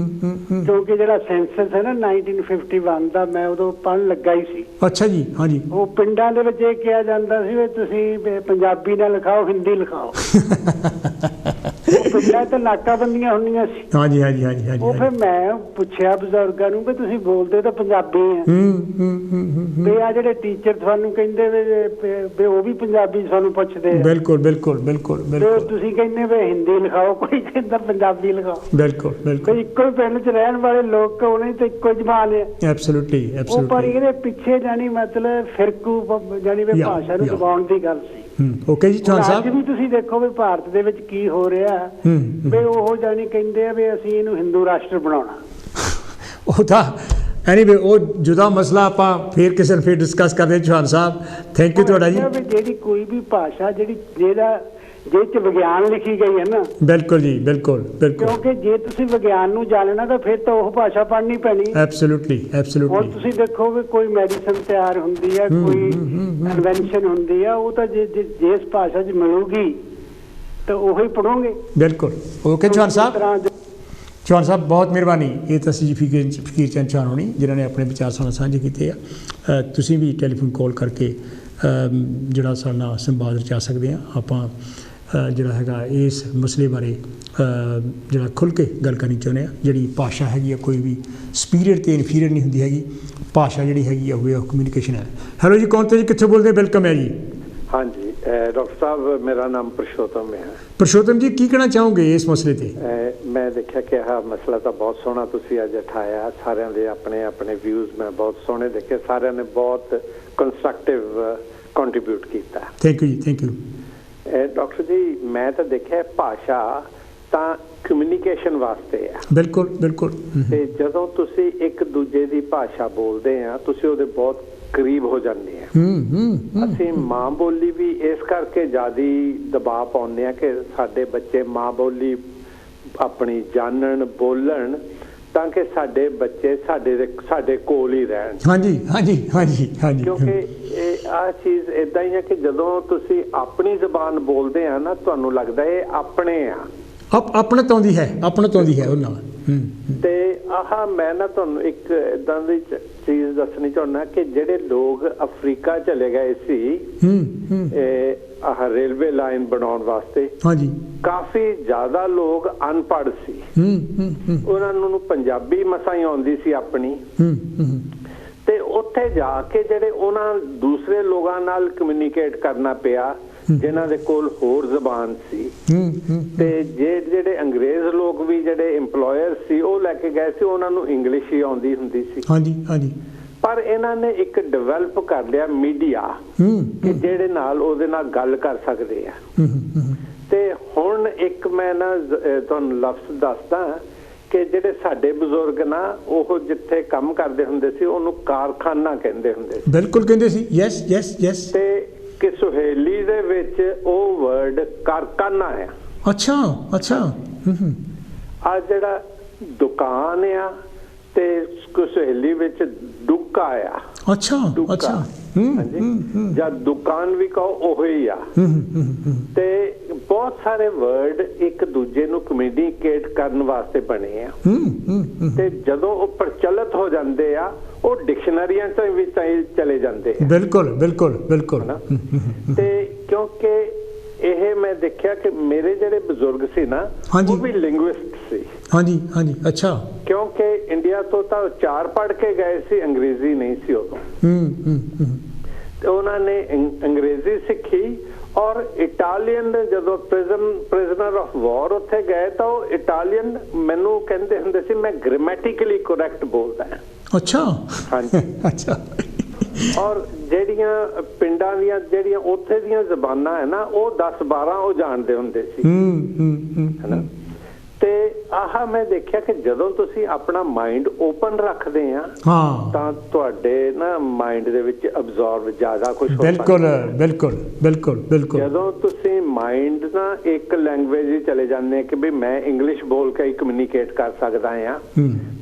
ਕਿਉਂਕਿ ਜਿਹੜਾ ਸੈਂਸਸ ਹੈ ਨਾ 1951 ਦਾ, ਮੈਂ ਉਦੋਂ ਪੜ੍ਹਨ ਲੱਗਾ ਹੀ ਸੀ। ਅੱਛਾ ਜੀ, ਹਾਂਜੀ। ਉਹ ਪਿੰਡਾਂ ਦੇ ਵਿੱਚ ਇਹ ਕਿਹਾ ਜਾਂਦਾ ਸੀ ਵੀ ਤੁਸੀਂ ਪੰਜਾਬੀ ਨਾ ਲਿਖਾਓ, ਹਿੰਦੀ ਲਿਖਾਓ। ਪਿੰਡਾਂ ਤੇ ਨਾਕਾਬੰਦੀਆਂ ਹੁੰਦੀਆਂ ਸੀ। ਹਾਂਜੀ ਹਾਂਜੀ ਹਾਂਜੀ ਹਾਂਜੀ। ਉਹ ਫਿਰ ਮੈਂ ਪੁੱਛਿਆ ਬਜ਼ੁਰਗਾਂ ਨੂੰ ਵੀ ਤੁਸੀਂ ਬੋਲਦੇ ਤਾਂ ਪੰਜਾਬੀ ਆ, ਵੀ ਆ ਜਿਹੜੇ ਟੀਚਰ ਤੁਹਾਨੂੰ ਕਹਿੰਦੇ ਵੀ ਉਹ ਵੀ ਪੰਜਾਬੀ ਸਾਨੂੰ ਪੁੱਛਦੇ ਆ। ਬਿਲਕੁਲ ਬਿਲਕੁਲ ਬਿਲਕੁਲ ਬਿਲਕੁਲ। ਤੁਸੀਂ ਕਹਿੰਦੇ ਵੀ ਹਿੰਦੀ ਲਿਖਾਓ, ਕੋਈ ਕਹਿੰਦਾ ਪੰਜਾਬੀ ਲਿਖਾਓ। ਬਿਲਕੁਲ ਬਿਲਕੁਲ। ਇੱਕੋ ਹੀ ਪਿੰਡ 'ਚ ਰਹਿਣ ਵਾਲੇ ਲੋਕ ਉਹਨੇ ਤੇ ਇੱਕੋ ਜ਼ਬਾਨ ਹੈ। ਐਬਸੋਲੂਟਲੀ ਉਹ ਪਰ ਇਹਦੇ ਪਿੱਛੇ ਜਾਨੀ ਮਤਲਬ ਫਿਰਕੂ ਜਾਨੀ ਵੀ ਭਾਸ਼ਾ ਨੂੰ ਦਬਾਉਣ ਦੀ ਗੱਲ ਸੀ। ਓਕੇ ਜੀ ਚੌਹਾਨ ਸਾਹਿਬ, ਅੱਜ ਵੀ ਤੁਸੀਂ ਦੇਖੋ ਵੀ ਭਾਰਤ ਦੇ ਵਿੱਚ ਕੀ ਹੋ ਰਿਹਾ ਵੀ ਉਹ ਜਾਨੀ ਕਹਿੰਦੇ ਆ ਵੀ ਅਸੀਂ ਇਹਨੂੰ ਹਿੰਦੂ ਰਾਸ਼ਟਰ ਬਣਾਉਣਾ। ਉਹ ਤਾਂ ਐਨੀਵੇ ਉਹ ਜੁਦਾ ਮਸਲਾ, ਆਪਾਂ ਫੇਰ ਕਿਸੇ ਨੂੰ ਫੇਰ ਡਿਸਕਸ ਕਰਦੇ। ਚੌਹਾਨ ਸਾਹਿਬ ਥੈਂਕ ਯੂ ਤੁਹਾਡਾ ਜੀ। ਜਿਹੜੀ ਕੋਈ ਵੀ ਭਾਸ਼ਾ ਜਿਹਦੇ 'ਚ ਵਿਗਿਆਨ ਲਿਖੀ ਗਈ ਹੈ ਨਾ। ਬਿਲਕੁਲ ਜੀ ਬਿਲਕੁਲ ਬਿਲਕੁਲ, ਕਿਉਂਕਿ ਜੇ ਤੁਸੀਂ ਵਿਗਿਆਨ ਨੂੰ ਜਾਣਨਾ ਤਾਂ ਫਿਰ ਤਾਂ ਉਹ ਭਾਸ਼ਾ ਪੜ੍ਹਨੀ ਪੈਣੀ। Absolutely absolutely. ਹੁਣ ਤੁਸੀਂ ਦੇਖੋ ਵੀ ਕੋਈ ਮੈਡੀਸਨ ਤਿਆਰ ਹੁੰਦੀ ਹੈ, ਕੋਈ ਇਨਵੈਂਸ਼ਨ ਹੁੰਦੀ ਆ, ਉਹ ਤਾਂ ਜਿਸ ਭਾਸ਼ਾ 'ਚ ਮਿਲੂਗੀ ਤਾਂ ਉਹੀ ਪੜ੍ਹੋਗੇ। ਬਿਲਕੁਲ ਓਕੇ ਚੌਹਾਨ ਸਾਹਿਬ। ਚੌਹਾਨ ਸਾਹਿਬ ਬਹੁਤ ਮਿਹਰਬਾਨੀ। ਇਹ ਤਾਂ ਸੀ ਫਕੀਰ ਚੰਦ ਚੌਹਾਨ ਹੋਣੀ ਜਿਨ੍ਹਾਂ ਨੇ ਆਪਣੇ ਵਿਚਾਰ ਸਾਨੂੰ ਸਾਂਝੇ ਕੀਤੇ ਆ। ਤੁਸੀਂ ਵੀ ਟੈਲੀਫੋਨ ਕਾਲ ਕਰਕੇ ਜਿਹੜਾ ਸਾਡੇ ਨਾਲ ਸੰਵਾਦ ਰਚਾ ਸਕਦੇ ਆ। ਆਪਾਂ ਜਿਹੜਾ ਹੈਗਾ ਇਸ ਮਸਲੇ ਬਾਰੇ ਜਿਹੜਾ ਖੁੱਲ੍ਹ ਕੇ ਗੱਲ ਕਰਨੀ ਚਾਹੁੰਦੇ ਹਾਂ। ਜਿਹੜੀ ਭਾਸ਼ਾ ਹੈਗੀ ਆ ਕੋਈ ਵੀ ਸੁਪੀਰੀਅਰ ਅਤੇ ਇਨਫੀਰੀਅਰ ਨਹੀਂ ਹੁੰਦੀ ਹੈਗੀ। ਭਾਸ਼ਾ ਜਿਹੜੀ ਹੈਗੀ ਆ ਵੇ ਆਫ ਕਮਿਊਨੀਕੇਸ਼ਨ ਹੈ। ਹੈਲੋ ਜੀ, ਕੌਣ ਤੇ ਜੀ, ਕਿੱਥੋਂ ਬੋਲਦੇ? ਵੈਲਕਮ ਹੈ ਜੀ। ਹਾਂਜੀ ਡਾਕਟਰ ਸਾਹਿਬ, ਮੇਰਾ ਨਾਮ ਪੁਰਸ਼ੋਤਮ ਹੈ। ਪੁਰਸ਼ੋਤਮ ਜੀ, ਕੀ ਕਹਿਣਾ ਚਾਹੋਗੇ ਇਸ ਮਸਲੇ ਤੇ? ਮੈਂ ਦੇਖਿਆ ਕਿ ਇਹ ਮਸਲਾ ਤਾਂ ਬਹੁਤ ਸੋਹਣਾ ਤੁਸੀਂ ਅੱਜ ਉਠਾਇਆ। ਸਾਰਿਆਂ ਦੇ ਆਪਣੇ ਆਪਣੇ ਵਿਊਜ਼ ਮੈਂ ਬਹੁਤ ਸੋਹਣੇ ਦੇਖੇ। ਸਾਰਿਆਂ ਨੇ ਬਹੁਤ ਕੰਸਟਰਕਟਿਵ ਕੰਟਰੀਬਿਊਟ ਕੀਤਾ। ਥੈਂਕ ਯੂ ਜੀ, ਥੈਂਕ ਯੂ। ਡਾਕਟਰ ਜੀ, ਮੈਂ ਤਾਂ ਦੇਖਿਆ ਭਾਸ਼ਾ ਤਾਂ ਕਮਿਊਨੀਕੇਸ਼ਨ ਵਾਸਤੇ ਆ। ਬਿਲਕੁਲ ਬਿਲਕੁਲ। ਤੇ ਜਦੋਂ ਤੁਸੀਂ ਇੱਕ ਦੂਜੇ ਦੀ ਭਾਸ਼ਾ ਬੋਲਦੇ ਆ ਤੁਸੀਂ ਉਹਦੇ ਬਹੁਤ ਕਰੀਬ ਹੋ ਜਾਂਦੇ ਆ। ਅਸੀਂ ਮਾਂ ਬੋਲੀ ਵੀ ਇਸ ਕਰਕੇ ਜ਼ਿਆਦਾ ਦਬਾਅ ਪਾਉਂਦੇ ਆ ਕਿ ਸਾਡੇ ਬੱਚੇ ਮਾਂ ਬੋਲੀ ਆਪਣੀ ਜਾਣਨ, ਬੋਲਣ, ਤਾਂ ਕਿ ਸਾਡੇ ਬੱਚੇ ਸਾਡੇ ਕੋਲ ਹੀ ਰਹਿਣ। ਹਾਂਜੀ ਹਾਂਜੀ ਹਾਂਜੀ ਹਾਂਜੀ। ਕਿਉਂਕਿ ਇਹ ਆਹ ਚੀਜ਼ ਏਦਾਂ ਹੀ ਹੈ ਕਿ ਜਦੋਂ ਤੁਸੀਂ ਆਪਣੀ ਜ਼ਬਾਨ ਬੋਲਦੇ ਆ ਨਾ ਤੁਹਾਨੂੰ ਲੱਗਦਾ ਇਹ ਆਪਣੇ ਆ, ਆਪਣੇ ਤੋਂ ਦੀ ਹੈ, ਆਪਣੇ ਤੋਂ ਦੀ ਹੈ ਉਹਨਾਂ। ਤੇ ਆਹ ਮੈਂ ਨਾ ਤੁਹਾਨੂੰ ਇੱਕ ਇਦਾਂ ਦੀ ਚੀਜ਼ ਦੱਸਣੀ ਚਾਹੁੰਦਾ ਕਿ ਜਿਹੜੇ ਲੋਕ ਅਫਰੀਕਾ ਚਲੇ ਗਏ ਸੀ ਆਹ ਰੇਲਵੇ ਲਾਈਨ ਬਣਾਉਣ ਵਾਸਤੇ, ਹਾਂਜੀ, ਕਾਫੀ ਜ਼ਿਆਦਾ ਲੋਕ ਅਨਪੜ੍ਹ ਸੀ। ਉਹਨਾਂ ਨੂੰ ਪੰਜਾਬੀ ਮਸਾਂ ਹੀ ਆਉਂਦੀ ਸੀ ਆਪਣੀ, ਤੇ ਉੱਥੇ ਜਾ ਕੇ ਜਿਹੜੇ ਉਹਨਾਂ ਦੂਸਰੇ ਲੋਕਾਂ ਨਾਲ ਕਮਿਊਨੀਕੇਟ ਕਰਨਾ ਪਿਆ ਜਿਨ੍ਹਾਂ ਦੇ ਕੋਲ ਹੋਰ ਜ਼ਬਾਨ ਸੀ। ਤੇ ਜਿਹੜੇ ਅੰਗਰੇਜ਼ ਲੋਕ ਵੀ ਜਿਹੜੇ EMPLOYER ਸੀ ਉਹ ਲੈ ਕੇ ਗਏ ਸੀ, ਉਹਨਾਂ ਨੂੰ ਇੰਗਲਿਸ਼ ਹੀ ਆਉਂਦੀ ਹੁੰਦੀ ਸੀ। ਹਾਂਜੀ ਹਾਂਜੀ। ਪਰ ਇਹਨਾਂ ਨੇ ਇੱਕ ਡਿਵੈਲਪ ਕਰ ਲਿਆ ਮੀਡੀਆ ਕਿ ਜਿਹੜੇ ਨਾਲ ਉਹਦੇ ਨਾਲ ਗੱਲ ਕਰ ਸਕਦੇ ਆ। ਤੇ ਹੁਣ ਇੱਕ ਮੈਂ ਨਾ ਤੁਹਾਨੂੰ ਲਫ਼ਜ਼ ਦੱਸਦਾ ਕਿ ਜਿਹੜੇ ਸਾਡੇ ਬਜ਼ੁਰਗ ਨਾ ਉਹ ਜਿੱਥੇ ਕੰਮ ਕਰਦੇ ਹੁੰਦੇ ਸੀ ਉਹਨੂੰ ਕਾਰਖਾਨਾ ਕਹਿੰਦੇ ਹੁੰਦੇ ਸੀ। ਬਿਲਕੁਲ ਕਹਿੰਦੇ ਸੀ, ਯੈਸ ਯੈਸ ਯੈਸ। ਤੇ ਕਿ ਸੁਹੇਲੀ ਦੇ ਵਿੱਚ ਉਹ ਵਰਡ ਕਾਰਖਾਨਾ ਆ। ਅੱਛਾ ਅੱਛਾ। ਆ ਜਿਹੜਾ ਦੁਕਾਨ ਆ ਤੇ ਸੁਹੇਲੀ ਵਿੱਚ ਦੁੱਕਾ ਆ। ਅੱਛਾ ਅੱਛਾ। ਜਾਂ ਦੁਕਾਨ ਵੀ ਕਹੋ ਉਹ ਹੀ ਆ। ਤੇ ਬਹੁਤ ਸਾਰੇ ਵਰਡ ਇੱਕ ਦੂਜੇ ਨੂੰ ਕਮਿਊਨੀਕੇਟ ਕਰਨ ਵਾਸਤੇ ਬਣੇ ਆ। ਤੇ ਜਦੋਂ ਉਹ ਪ੍ਰਚਲਿਤ ਹੋ ਜਾਂਦੇ ਆ ਉਹ ਡਿਕਸ਼ਨਰੀਆਂ ਚ ਵੀ ਚਲੇ ਜਾਂਦੇ ਆ। ਬਿਲਕੁਲ ਬਿਲਕੁਲ ਬਿਲਕੁਲ। ਤੇ ਕਿਉਂਕਿ ਇਹ ਮੈਂ ਦੇਖਿਆ ਕਿ ਮੇਰੇ ਜਿਹੜੇ ਬਜ਼ੁਰਗ ਸੀ ਨਾ ਉਹ ਵੀ ਲਿੰਗੁਇਸਟ ਸੀ। ਹਾਂਜੀ ਹਾਂਜੀ। ਅੱਛਾ। ਕਿਉਂਕਿ ਇੰਡੀਆ ਤੋਂ ਤਾਂ 4 ਪੜ੍ਹ ਕੇ ਗਏ ਸੀ, ਅੰਗਰੇਜ਼ੀ ਨਹੀਂ ਸੀ ਉਦੋਂ। ਤੇ ਉਹਨਾਂ ਨੇ ਅੰਗਰੇਜ਼ੀ ਸਿੱਖੀ ਔਰ ਇਟਾਲੀਅਨ ਜਦੋਂ ਪ੍ਰਿਜ਼ਨਰ ਆਫ ਵਾਰ ਉੱਥੇ ਗਏ ਤਾਂ ਉਹ ਇਟਾਲੀਅਨ ਮੈਨੂੰ ਕਹਿੰਦੇ ਹੁੰਦੇ ਸੀ ਮੈਂ ਗ੍ਰਾਮੈਟਿਕਲੀ ਕਰੈਕਟ ਬੋਲਦਾ ਹਾਂ। ਅੱਛਾ। ਹਾਂਜੀ। ਅੱਛਾ। ਔਰ ਜਿਹੜੀਆਂ ਪਿੰਡਾਂ ਦੀਆਂ ਜਿਹੜੀਆਂ ਉੱਥੇ ਦੀਆਂ ਜ਼ਬਾਨਾਂ ਹੈ ਨਾ ਉਹ 10-12 ਉਹ ਜਾਣਦੇ ਹੁੰਦੇ ਸੀ। ਹੈਨਾ। ਤੇ ਆਹ ਮੈਂ ਦੇਖਿਆ ਕਿ ਜਦੋਂ ਤੁਸੀਂ ਆਪਣਾ ਮਾਈਂਡ ਓਪਨ ਰੱਖਦੇ ਆ ਤਾਂ ਤੁਹਾਡੇ ਨਾ ਮਾਈਂਡ ਦੇ ਵਿੱਚ ਅਬਜ਼ੌਰਬ ਜ਼ਿਆਦਾ ਕੁਝ ਹੋ ਸਕਦਾ। ਬਿਲਕੁਲ ਬਿਲਕੁਲ ਬਿਲਕੁਲ ਬਿਲਕੁਲ। ਜਦੋਂ ਤੁਸੀਂ ਮਾਈਂਡ ਨਾ ਇੱਕ ਲੈਂਗੁਏਜ ਹੀ ਚਲੇ ਜਾਂਦੇ ਕਿ ਵੀ ਮੈਂ ਇੰਗਲਿਸ਼ ਬੋਲ ਕੇ ਹੀ ਕਮਿਊਨੀਕੇਟ ਕਰ ਸਕਦਾ ਆ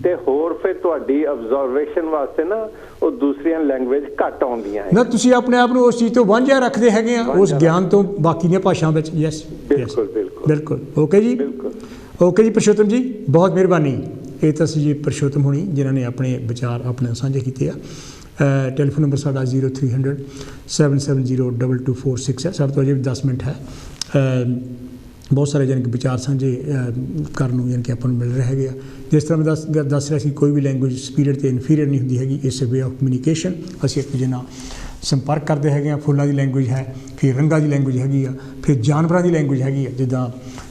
ਤੇ ਹੋਰ ਫਿਰ ਤੁਹਾਡੀ ਅਬਜ਼ਰਵੇਸ਼ਨ ਵਾਸਤੇ ਨਾ ਉਹ ਦੂਸਰੀਆਂ ਲੈਂਗੁਏਜ ਘੱਟ ਆਉਂਦੀਆਂ ਨਾ। ਤੁਸੀਂ ਆਪਣੇ ਆਪ ਨੂੰ ਉਸ ਚੀਜ਼ ਤੋਂ ਵਾਂਝਾ ਰੱਖਦੇ ਹੈਗੇ ਆ, ਉਸ ਗਿਆਨ ਤੋਂ ਬਾਕੀ ਦੀਆਂ ਭਾਸ਼ਾਵਾਂ ਵਿੱਚ। ਯੈਸ ਬਿਲਕੁਲ ਬਿਲਕੁਲ ਬਿਲਕੁਲ। ਓਕੇ ਜੀ, ਓਕੇ ਜੀ ਪੁਰਸ਼ੋਤਮ ਜੀ, ਬਹੁਤ ਮਿਹਰਬਾਨੀ। ਇਹ ਤਾਂ ਸੀ ਜੀ ਪੁਰਸ਼ੋਤਮ ਹੋਣੀ ਜਿਨ੍ਹਾਂ ਨੇ ਆਪਣੇ ਵਿਚਾਰ ਆਪਣੇ ਸਾਂਝੇ ਕੀਤੇ ਆ। ਟੈਲੀਫੋਨ ਨੰਬਰ ਸਾਡਾ 0300 770 2246 ਹੈ। ਸਾਡੇ ਤੋਂ ਅਜੇ ਵੀ 10 ਮਿੰਟ ਹੈ। ਬਹੁਤ ਸਾਰੇ ਯਾਨੀ ਕਿ ਵਿਚਾਰ ਸਾਂਝੇ ਕਰਨ ਨੂੰ ਯਾਨੀ ਕਿ ਆਪਾਂ ਨੂੰ ਮਿਲ ਰਹੇ ਹੈਗੇ ਆ। ਜਿਸ ਤਰ੍ਹਾਂ ਮੈਂ ਦੱਸ ਰਿਹਾ ਸੀ, ਕੋਈ ਵੀ ਲੈਂਗੁਏਜ ਸੁਪੀਰੀਅਰ ਅਤੇ ਇਨਫੀਰੀਅਰ ਨਹੀਂ ਹੁੰਦੀ ਹੈਗੀ। It's a way of communication. ਅਸੀਂ ਇੱਕ ਦੂਜੇ ਨਾਲ ਸੰਪਰਕ ਕਰਦੇ ਹੈਗੇ ਆ। ਫੁੱਲਾਂ ਦੀ ਲੈਂਗੁਏਜ ਹੈ, ਫਿਰ ਰੰਗਾਂ ਦੀ ਲੈਂਗੁਏਜ ਹੈਗੀ ਆ, ਫਿਰ ਜਾਨਵਰਾਂ ਦੀ ਲੈਂਗੁਏਜ ਹੈਗੀ ਆ। ਜਿੱਦਾਂ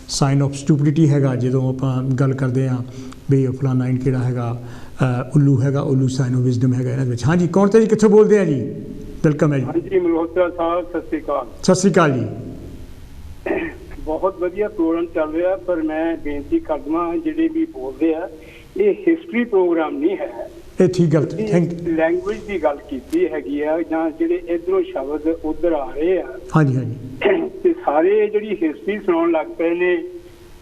ਸਾਈਨ ਆਫ ਸਟੂਪਿਡਿਟੀ ਹੈਗਾ, ਜਦੋਂ ਆਪਾਂ ਗੱਲ ਕਰਦੇ ਹਾਂ ਵੀ ਫਲਾਨਾ ਇਨ ਕਿਹੜਾ ਹੈਗਾ, ਉੱਲੂ ਹੈਗਾ, ਉੱਲੂ ਸਾਈਨ ਆਫ ਵਿਜ਼ਡਮ ਹੈਗਾ ਇਹਨਾਂ ਦੇ ਵਿੱਚ। ਹਾਂਜੀ, ਕੌਣ ਤੇ ਜੀ, ਕਿੱਥੋਂ ਬੋਲਦੇ ਆ ਜੀ? ਵੈਲਕਮ ਹੈ ਜੀ। ਹਾਂਜੀ ਮਲਹੋਤਰਾ ਸਾਹਿਬ, ਸਤਿ ਸ਼੍ਰੀ ਅਕਾਲ। ਸਤਿ ਸ਼੍ਰੀ ਅਕਾਲ ਜੀ। ਬਹੁਤ ਵਧੀਆ ਪ੍ਰੋਗਰਾਮ ਚੱਲ ਰਿਹਾ, ਪਰ ਮੈਂ ਬੇਨਤੀ ਕਰਦਾ ਜਿਹੜੇ ਵੀ ਬੋਲਦੇ ਆ ਇਹ ਹਿਸਟਰੀ ਪ੍ਰੋਗਰਾਮ ਨਹੀਂ ਹੈ। ਇਹ ਠੀਕ ਗੱਲ, ਥੈਂਕ ਯੂ। ਲੈਂਗੁਏਜ ਦੀ ਗੱਲ ਕੀਤੀ ਹੈਗੀ ਆ ਜਾਂ ਜਿਹੜੇ ਇਧਰੋਂ ਸ਼ਬਦ ਉਧਰ ਆ ਰਹੇ ਆ। ਹਾਂਜੀ ਹਾਂਜੀ। ਤੇ ਸਾਰੇ ਜਿਹੜੀ ਹਿਸਟਰੀ ਸੁਣਾਉਣ ਲੱਗ ਪਏ ਨੇ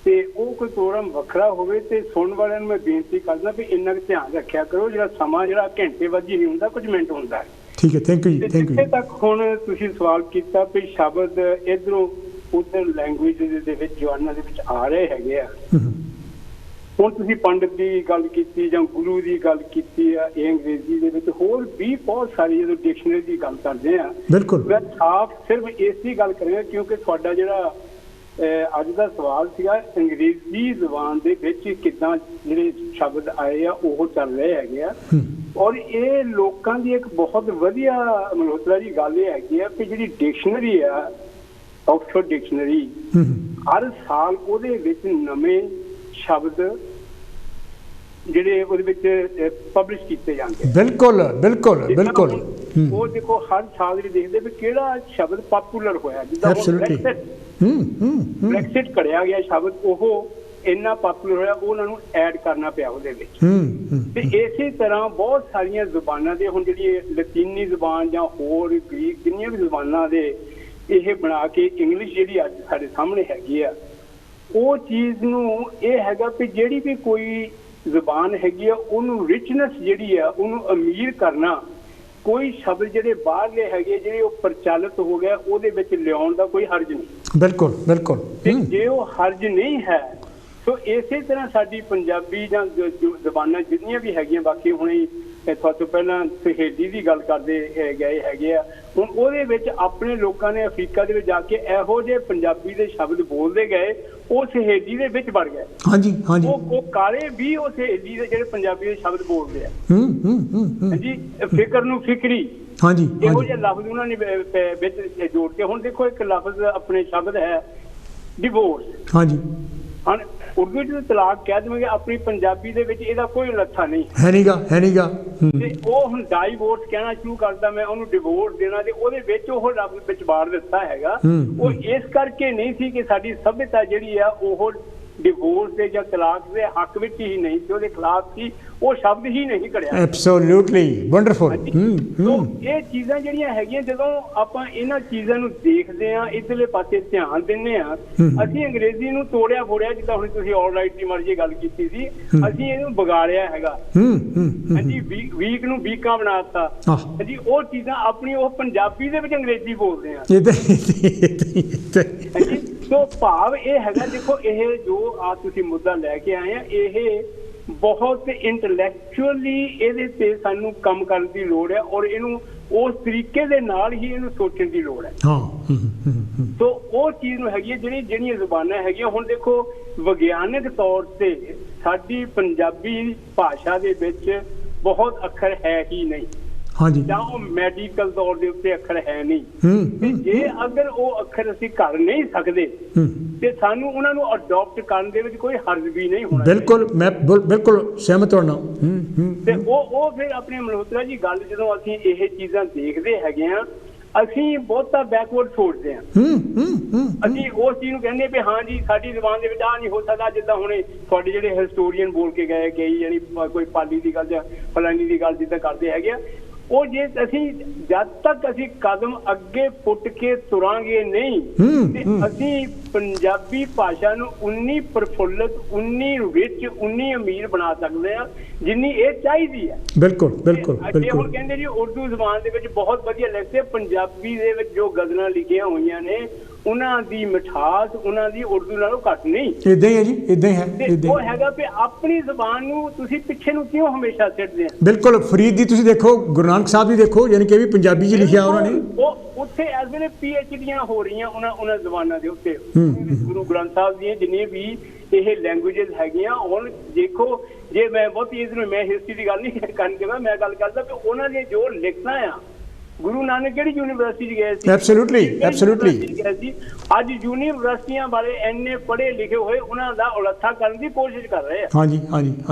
ਤੇ ਉਹ ਕੋਈ ਪ੍ਰੋਗਰਾਮ ਵੱਖਰਾ ਹੋਵੇ ਤੇ ਸੁਣਨ ਵਾਲਿਆਂ ਨੂੰ ਮੈਂ ਬੇਨਤੀ ਕਰਦਾ ਵੀ ਇੰਨਾ ਕੁ ਧਿਆਨ ਰੱਖਿਆ ਕਰੋ। ਜਿਹੜਾ ਸਮਾਂ ਜਿਹੜਾ ਘੰਟੇ ਵੱਧ ਹੀ ਨਹੀਂ ਹੁੰਦਾ, ਕੁਝ ਮਿੰਟ ਹੁੰਦਾ ਹੈ। ਠੀਕ ਹੈ, ਥੈਂਕ ਯੂ ਜੀ, ਥੈਂਕ ਯੂ। ਜਿੱਥੇ ਤੱਕ ਹੁਣ ਤੁਸੀਂ ਸਵਾਲ ਕੀਤਾ ਵੀ ਸ਼ਬਦ ਇਧਰੋਂ ਉਧਰ ਲੈਂਗੁਏਜ ਦੇ ਵਿੱਚ ਜਵਾਨਾਂ ਦੇ ਵਿੱਚ ਆ ਰਹੇ ਹੈਗੇ ਆ। ਹੁਣ ਤੁਸੀਂ ਪੰਡਤ ਦੀ ਗੱਲ ਕੀਤੀ ਜਾਂ ਗੁਰੂ ਦੀ ਗੱਲ ਕੀਤੀ ਆ, ਇਹ ਅੰਗਰੇਜ਼ੀ ਦੇ ਵਿੱਚ ਹੋਰ ਵੀ ਬਹੁਤ ਸਾਰੀ ਜਦੋਂ ਡਿਕਸ਼ਨਰੀ ਦੀ ਗੱਲ ਕਰਦੇ ਆ। ਬਿਲਕੁਲ। ਮੈਂ ਸਾਫ਼ ਸਿਰਫ ਇਸੇ ਗੱਲ ਕਰਾਂਗਾ ਕਿਉਂਕਿ ਤੁਹਾਡਾ ਜਿਹੜਾ ਅੱਜ ਦਾ ਸਵਾਲ ਸੀਗਾ ਅੰਗਰੇਜ਼ੀ ਜ਼ੁਬਾਨ ਦੇ ਵਿੱਚ ਕਿੱਦਾਂ ਜਿਹੜੇ ਸ਼ਬਦ ਆਏ ਆ ਉਹ ਚੱਲ ਰਹੇ ਹੈਗੇ ਆ। ਔਰ ਇਹ ਲੋਕਾਂ ਦੀ ਇੱਕ ਬਹੁਤ ਵਧੀਆ ਮਲਹੋਤਰਾ ਜੀ ਗੱਲ ਇਹ ਹੈਗੀ ਆ ਕਿ ਜਿਹੜੀ ਡਿਕਸ਼ਨਰੀ ਆ, ਆਕਸਫੋਰਡ ਡਿਕਸ਼ਨਰੀ, ਹਰ ਸਾਲ ਉਹਦੇ ਵਿੱਚ ਨਵੇਂ ਸ਼ਬਦ ਜਿਹੜੇ ਉਹਦੇ ਵਿੱਚ ਪਬਲਿਸ਼ ਕੀਤੇ ਜਾਂਦੇ। ਬਿਲਕੁਲ ਬਿਲਕੁਲ ਬਿਲਕੁਲ। ਉਹ ਦੇਖੋ ਹਰ ਸਾਲ ਜਿਹੜੀ ਦੇਖਦੇ ਵੀ ਕਿਹੜਾ ਸ਼ਬਦ ਪਪੂਲਰ ਹੋਇਆ। ਜਿੱਦਾਂ ਬ੍ਰੈਕਸਿਟ ਕਰਿਆ ਗਿਆ ਸ਼ਬਦ, ਉਹ ਇੰਨਾ ਪਪੂਲਰ ਹੋਇਆ, ਉਹਨਾਂ ਨੂੰ ਐਡ ਕਰਨਾ ਪਿਆ ਉਹਦੇ ਵਿੱਚ। ਤੇ ਇਸੇ ਤਰ੍ਹਾਂ ਬਹੁਤ ਸਾਰੀਆਂ ਜ਼ੁਬਾਨਾਂ ਦੇ ਹੁਣ ਜਿਹੜੀ ਲਤੀਨੀ ਜ਼ੁਬਾਨ ਜਾਂ ਹੋਰ ਗ੍ਰੀਕ ਜਿੰਨੀਆਂ ਵੀ ਜ਼ੁਬਾਨਾਂ ਦੇ ਇਹ ਬਣਾ ਕੇ ਇੰਗਲਿਸ਼ ਜਿਹੜੀ ਅੱਜ ਸਾਡੇ ਸਾਹਮਣੇ ਹੈਗੀ ਆ, ਉਹ ਚੀਜ਼ ਨੂੰ ਇਹ ਹੈਗਾ ਵੀ ਜਿਹੜੀ ਵੀ ਕੋਈ ਜ਼ੁਬਾਨ ਹੈਗੀ ਆ ਉਹਨੂੰ ਰਿਚਨੈਸ ਜਿਹੜੀ ਆ ਉਹਨੂੰ ਅਮੀਰ ਕਰਨਾ। ਕੋਈ ਸ਼ਬਦ ਜਿਹੜੇ ਬਾਹਰਲੇ ਹੈਗੇ ਜਿਹੜੇ ਉਹ ਪ੍ਰਚਲਿਤ ਹੋ ਗਿਆ ਉਹਦੇ ਵਿੱਚ ਲਿਆਉਣ ਦਾ ਕੋਈ ਹਰਜ ਨਹੀਂ। ਬਿਲਕੁਲ ਬਿਲਕੁਲ। ਜੇ ਉਹ ਹਰਜ ਨਹੀਂ ਹੈ ਸੋ ਇਸੇ ਤਰ੍ਹਾਂ ਸਾਡੀ ਪੰਜਾਬੀ ਜਾਂ ਜ਼ਬਾਨਾਂ ਜਿੰਨੀਆਂ ਵੀ ਹੈਗੀਆਂ, ਬਾਕੀ ਹੁਣੇ ਤੁਹਾਡੇ ਤੋਂ ਪਹਿਲਾਂ ਸਹੇਲੀ ਦੀ ਗੱਲ ਕਰਦੇ ਗਏ ਹੈਗੇ ਆ, ਹੁਣ ਉਹਦੇ ਵਿੱਚ ਆਪਣੇ ਲੋਕਾਂ ਨੇ ਅਫਰੀਕਾ ਦੇ ਵਿੱਚ ਜਾ ਕੇ ਇਹੋ ਜਿਹੇ ਪੰਜਾਬੀ ਦੇ ਸ਼ਬਦ ਬੋਲਦੇ ਗਏ, ਉਹ ਸਹੇਲੀ ਦੇ ਵਿੱਚ ਵੜ ਗਏ। ਹਾਂਜੀ ਹਾਂਜੀ, ਉਹ ਕਾਲੇ ਵੀ ਉਹ ਸਹੇਲੀ ਦੇ ਜਿਹੜੇ ਪੰਜਾਬੀ ਦੇ ਸ਼ਬਦ ਬੋਲਦੇ ਆ। ਹਾਂਜੀ, ਫਿਕਰ ਨੂੰ ਫਿਕਰੀ, ਹਾਂਜੀ, ਇਹੋ ਜਿਹੇ ਲਫ਼ਜ਼ ਉਹਨਾਂ ਨੇ ਵਿੱਚ ਜੋੜ ਕੇ। ਹੁਣ ਦੇਖੋ ਇੱਕ ਲਫ਼ਜ਼ ਆਪਣੇ ਸ਼ਬਦ ਹੈ ਡਿਵੋਰਸ। ਹਾਂਜੀ, ਹੁਣ ਉਰਦੂ ਚ ਤਲਾਕ ਕਹਿ ਦੇਵਾਂਗੇ, ਆਪਣੀ ਪੰਜਾਬੀ ਦੇ ਵਿੱਚ ਇਹਦਾ ਕੋਈ ਲੱਥਾ ਨਹੀਂ ਹੈ ਨੀਗਾ। ਤੇ ਉਹ ਹੁਣ ਡਾਈਵੋਰਸ ਕਹਿਣਾ ਸ਼ੁਰੂ ਕਰਦਾ, ਮੈਂ ਉਹਨੂੰ ਡਿਵੋਰਸ ਦੇਣਾ, ਤੇ ਉਹਦੇ ਵਿੱਚ ਉਹ ਲਫ਼ਜ਼ ਵਿੱਚ ਬਾੜ ਦਿੱਤਾ ਹੈਗਾ। ਉਹ ਇਸ ਕਰਕੇ ਨਹੀਂ ਸੀ ਕਿ ਸਾਡੀ ਸਭਿਅਤਾ ਜਿਹੜੀ ਆ ਉਹ ਡਿਵੋਰਸ ਦੇ ਜਾਂ ਤਲਾਕ ਦੇ ਹੱਕ ਵਿੱਚ ਹੀ ਨਹੀਂ ਸੀ, ਉਹਦੇ ਖਿਲਾਫ ਸੀ, ਉਹ ਸ਼ਬਦ ਹੀ ਨਹੀਂ ਘੜਿਆ। Absolutely wonderful. ਸੋ ਇਹ ਚੀਜ਼ਾਂ ਜਿਹੜੀਆਂ ਹੈਗੀਆਂ, ਜਦੋਂ ਆਪਾਂ ਇਹਨਾਂ ਚੀਜ਼ਾਂ ਨੂੰ ਦੇਖਦੇ ਆ, ਇਧਰਲੇ ਪਾਸੇ ਧਿਆਨ ਦਿੰਦੇ ਆ, ਅਸੀਂ ਅੰਗਰੇਜ਼ੀ ਨੂੰ ਤੋੜਿਆ ਫੋੜਿਆ, ਜਿੱਦਾਂ ਹੁਣ ਤੁਸੀਂ ਆਲ ਰਾਈਟ ਦੀ ਮਰਜ਼ੀ ਗੱਲ ਕੀਤੀ ਸੀ, ਅਸੀਂ ਇਹਨੂੰ ਵਿਗਾੜਿਆ ਹੈਗਾ। ਹਾਂਜੀ, ਵੀਕ ਨੂੰ ਵੀਕਾਂ ਬਣਾਤਾ। ਹਾਂਜੀ, ਉਹ ਚੀਜ਼ਾਂ ਆਪਣੀ ਉਹ ਪੰਜਾਬੀ ਦੇ ਵਿੱਚ ਅੰਗਰੇਜ਼ੀ ਬੋਲਦੇ ਆ। ਹਾਂਜੀ, ਸੋ ਭਾਵ ਇਹ ਹੈਗਾ, ਦੇਖੋ ਇਹ ਜੋ ਆ ਤੁਸੀਂ ਮੁੱਦਾ ਲੈ ਕੇ ਆਏ ਆ, ਇਹ ਬਹੁਤ ਇੰਟੈਲੈਕਚੁਅਲੀ ਇਹਦੇ ਤੇ ਸਾਨੂੰ ਕੰਮ ਕਰਨ ਦੀ ਲੋੜ ਹੈ, ਔਰ ਇਹਨੂੰ ਉਸ ਤਰੀਕੇ ਦੇ ਨਾਲ ਹੀ ਇਹਨੂੰ ਸੋਚਣ ਦੀ ਲੋੜ ਹੈ। ਸੋ ਉਹ ਚੀਜ਼ ਨੂੰ ਹੈਗੀ ਹੈ, ਜਿਹੜੀਆਂ ਜ਼ੁਬਾਨਾਂ ਹੈਗੀਆਂ। ਹੁਣ ਦੇਖੋ ਵਿਗਿਆਨਕ ਤੌਰ ਤੇ ਸਾਡੀ ਪੰਜਾਬੀ ਭਾਸ਼ਾ ਦੇ ਵਿੱਚ ਬਹੁਤ ਅੱਖਰ ਹੈ ਹੀ ਨਹੀਂ, ਜਾਂ ਉਹ ਮੈਡੀਕਲ ਤੌਰ ਦੇ ਉੱਤੇ ਅੱਖਰ ਹੈ ਨਹੀਂ। ਤੇ ਜੇ ਅਗਰ ਉਹ ਅੱਖਰ ਅਸੀਂ ਕਰ ਨਹੀਂ ਸਕਦੇ ਤੇ ਸਾਨੂੰ ਉਹਨਾਂ ਨੂੰ ਅਡਾਪਟ ਕਰਨ ਦੇ ਵਿੱਚ ਕੋਈ ਹਰਜ ਵੀ ਨਹੀਂ ਹੋਣਾ। ਬਿਲਕੁਲ, ਮੈਂ ਬਿਲਕੁਲ ਸਹਿਮਤ ਹਾਂ। ਤੇ ਉਹ ਫਿਰ ਆਪਣੇ ਮਲਹੋਤਰਾ ਜੀ ਗੱਲ, ਜਦੋਂ ਅਸੀਂ ਇਹ ਚੀਜ਼ਾਂ ਦੇਖਦੇ ਹੈਗੇ ਆ, ਅਸੀਂ ਬਹੁਤਾ ਬੈਕਵਰਡ ਸੋਚਦੇ ਹਾਂ। ਅਸੀਂ ਉਸ ਚੀਜ਼ ਨੂੰ ਕਹਿੰਦੇ ਵੀ ਹਾਂ ਜੀ ਸਾਡੀ ਜ਼ੁਬਾਨ ਦੇ ਵਿੱਚ ਆ ਨਹੀਂ ਹੋ ਸਕਦਾ, ਜਿੱਦਾਂ ਹੁਣੇ ਤੁਹਾਡੇ ਜਿਹੜੇ ਹਿਸਟੋਰੀਅਨ ਬੋਲ ਕੇ ਗਏ ਯਾਨੀ ਕੋਈ ਪਾਲੀ ਦੀ ਗੱਲ ਜਾਂ ਫਲਾਨੀ ਦੀ ਗੱਲ ਜਿੱਦਾਂ ਕਰਦੇ ਹੈਗੇ ਆ, ਉਹ ਜੇ ਅਸੀਂ ਜਦ ਤੱਕ ਅਸੀਂ ਕਦਮ ਅੱਗੇ ਪੁੱਟ ਕੇ ਤੁਰਾਂਗੇ ਨਹੀਂ, ਤੇ ਅਸੀਂ ਪੰਜਾਬੀ ਭਾਸ਼ਾ ਨੂੰ ਉਨੀ ਪ੍ਰਫੁੱਲਤ, ਉਨੀ ਰਿਚ, ਉਨੀ ਅਮੀਰ ਬਣਾ ਸਕਦੇ ਹਾਂ ਜਿੰਨੀ ਇਹ ਚਾਹੀਦੀ ਹੈ। ਬਿਲਕੁਲ ਬਿਲਕੁਲ। ਹੁਣ ਕਹਿੰਦੇ ਜੀ ਉਰਦੂ ਜ਼ੁਬਾਨ ਦੇ ਵਿੱਚ ਬਹੁਤ ਵਧੀਆ ਲਿਖਦੇ, ਪੰਜਾਬੀ ਦੇ ਵਿੱਚ ਜੋ ਗਜ਼ਲਾਂ ਲਿਖੀਆਂ ਹੋਈਆਂ ਨੇ ਉਹਨਾਂ ਦੀ ਮਿਠਾਸ ਉਹਨਾਂ ਦੀ ਉਰਦੂ ਨਾਲੋਂ ਘੱਟ ਨਹੀਂ। ਇਦਾਂ ਹੀ ਹੈ ਜੀ, ਇਦਾਂ ਹੀ ਹੈ। ਉਹ ਹੈਗਾ ਵੀ ਆਪਣੀ ਜ਼ੁਬਾਨ ਨੂੰ ਤੁਸੀਂ ਪਿੱਛੇ ਨੂੰ ਕਿਉਂ ਹਮੇਸ਼ਾ ਸਿੱਟਦੇ ਆ। ਬਿਲਕੁਲ, ਫਰੀਦ ਦੀ ਤੁਸੀਂ ਦੇਖੋ, ਗੁਰੂ ਨਾਨਕ ਸਾਹਿਬ ਦੀ ਦੇਖੋ, ਯਾਨੀ ਕਿ ਵੀ ਪੰਜਾਬੀ 'ਚ ਲਿਖਿਆ ਉਹਨਾਂ ਨੇ। ਉਹ ਉੱਥੇ ਇਸ ਵੇਲੇ PhDਆਂ ਹੋ ਰਹੀਆਂ ਉਹਨਾਂ ਜ਼ੁਬਾਨਾਂ ਦੇ ਉੱਤੇ। ਗੁਰੂ ਗ੍ਰੰਥ ਸਾਹਿਬ ਦੀਆਂ ਜਿੰਨੀਆਂ ਵੀ ਇਹ ਲੈਂਗੁਏਜਸ ਹੈਗੀਆਂ, ਹੁਣ ਦੇਖੋ, ਜੇ ਮੈਂ ਬਹੁਤੀ ਮੈਂ ਹਿਸਟਰੀ ਦੀ ਗੱਲ ਨਹੀਂ ਕਰਨ ਦੇਵਾਂ, ਮੈਂ ਗੱਲ ਕਰਦਾ ਕਿ ਉਹਨਾਂ ਦੀਆਂ ਜੋ ਲਿਖਤਾਂ ਆ, ਗੁਰੂ ਨਾਨਕ ਕਿਹੜੀ ਯੂਨੀਵਰਸਿਟੀ 'ਚ ਗਏ ਸੀ? ਐਬਸੋਲੂਟਲੀ। ਅੱਜ ਯੂਨੀਵਰਸਿਟੀਆਂ ਵਾਲੇ ਇੰਨੇ ਪੜ੍ਹੇ ਲਿਖੇ ਹੋਏ ਉਹਨਾਂ ਦਾ ਉਲੱਥਾ ਕਰਨ ਦੀ ਕੋਸ਼ਿਸ਼ ਕਰ ਰਹੇ ਆ। ਹਾਂਜੀ,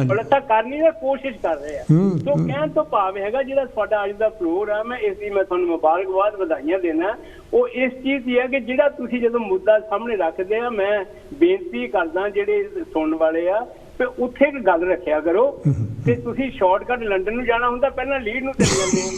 ਉਲੱਥਾ ਕਰਨੀ ਦੀ ਕੋਸ਼ਿਸ਼ ਕਰ ਰਹੇ ਆ। ਸੋ ਕਹਿਣ ਤੋਂ ਭਾਵ ਹੈਗਾ, ਜਿਹੜਾ ਤੁਹਾਡਾ ਅੱਜ ਦਾ ਪ੍ਰੋਗਰਾਮ ਹੈ, ਇਸ ਦੀ ਮੈਂ ਤੁਹਾਨੂੰ ਮੁਬਾਰਕਬਾਦ, ਵਧਾਈਆਂ ਦੇਣਾ। ਉਹ ਇਸ ਚੀਜ਼ ਦੀ ਹੈ ਕਿ ਜਿਹੜਾ ਤੁਸੀਂ ਜਦੋਂ ਮੁੱਦਾ ਸਾਹਮਣੇ ਰੱਖਦੇ ਆ, ਮੈਂ ਬੇਨਤੀ ਕਰਦਾ ਜਿਹੜੇ ਸੁਣਨ ਵਾਲੇ ਆ, ਤੇ ਉੱਥੇ ਇੱਕ ਗੱਲ ਰੱਖਿਆ ਕਰੋ। ਤੇ ਤੁਸੀਂ ਸ਼ਾਰਟਕਟ ਲੰਡਨ ਨੂੰ ਜਾਣਾ ਹੁੰਦਾ, ਪਹਿਲਾਂ ਲੀਡ ਨੂੰ ਚਲੇ ਜਾਂਦੇ ਹੋ,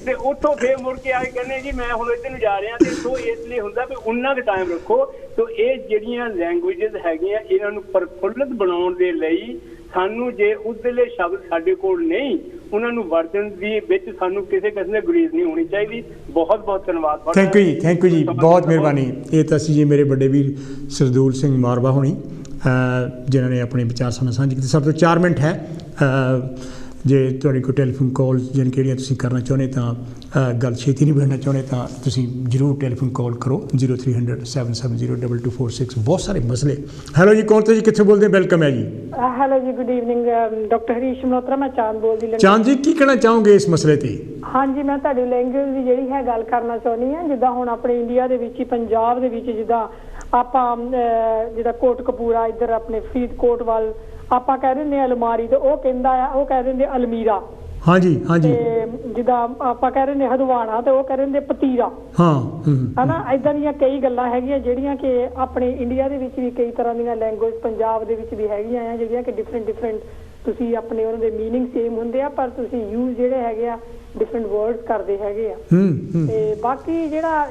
ਤੇ ਉੱਥੋਂ ਫੇਰ ਮੁੜ ਕੇ ਆ ਕੇ ਕਹਿੰਦੇ ਜੀ ਮੈਂ ਹੁਣ ਇੱਧਰ ਨੂੰ ਜਾ ਰਿਹਾ। ਤੇ ਸੋ ਇਸ ਲਈ ਹੁੰਦਾ ਵੀ ਉਨਾ ਕੁ ਟਾਈਮ ਰੱਖੋ। ਸੋ ਇਹ ਜਿਹੜੀਆਂ ਲੈਂਗੁਏਜਸ ਹੈਗੀਆਂ, ਇਹਨਾਂ ਨੂੰ ਪ੍ਰਫੁੱਲਤ ਬਣਾਉਣ ਦੇ ਲਈ ਸਾਨੂੰ, ਜੇ ਉਧਰਲੇ ਸ਼ਬਦ ਸਾਡੇ ਕੋਲ ਨਹੀਂ, ਉਹਨਾਂ ਨੂੰ ਵਰਤਣ ਦੀ ਵਿੱਚ ਸਾਨੂੰ ਕਿਸੇ ਕਿਸਮ ਦੀ ਗੁਰੇਜ਼ ਨਹੀਂ ਹੋਣੀ ਚਾਹੀਦੀ। ਬਹੁਤ ਬਹੁਤ ਧੰਨਵਾਦ। ਥੈਂਕ ਯੂ ਜੀ, ਬਹੁਤ ਮਿਹਰਬਾਨੀ। ਇਹ ਤਾਂ ਸੀ ਜੀ ਮੇਰੇ ਵੱਡੇ ਵੀਰ ਸਰਦੂਲ ਸਿੰਘ ਮਾਰਵਾ ਹੋਣੀ, ਜਿਨ੍ਹਾਂ ਨੇ ਆਪਣੇ ਵਿਚਾਰ ਸਾਨੂੰ ਸਾਂਝੇ ਕੀਤੇ। ਸਾਡੇ ਤੋਂ 4 ਮਿੰਟ ਹੈ। ਜੇ ਤੁਹਾਡੀ ਕੋਈ ਟੈਲੀਫੋਨ ਕਾਲ ਜਾਣੀ ਕਿਹੜੀਆਂ ਤੁਸੀਂ ਕਰਨਾ ਚਾਹੁੰਦੇ ਤਾਂ ਗੱਲ ਛੇਤੀ ਨਹੀਂ ਬਣਨਾ ਚਾਹੁੰਦੇ ਤਾਂ ਤੁਸੀਂ ਜ਼ਰੂਰ ਟੈਲੀਫੋਨ ਕਾਲ ਕਰੋ 0300 770 2246। ਬਹੁਤ ਸਾਰੇ ਮਸਲੇ। ਹੈਲੋ ਜੀ, ਕੌਣ ਤੁਸੀਂ ਕਿੱਥੇ ਬੋਲਦੇ? ਵੈਲਕਮ ਹੈ ਜੀ। ਹੈਲੋ ਜੀ, good evening doctor Harish Malhotra, ਮੈਂ ਚਾਂਦ ਬੋਲਦੀ। ਚਾਂਦ ਜੀ, ਕੀ ਕਹਿਣਾ ਚਾਹੋਗੇ ਇਸ ਮਸਲੇ ਤੇ? ਹਾਂਜੀ, ਮੈਂ ਤੁਹਾਡੀ ਲੈਂਗੁਏਜ ਦੀ ਜਿਹੜੀ ਹੈ ਗੱਲ ਕਰਨਾ ਚਾਹੁੰਦੀ ਹਾਂ। ਜਿੱਦਾਂ ਹੁਣ ਆਪਣੇ ਇੰਡੀਆ ਦੇ ਵਿੱਚ ਹੀ, ਪੰਜਾਬ ਦੇ ਵਿੱਚ, ਜਿੱਦਾਂ ਆਪਾਂ ਜਿਹੜਾ ਕੋਟਕਪੂਰਾ ਇੱਧਰ ਆਪਣੇ ਫਰੀਦਕੋਟ ਵੱਲ ਆਪਾਂ ਕਹਿ ਦਿੰਦੇ ਅਲਮਾਰੀ, ਤੇ ਉਹ ਕਹਿੰਦਾ ਆ, ਉਹ ਕਹਿ ਦਿੰਦੇ ਅਲਮੀਰਾ। ਹਾਂਜੀ। ਤੇ ਜਿੱਦਾਂ ਆਪਾਂ ਕਹਿ ਦਿੰਦੇ ਹਦਵਾਣਾ, ਤੇ ਉਹ ਕਹਿ ਦਿੰਦੇ ਪਤੀਰਾ। ਹਨਾ, ਏਦਾਂ ਦੀਆਂ ਕਈ ਗੱਲਾਂ ਹੈਗੀਆਂ ਜਿਹੜੀਆਂ ਕਿ ਆਪਣੇ ਇੰਡੀਆ ਦੇ ਵਿੱਚ ਵੀ ਕਈ ਤਰ੍ਹਾਂ ਦੀਆਂ ਲੈਂਗੁਏਜ ਪੰਜਾਬ ਦੇ ਵਿੱਚ ਵੀ ਹੈਗੀਆਂ ਆ, ਜਿਹੜੀਆਂ ਕਿ ਡਿਫਰੈਂਟ ਤੁਸੀਂ ਆਪਣੇ ਉਹਨਾਂ ਦੇ ਮੀਨਿੰਗ ਸੇਮ ਹੁੰਦੇ ਆ, ਪਰ ਤੁਸੀਂ ਯੂਜ਼ ਜਿਹੜੇ ਹੈਗੇ ਆ ਡਿਫਰੈਂਟ ਵਰਡਸ ਕਰਦੇ ਹੈਗੇ ਆ। ਤੇ ਬਾਕੀ ਜਿਹੜਾ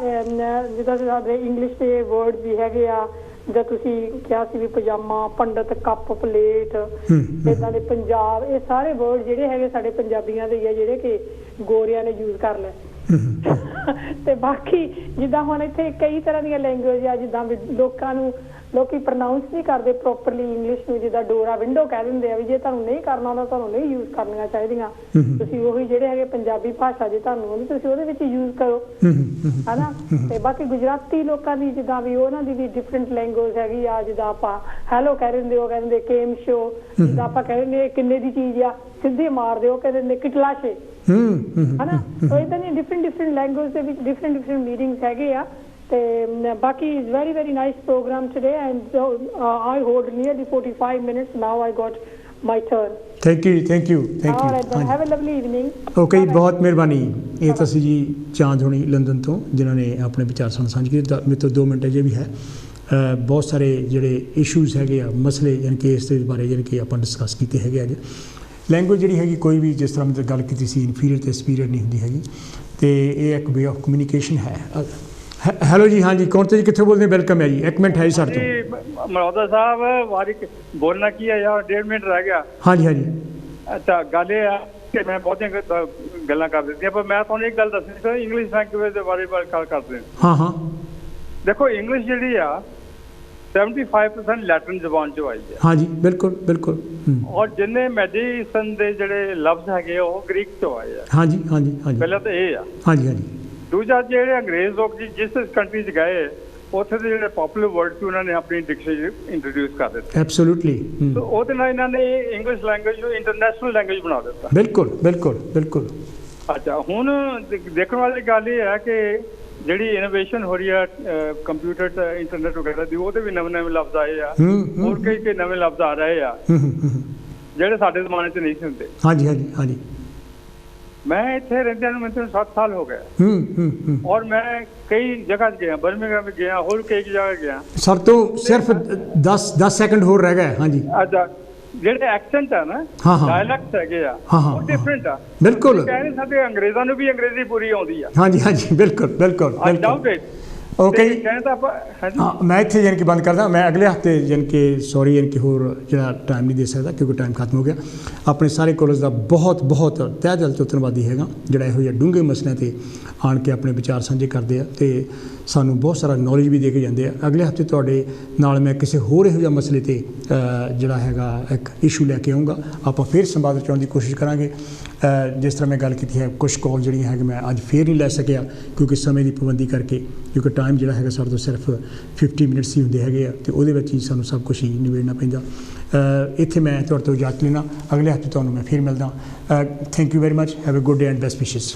ਜਿੱਦਾਂ ਸਾਡੇ ਇੰਗਲਿਸ਼ ਦੇ ਵਰਡ ਵੀ ਹੈਗੇ ਆ, ਜਿੱਦਾਂ ਤੁਸੀਂ ਕਿਹਾ ਸੀ ਵੀ ਪਜਾਮਾ, ਪੰਡਤ, ਕੱਪ, ਪਲੇਟ, ਏਦਾਂ ਦੇ ਪੰਜਾਬ, ਇਹ ਸਾਰੇ ਵਰਡ ਜਿਹੜੇ ਹੈਗੇ ਸਾਡੇ ਪੰਜਾਬੀਆਂ ਦੇ ਹੀ ਆ, ਜਿਹੜੇ ਕਿ ਗੋਰਿਆਂ ਨੇ ਯੂਜ਼ ਕਰ ਲਏ। ਤੇ ਬਾਕੀ ਜਿੱਦਾਂ ਹੁਣ ਇੱਥੇ ਕਈ ਤਰ੍ਹਾਂ ਦੀਆਂ ਲੈਂਗੁਏਜ ਆ, ਜਿੱਦਾਂ ਵੀ ਲੋਕਾਂ ਨੂੰ ਲੋਕੀ ਪ੍ਰੋਨਾਂਸ ਨਹੀਂ ਕਰਦੇ ਪ੍ਰੋਪਰਲੀ ਇੰਗਲਿਸ਼ ਨੂੰ, ਜਿੱਦਾਂ ਡੋਰਾ ਵਿੰਡੋ ਕਹਿ ਦਿੰਦੇ ਆ ਵੀ ਜੇ ਤੁਹਾਨੂੰ ਨਹੀਂ ਕਰਨਾ ਆਉਂਦਾ ਤੁਹਾਨੂੰ ਨਹੀਂ ਯੂਜ਼ ਕਰਨੀਆਂ ਚਾਹੀਦੀਆਂ, ਤੁਸੀਂ ਉਹੀ ਜਿਹੜੇ ਹੈਗੇ ਪੰਜਾਬੀ ਭਾਸ਼ਾ ਜੇ ਤੁਹਾਨੂੰ ਆਉਂਦੀ ਤੁਸੀਂ ਉਹਦੇ ਵਿੱਚ ਯੂਜ਼ ਕਰੋ, ਹਨਾ। ਤੇ ਬਾਕੀ ਗੁਜਰਾਤੀ ਲੋਕਾਂ ਦੀ ਜਿੱਦਾਂ ਵੀ ਉਹਨਾਂ ਦੀ ਵੀ ਡਿਫਰੈਂਟ ਲੈਂਗੁਏਜ ਹੈਗੀ ਆ, ਜਿੱਦਾਂ ਆਪਾਂ ਹੈਲੋ ਕਹਿ ਦਿੰਦੇ ਉਹ ਕਹਿੰਦੇ ਕੇਮ ਸ਼ੋ, ਜਿੱਦਾਂ ਆਪਾਂ ਕਹਿ ਦਿੰਦੇ ਕਿੰਨੇ ਦੀ ਚੀਜ਼ ਆ ਸਿੱਧੇ ਮਾਰਦੇ ਉਹ ਕਹਿੰਦੇ ਨੇ ਕਿਟਲਾਸ਼ੇ, ਹਨਾ। ਸੋ ਇਦਾਂ ਦੀਆਂ ਡਿਫਰੈਂਟ ਲੈਂਗੁਏਜ ਦੇ ਵਿੱਚ ਡਿਫਰੈਂਟ ਮੀਨਿੰਗਸ ਹੈਗੇ ਆ। ਤੇ ਬਾਕੀ is very very nice programme today and I hold nearly 45 minutes now I got my turn. Thank you have a lovely evening. Okay ji, ਬਹੁਤ ਮਿਹਰਬਾਨੀ। ਇਹ ਤਾਂ ਸੀ ਜੀ ਚਾਂਦ ਹੋਣੀ ਲੰਡਨ ਤੋਂ, ਜਿਨ੍ਹਾਂ ਨੇ ਆਪਣੇ ਵਿਚਾਰ ਸਾਂਝੇ ਕੀਤੇ। ਮੇਰੇ ਤੋਂ 2 ਮਿੰਟ ਅਜੇ ਵੀ ਹੈ। ਬਹੁਤ ਸਾਰੇ ਜਿਹੜੇ ਇਸ਼ੂਜ਼ ਹੈਗੇ ਆ, ਮਸਲੇ ਯਾਨੀ ਕਿ ਇਸ ਦੇ ਬਾਰੇ ਯਾਨੀ ਕਿ ਆਪਾਂ ਡਿਸਕਸ ਕੀਤੇ ਹੈਗੇ ਅੱਜ। ਲੈਂਗੁਏਜ ਜਿਹੜੀ ਹੈਗੀ ਕੋਈ ਵੀ, ਜਿਸ ਤਰ੍ਹਾਂ ਮੈਂ ਗੱਲ ਕੀਤੀ ਸੀ, ਇਨਫੀਰੀਅਰ ਅਤੇ ਸੁਪੀਰੀਅਰ ਨਹੀਂ ਹੁੰਦੀ ਹੈਗੀ, ਅਤੇ ਇਹ ਇੱਕ ਵੇ ਆਫ ਕਮਿਊਨੀਕੇਸ਼ਨ ਹੈ। ਹੈਲੋ ਜੀ, ਹਾਂਜੀ ਕੌਣ ਤੋਂ ਜੀ, ਕਿੱਥੋਂ ਬੋਲਦੇ? ਵੈਲਕਮ ਹੈ ਜੀ। 1 ਮਿੰਟ ਹੈ ਜੀ ਸਰ ਤੋਂ। ਮਰੋਦਾ ਸਾਹਿਬ ਵਾਰੀ ਬੋਲਣਾ ਕੀ ਹੈ ਯਾਰ, 1.5 ਮਿੰਟ ਰਹਿ ਗਿਆ। ਹਾਂਜੀ ਹਾਂਜੀ। ਅੱਛਾ, ਗੱਲ ਇਹ ਆ ਕਿ ਮੈਂ ਬਹੁਤੀਆਂ ਗੱਲਾਂ ਕਰ ਦਿੱਤੀਆਂ, ਪਰ ਮੈਂ ਤੁਹਾਨੂੰ ਇੱਕ ਗੱਲ ਦੱਸਣੀ ਸੀ ਇੰਗਲਿਸ਼ ਲੈਂਗੁਏਜ ਦੇ ਬਾਰੇ ਗੱਲ ਕਰਦੇ ਹਾਂ ਹਾਂ। ਦੇਖੋ ਇੰਗਲਿਸ਼ ਜਿਹੜੀ ਆ 75% ਲੈਟਿਨ ਜ਼ਬਾਨ ਚੋਂ ਆਈ ਹੈ। ਹਾਂਜੀ ਬਿਲਕੁਲ ਬਿਲਕੁਲ। ਔਰ ਜਿੰਨੇ ਮੈਡੀਸਨ ਦੇ ਜਿਹੜੇ ਲਫ਼ਜ਼ ਹੈਗੇ ਉਹ ਗ੍ਰੀਕ ਚੋਂ ਆਏ ਆ। ਹਾਂਜੀ ਹਾਂਜੀ ਹਾਂਜੀ। ਪਹਿਲਾਂ ਤਾਂ ਇਹ ਆ। ਹਾਂਜੀ ਹਾਂਜੀ। ਦੂਜਾ ਜਿਹੜੇ ਅੰਗਰੇਜ਼ ਲੋਕ ਜੀ ਜਿਸ ਕੰਟਰੀ 'ਚ ਗਏ ਉੱਥੇ ਦੇ ਜਿਹੜੇ ਪਪੂਲਰ ਵਰਡ ਸੀ ਉਹਨਾਂ ਨੇ ਆਪਣੀ ਡਿਕਸ਼ਨਰੀ ਇੰਟਰੋਡਿਊਸ ਕਰ ਦਿੱਤੇ। ਐਬਸੋਲੂਟਲੀ। ਸੋ ਉਹਦੇ ਨਾਲ ਇਹਨਾਂ ਨੇ ਇੰਗਲਿਸ਼ ਲੈਂਗੁਏਜ ਨੂੰ ਇੰਟਰਨੈਸ਼ਨਲ ਲੈਂਗੁਏਜ ਬਣਾ ਦਿੱਤਾ। ਬਿਲਕੁਲ ਬਿਲਕੁਲ ਬਿਲਕੁਲ। ਅੱਛਾ, ਹੁਣ ਦੇਖਣ ਵਾਲੀ ਗੱਲ ਇਹ ਹੈ ਕਿ ਜਿਹੜੀ ਇਨੋਵੇਸ਼ਨ ਹੋ ਰਹੀ ਹੈ ਕੰਪਿਊਟਰ ਤੇ ਇੰਟਰਨੈਟ ਵਗੈਰਾ ਦੀ, ਉਹਦੇ ਵੀ ਨਵੇਂ ਨਵੇਂ ਲਫ਼ਜ਼ ਆਏ ਆ, ਹੋਰ ਕਈ ਨਵੇਂ ਲਫ਼ਜ਼ ਆ ਰਹੇ ਆ ਜਿਹੜੇ ਸਾਡੇ ਜ਼ਮਾਨੇ 'ਚ ਨਹੀਂ ਸੀ ਹੁੰਦੇ। ਹਾਂਜੀ ਹਾਂਜੀ ਹਾਂਜੀ। ਮੈਂ ਇੱਥੇ ਰਹਿੰਦਿਆਂ ਨੂੰ ਮੈਨੂੰ 7 ਸਾਲ ਹੋ ਗਏ ਔਰ ਮੈਂ ਕਈ ਜਗ੍ਹਾ ਗਿਆ, ਬਰਮਿੰਘਮ ਗਿਆ, ਹੋਰ ਕਈ ਜਗ੍ਹਾ ਗਿਆ। ਸਰ ਤੋਂ ਸਿਰਫ 10 ਸੈਕਿੰਡ ਹੋਰ ਰਹਿ ਗਏ। ਹਾਂਜੀ। ਅੱਛਾ, ਜਿਹੜੇ ਐਕਸੈਂਟ ਆ ਨਾ, ਡਾਇਲੈਕਟਸ ਹੈਗੇ ਆ, ਉਹ ਡਿਫਰੈਂਟ ਆ। ਬਿਲਕੁਲ। ਕਹਿੰਦੇ ਸਾਡੇ ਅੰਗਰੇਜ਼ਾਂ ਨੂੰ ਵੀ ਅੰਗਰੇਜ਼ੀ ਪੂਰੀ ਆਉਂਦੀ ਆ। ਹਾਂਜੀ ਹਾਂਜੀ ਬਿਲਕੁਲ ਬਿਲਕੁਲ। ਆਈ ਡਾਊਟ ਇਟ। ਓਕੇ ਜੀ, ਮੈਂ ਇੱਥੇ ਯਾਨੀ ਕਿ ਬੰਦ ਕਰਦਾ। ਮੈਂ ਅਗਲੇ ਹਫ਼ਤੇ ਯਾਨੀ ਕਿ ਸੌਰੀ ਯਾਨੀ ਕਿ ਹੋਰ ਜਿਹੜਾ ਟਾਈਮ ਨਹੀਂ ਦੇ ਸਕਦਾ ਕਿਉਂਕਿ ਟਾਈਮ ਖਤਮ ਹੋ ਗਿਆ। ਆਪਣੇ ਸਾਰੇ ਕਾਲਜ ਦਾ ਬਹੁਤ ਬਹੁਤ ਤਹਿ ਦਿਲ ਤੋਂ ਧੰਨਵਾਦੀ ਹੈਗਾ ਜਿਹੜਾ ਇਹੋ ਜਿਹੇ ਡੂੰਘੇ ਮਸਲਿਆਂ 'ਤੇ ਆਣ ਕੇ ਆਪਣੇ ਵਿਚਾਰ ਸਾਂਝੇ ਕਰਦੇ ਆ ਅਤੇ ਸਾਨੂੰ ਬਹੁਤ ਸਾਰਾ ਨੌਲੇਜ ਵੀ ਦੇ ਕੇ ਜਾਂਦੇ ਆ। ਅਗਲੇ ਹਫ਼ਤੇ ਤੁਹਾਡੇ ਨਾਲ ਮੈਂ ਕਿਸੇ ਹੋਰ ਇਹੋ ਜਿਹਾ ਮਸਲੇ 'ਤੇ ਜਿਹੜਾ ਹੈਗਾ ਇੱਕ ਇਸ਼ੂ ਲੈ ਕੇ ਆਊਂਗਾ। ਆਪਾਂ ਫਿਰ ਸੰਵਾਦ ਰਚਾਉਣ ਦੀ ਕੋਸ਼ਿਸ਼ ਕਰਾਂਗੇ। ਜਿਸ ਤਰ੍ਹਾਂ ਮੈਂ ਗੱਲ ਕੀਤੀ ਹੈ, ਕੁਛ ਕਾਲ ਜਿਹੜੀਆਂ ਹੈਗੀਆਂ ਮੈਂ ਅੱਜ ਫਿਰ ਨਹੀਂ ਲੈ ਸਕਿਆ ਕਿਉਂਕਿ ਸਮੇਂ ਦੀ ਪਾਬੰਦੀ ਕਰਕੇ, ਕਿਉਂਕਿ ਟਾਈਮ ਜਿਹੜਾ ਹੈਗਾ ਸਾਡੇ ਤੋਂ ਸਿਰਫ 50 ਮਿੰਟਸ ਹੀ ਹੁੰਦੇ ਹੈਗੇ ਆ ਅਤੇ ਉਹਦੇ ਵਿੱਚ ਹੀ ਸਾਨੂੰ ਸਭ ਕੁਛ ਹੀ ਨਿਬੇੜਨਾ ਪੈਂਦਾ। ਇੱਥੇ ਮੈਂ ਤੁਹਾਡੇ ਤੋਂ ਇਜਾਜ਼ਤ ਲੈਣਾ। ਅਗਲੇ ਹਫ਼ਤੇ ਤੁਹਾਨੂੰ ਮੈਂ ਫਿਰ ਮਿਲਦਾ। Thank you very much. Have a good day and best ਵਿਸ਼ੇਸ।